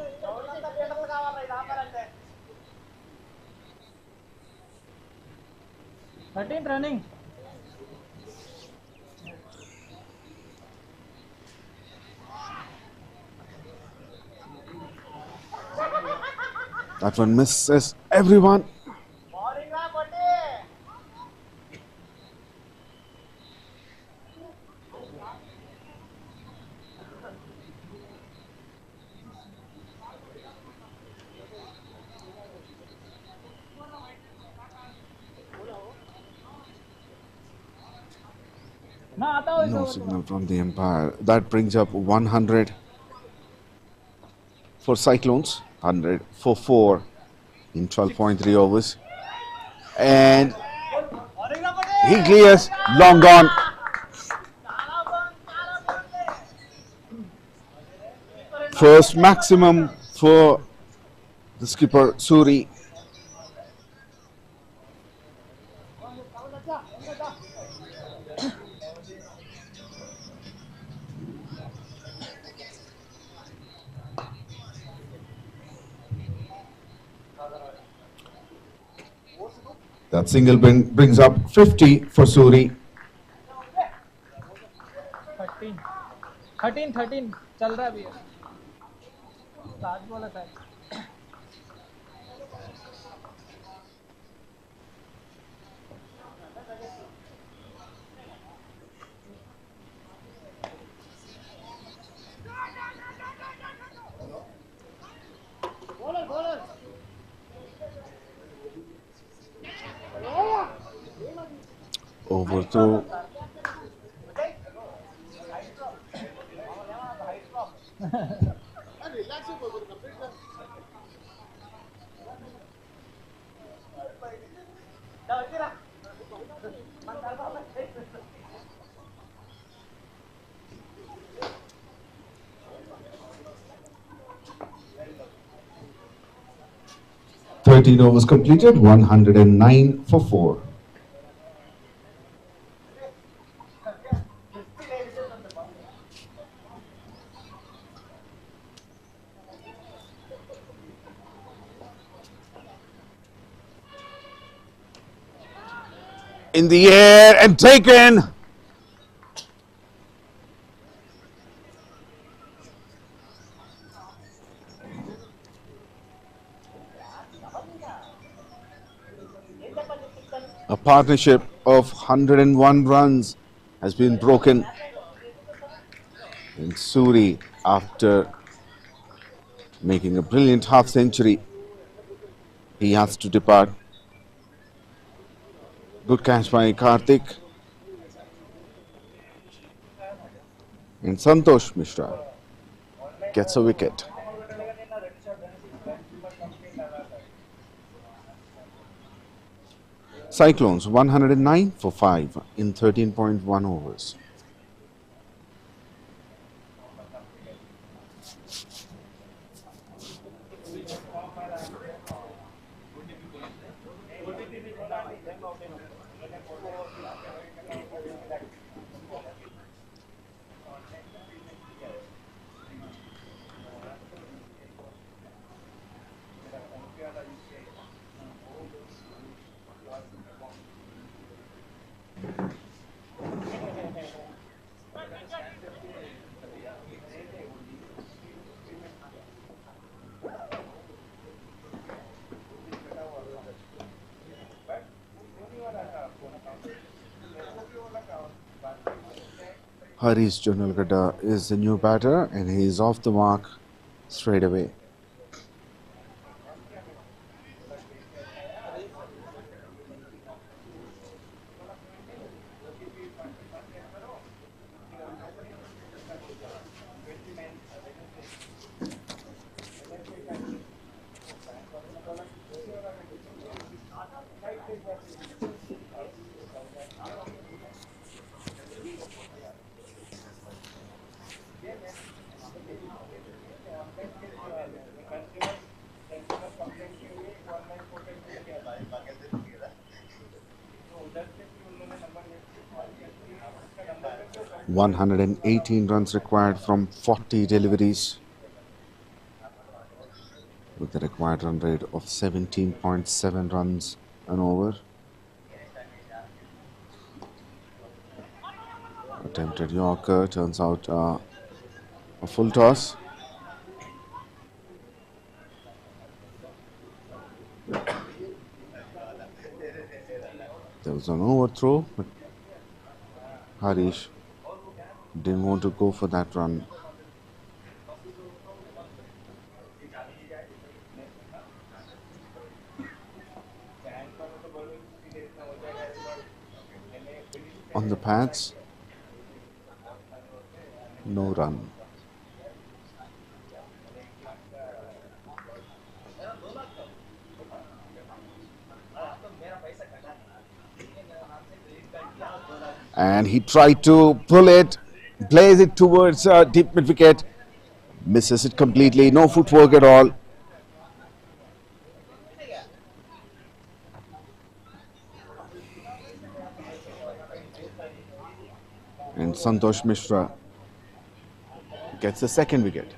Running. That one misses everyone. No signal from the umpire. That brings up 100 for Cyclones, 100 for 4 in 12.3 overs. And he clears, long gone. First maximum for the skipper Suri. That single brings up 50 for Suri. 13 चल रहा है अभी last ball है Overthrow. Thirteen overs completed, 109 for 4. In the air and taken. A partnership of 101 runs has been broken in Suri after making a brilliant half century. He has to depart. Good catch by Karthik. And Santosh Mishra gets a wicket. Cyclones 109 for 5 in 13.1 overs. 𝗃𝗃𝗃𝗃 is the new batter and he is off the mark straight away. One 118 runs required from 40 deliveries with a required run rate of 17.7 runs an over. Attempted Yorker turns out a full toss. There was an overthrow, but Harish didn't want to go for that run. On the pads, no run. And he tried to pull it, blaze it towards deep mid wicket, misses it completely, no footwork at all. And Santosh Mishra gets the second wicket.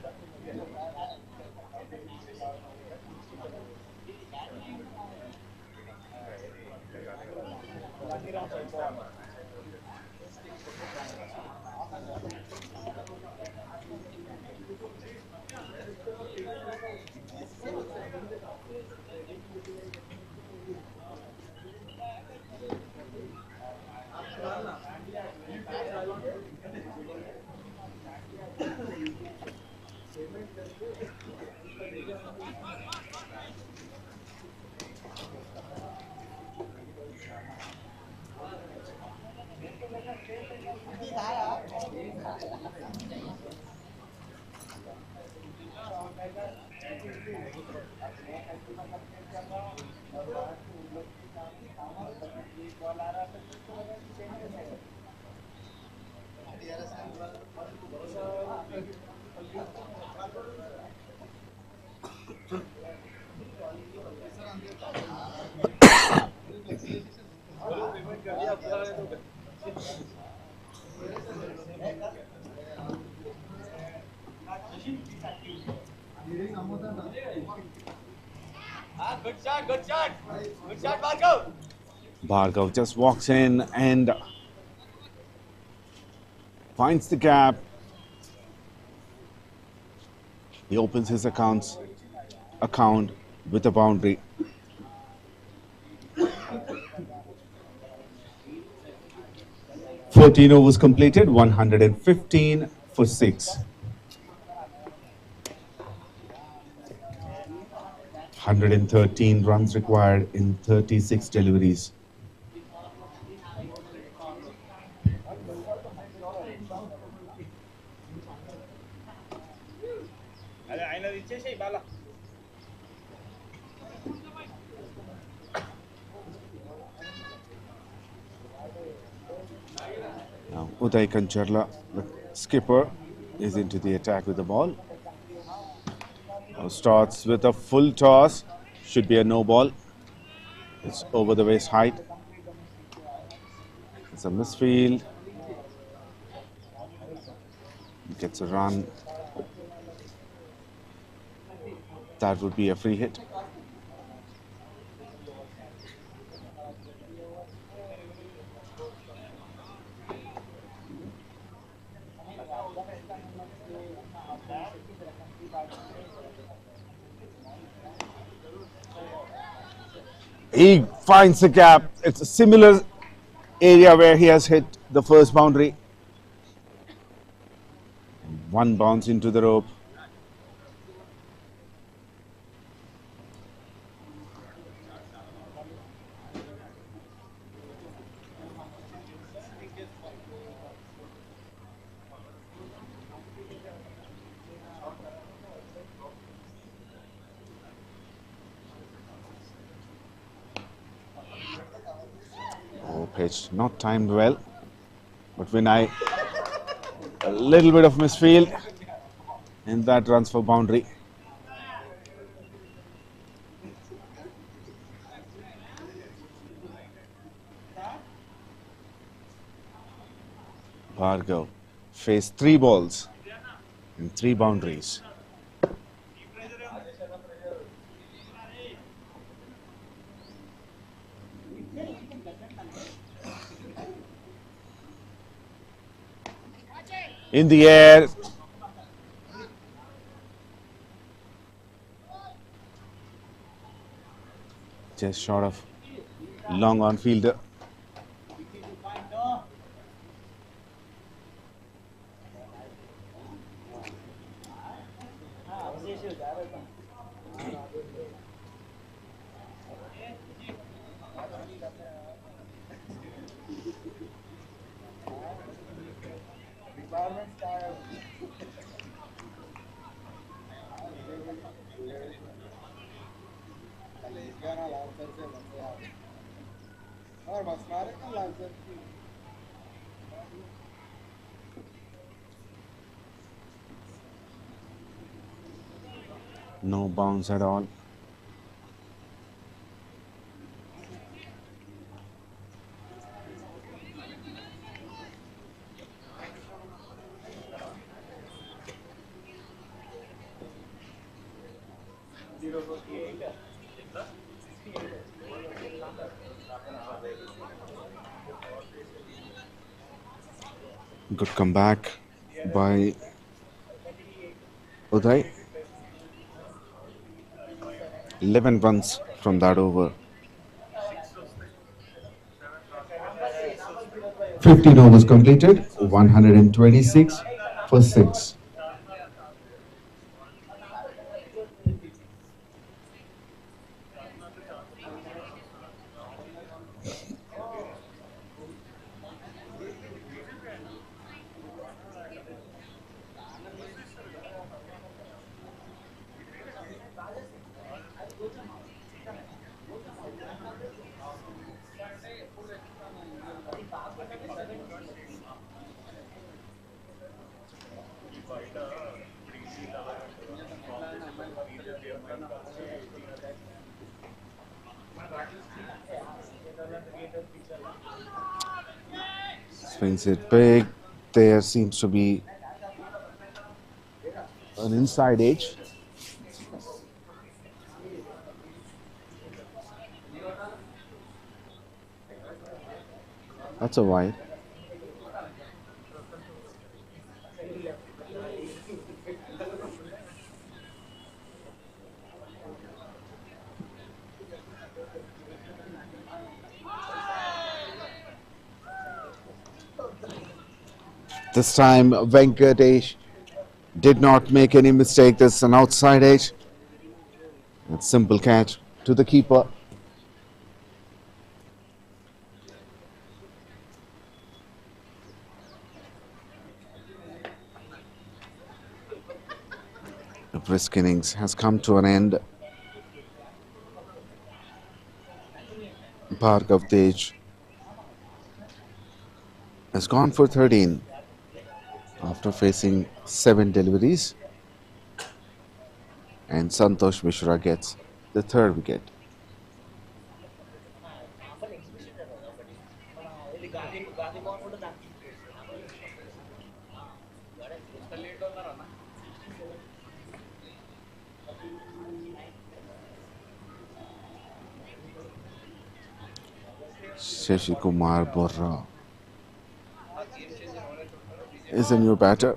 Bhargav just walks in and finds the gap. He opens his account with a boundary. "14 overs completed, 115 for 6. 113 runs required in 36 deliveries. Now 𝗀𝗃𝗃, the skipper, is into the attack with the ball. Now starts with a full toss, should be a no ball. It's over the waist height. It's a misfield. Gets a run. That would be a free hit. He finds the gap. It's a similar area where he has hit the first boundary. One bounce into the rope. Pitch not timed well, but Vinay, a little bit of misfield, and that runs for boundary. Bhargav faced 3 balls and 3 boundaries. In the air. Just short of long on fielder. Requirements No bounce at all. Good comeback by Uday. 11 runs from that over. 15 overs completed, 126 for 6. Swings it big. There seems to be an inside edge. That's a wide. This time 𝗙𝗃𝗃 did not make any mistake. This is an outside edge. It's simple catch to the keeper. The brisk innings has come to an end. 𝗃𝗃𝗃 has gone for 13 after facing 7 deliveries, and Santosh Mishra gets the 3rd wicket. 𝗬𝗁𝗃𝗃 is a new batter.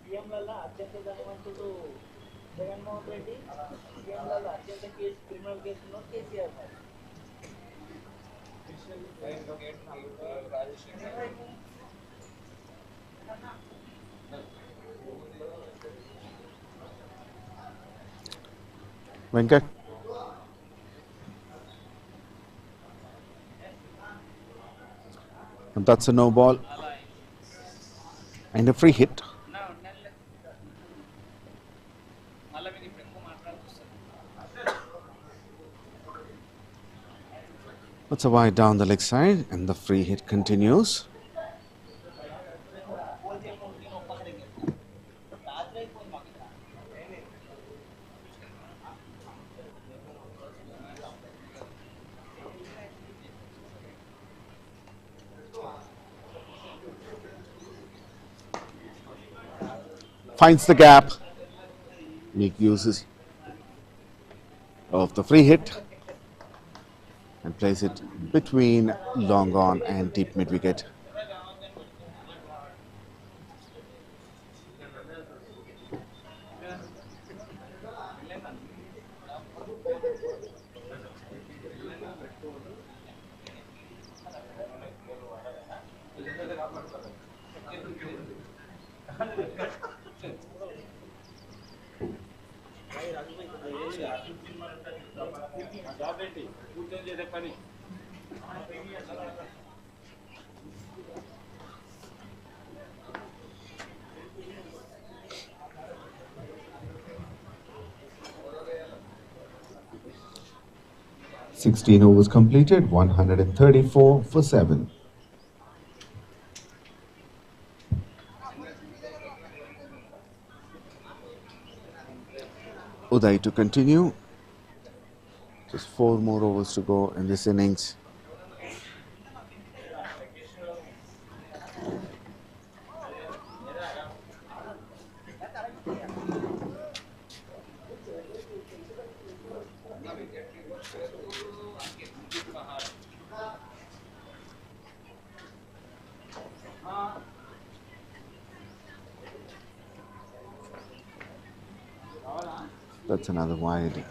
సీఎంలలో అత్యంత ధనవంతుడు జగన్మోహన్ రెడ్డి, సీఎంలలో అత్యంత criminal కేసులో కేసీఆర్ గారు. Venkat. And that's a no ball and a free hit. That's a wide down the leg side, and the free hit continues. finds the gap, make uses of the free hit and place it between long on and deep mid wicket. Sixteen overs completed, 134 for 7. Uday to continue. Just 4 more overs to go in this innings. That's another wide.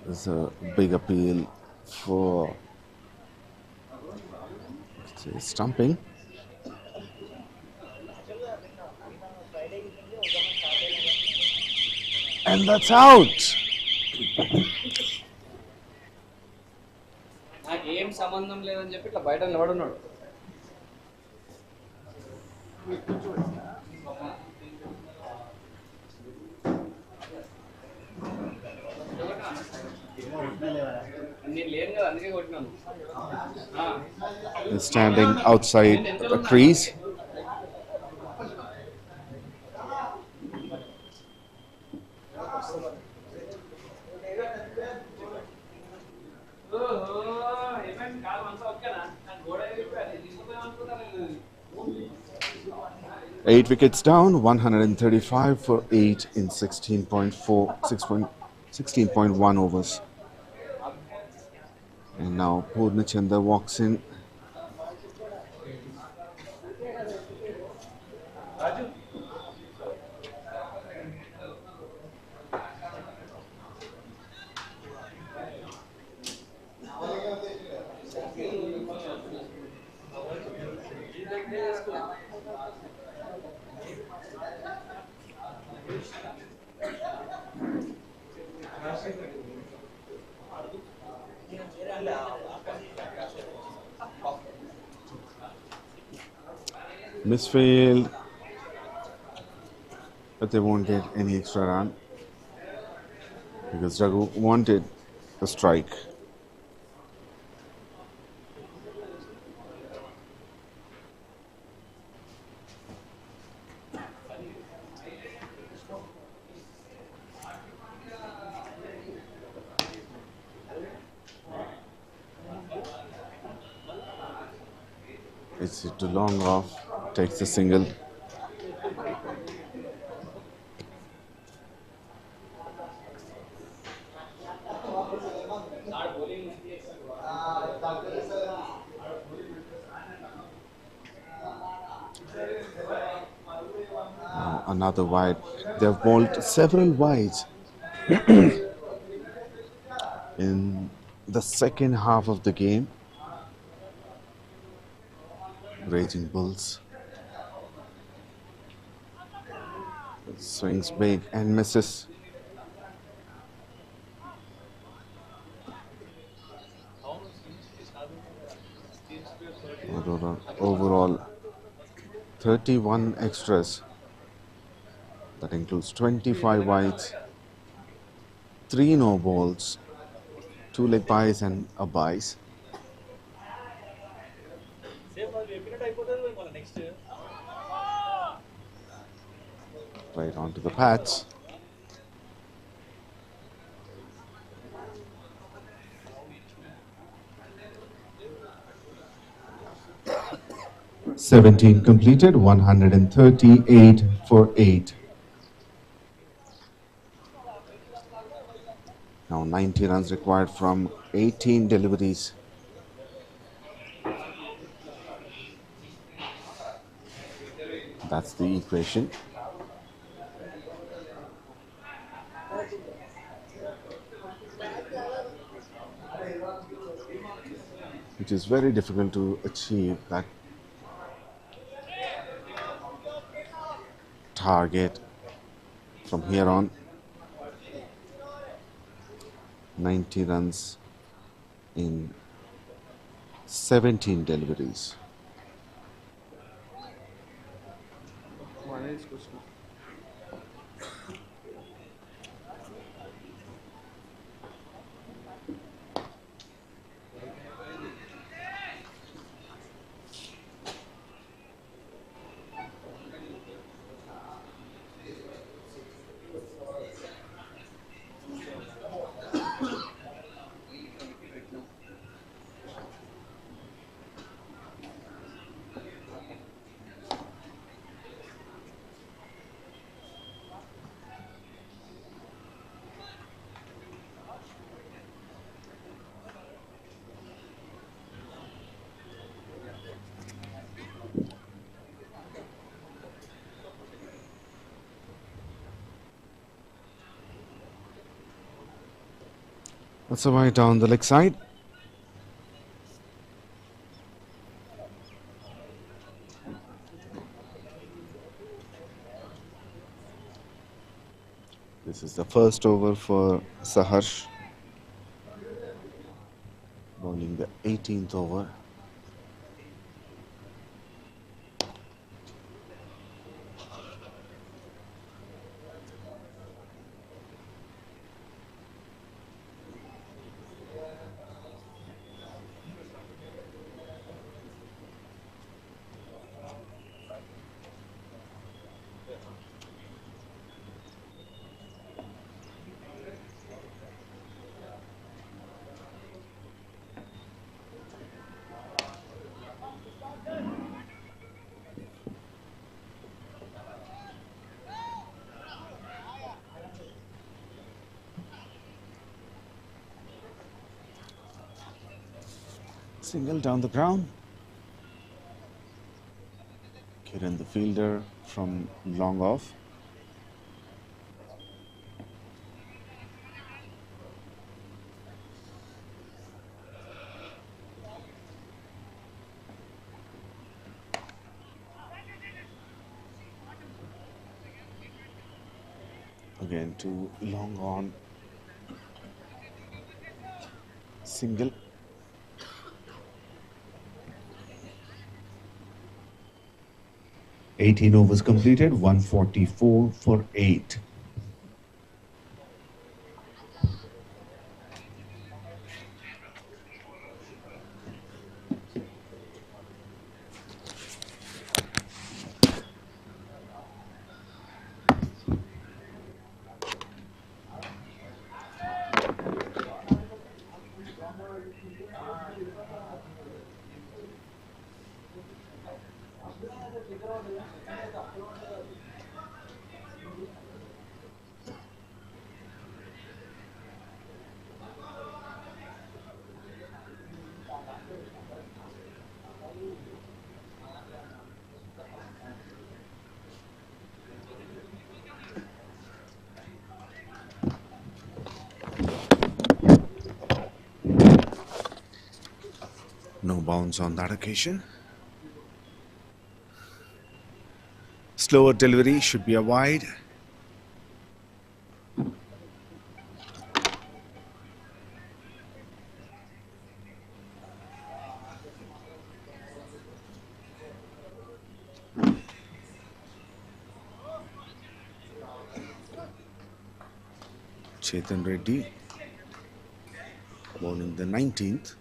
There's a big appeal for stumping. And that's out. నాకు ఏం సంబంధం లేదని చెప్పి ఇట్లా బయట నిలబడున్నాడు. Standing outside the crease. Eight wickets down, 135 for 8 in 16.1 overs. And now 𝗵𝗺𝗃𝗃 walks in. Misfield, but they won't get any extra run because Raghu wanted a strike. It's too long off. Takes the single. Now another wide. They have bowled several wides in the second half of the game. Raging Bulls. Swings big and misses. Overall 31 extras. That includes 25 wides, 3 no balls, 2 leg byes and a byes. Right onto the patch. 17 completed, 138 for 8. Now 90 runs required from 18 deliveries. That's the equation. It is very difficult to achieve that target from here on. 90 runs in 17 deliveries. That's a wide down the leg side. This is the first over for Saharsh, bowling the 18th over. Single down the ground. Kiran the fielder from long off. Again to long on. Single. $18 overs completed, 144 for 8. No bounce on that occasion. Slower delivery should be a wide. Chetan Reddy bowling the 19th.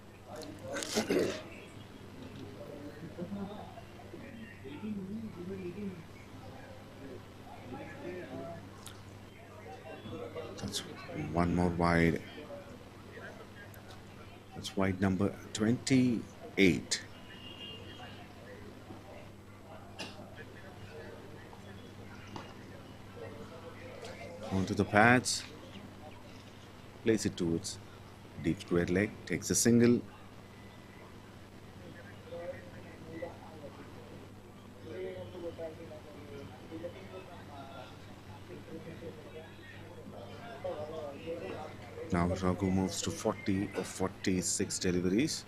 That's one more wide. That's wide number 28. Onto the pads. Place it towards deep square leg. Takes a single. Now Raghu moves to 40 or 46 deliveries.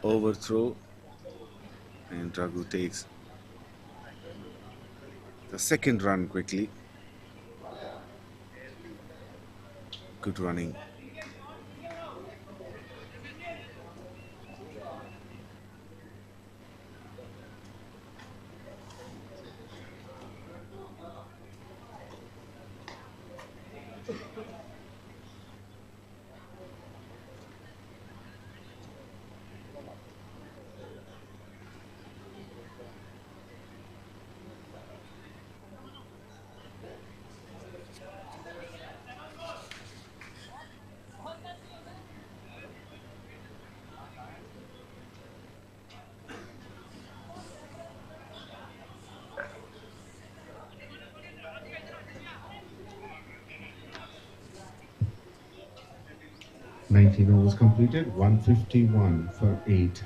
Overthrow, and Raghu takes the second run quickly. Good running. Overs completed, 151 for 8.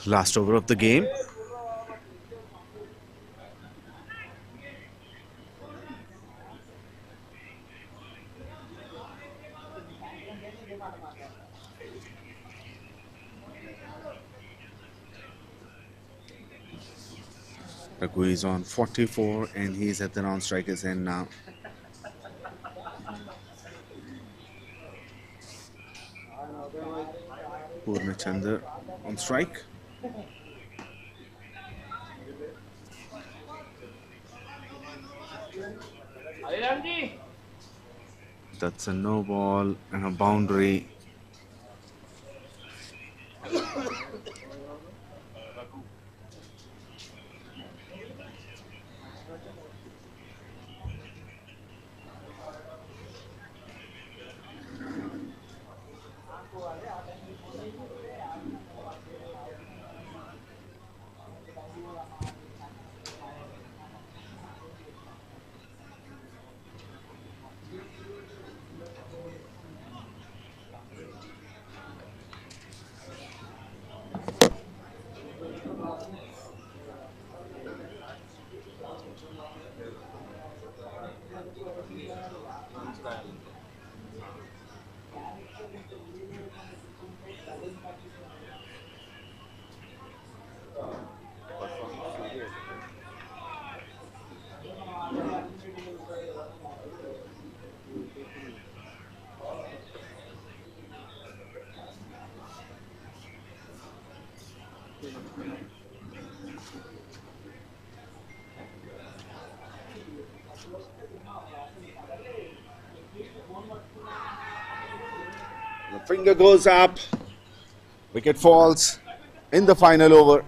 Last over of the game. Raghu is on 44 and he's at the non-striker's end now. 𝗃𝗏𝗃𝗲 on strike. That's a no ball and a boundary. The finger goes up. Wicket falls in the final over.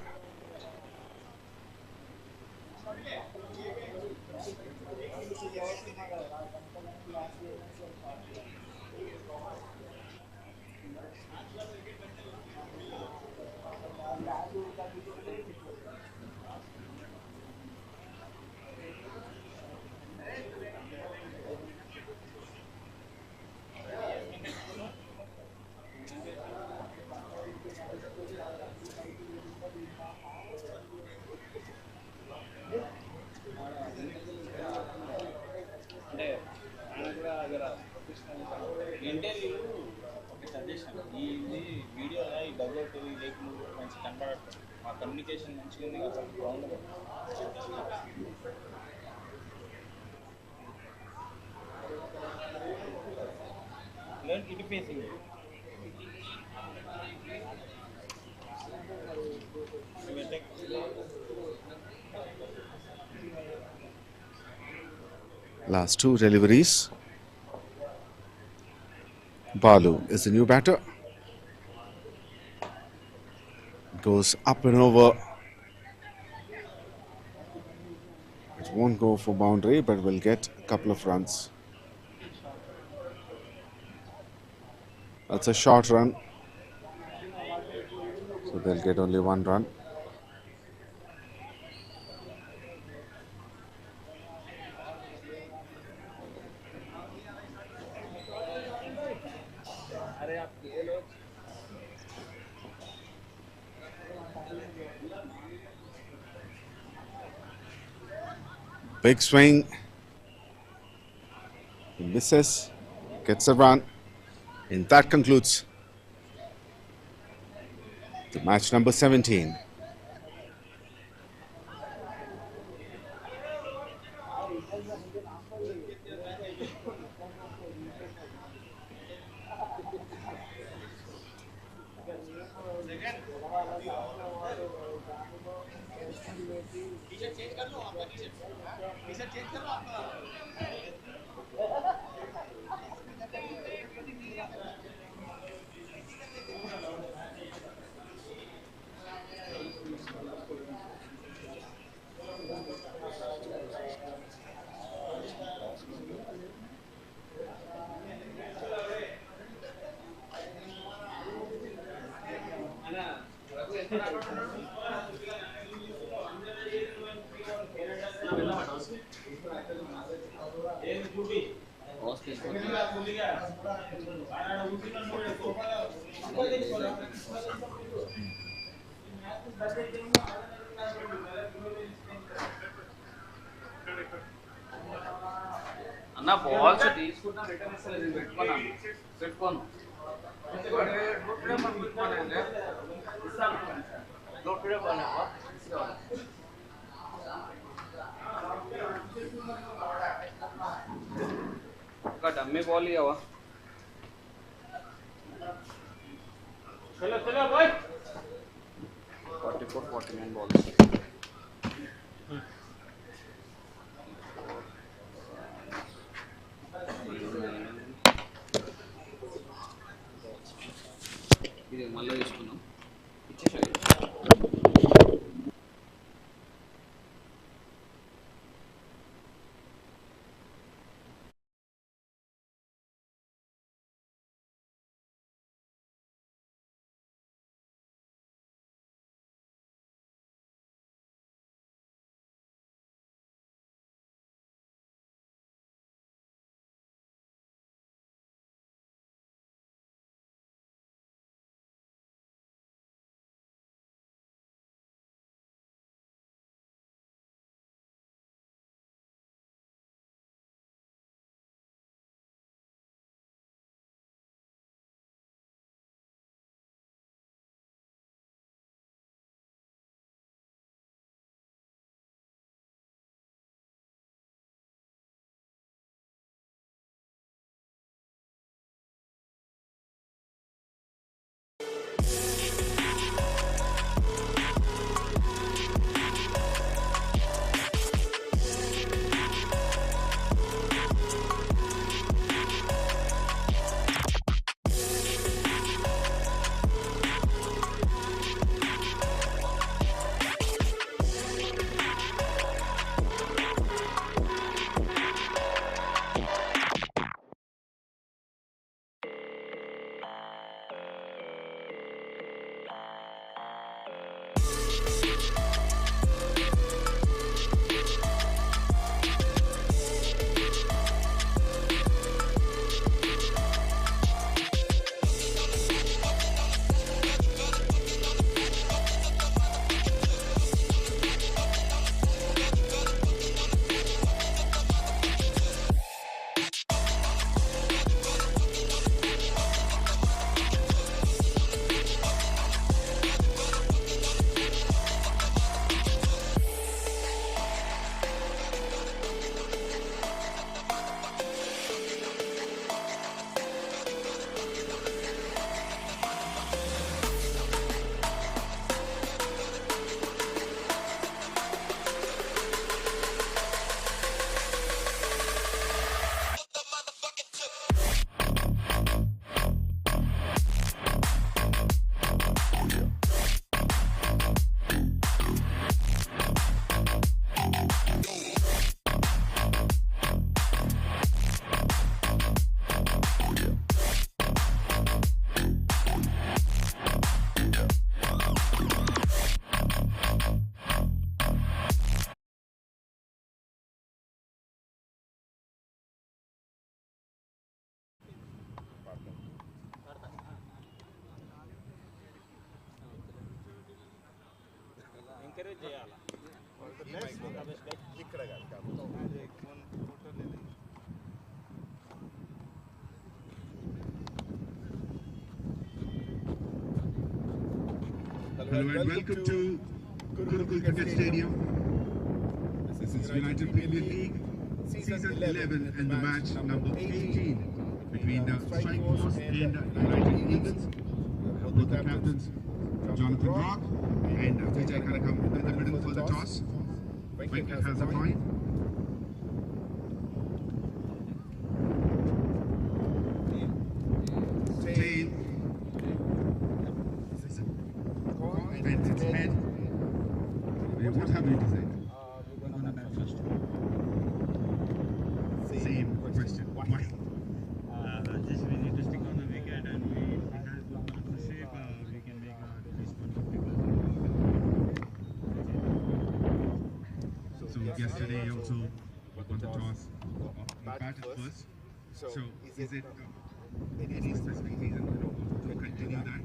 Last two deliveries. Balu is the new batter. Goes up and over. It won't go for boundary, but will get a couple of runs. That's a short run, so they'll get only one run. Big swing. He misses, gets a run, and that concludes the match number 17. అన్న balls తీసుకుంటా return ఇస్తలేదు నేను పెట్టుకోను ఒక dummy ball ఇవ్వవా చలో 44-49 balls. ఇది మళ్ళీ తీసుకున్నాం ఇచ్చేసాయి. ఇక్కడ కాదు Hello and welcome to Gurukul Cricket Stadium. This is United Premier League Season 11 and the match number 18 between the CYCLONES and United Eagles. Both the captains, Jonathan Rock and 𝗪𝗃𝗃 in the middle for the toss. Venkat has a point. Tail. Bent its head. What have you decided? We're gonna bat first. Same question. Why? Just we need to stick on the wicket and we have good partnership. We can make at least 150 goals. So yesterday also won the toss. You batted first. So is it any specific reason to continue that?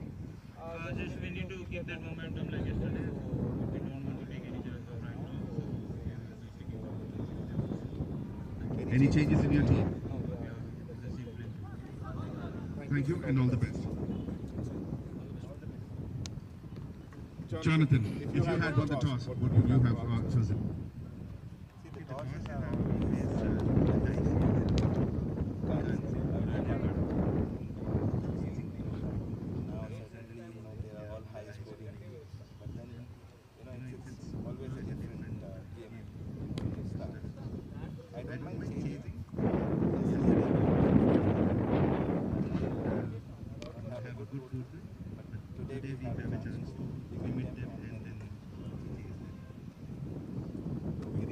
Just we need to keep that momentum like yesterday. We don't want to take any chance of right now. So we are sticking on the Any changes in your team? No, that's the same principle. Thank you and all the best. Jonathan, if you had won the toss, what would you have chosen? Today we have a chance to limit them and then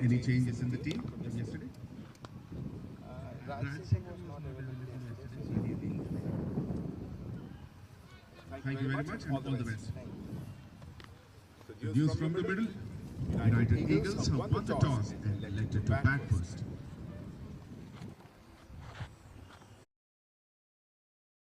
any changes in the team from yesterday? Thank you very much and all the best. The news from the middle. United Eagles have won the toss and elected to bat first.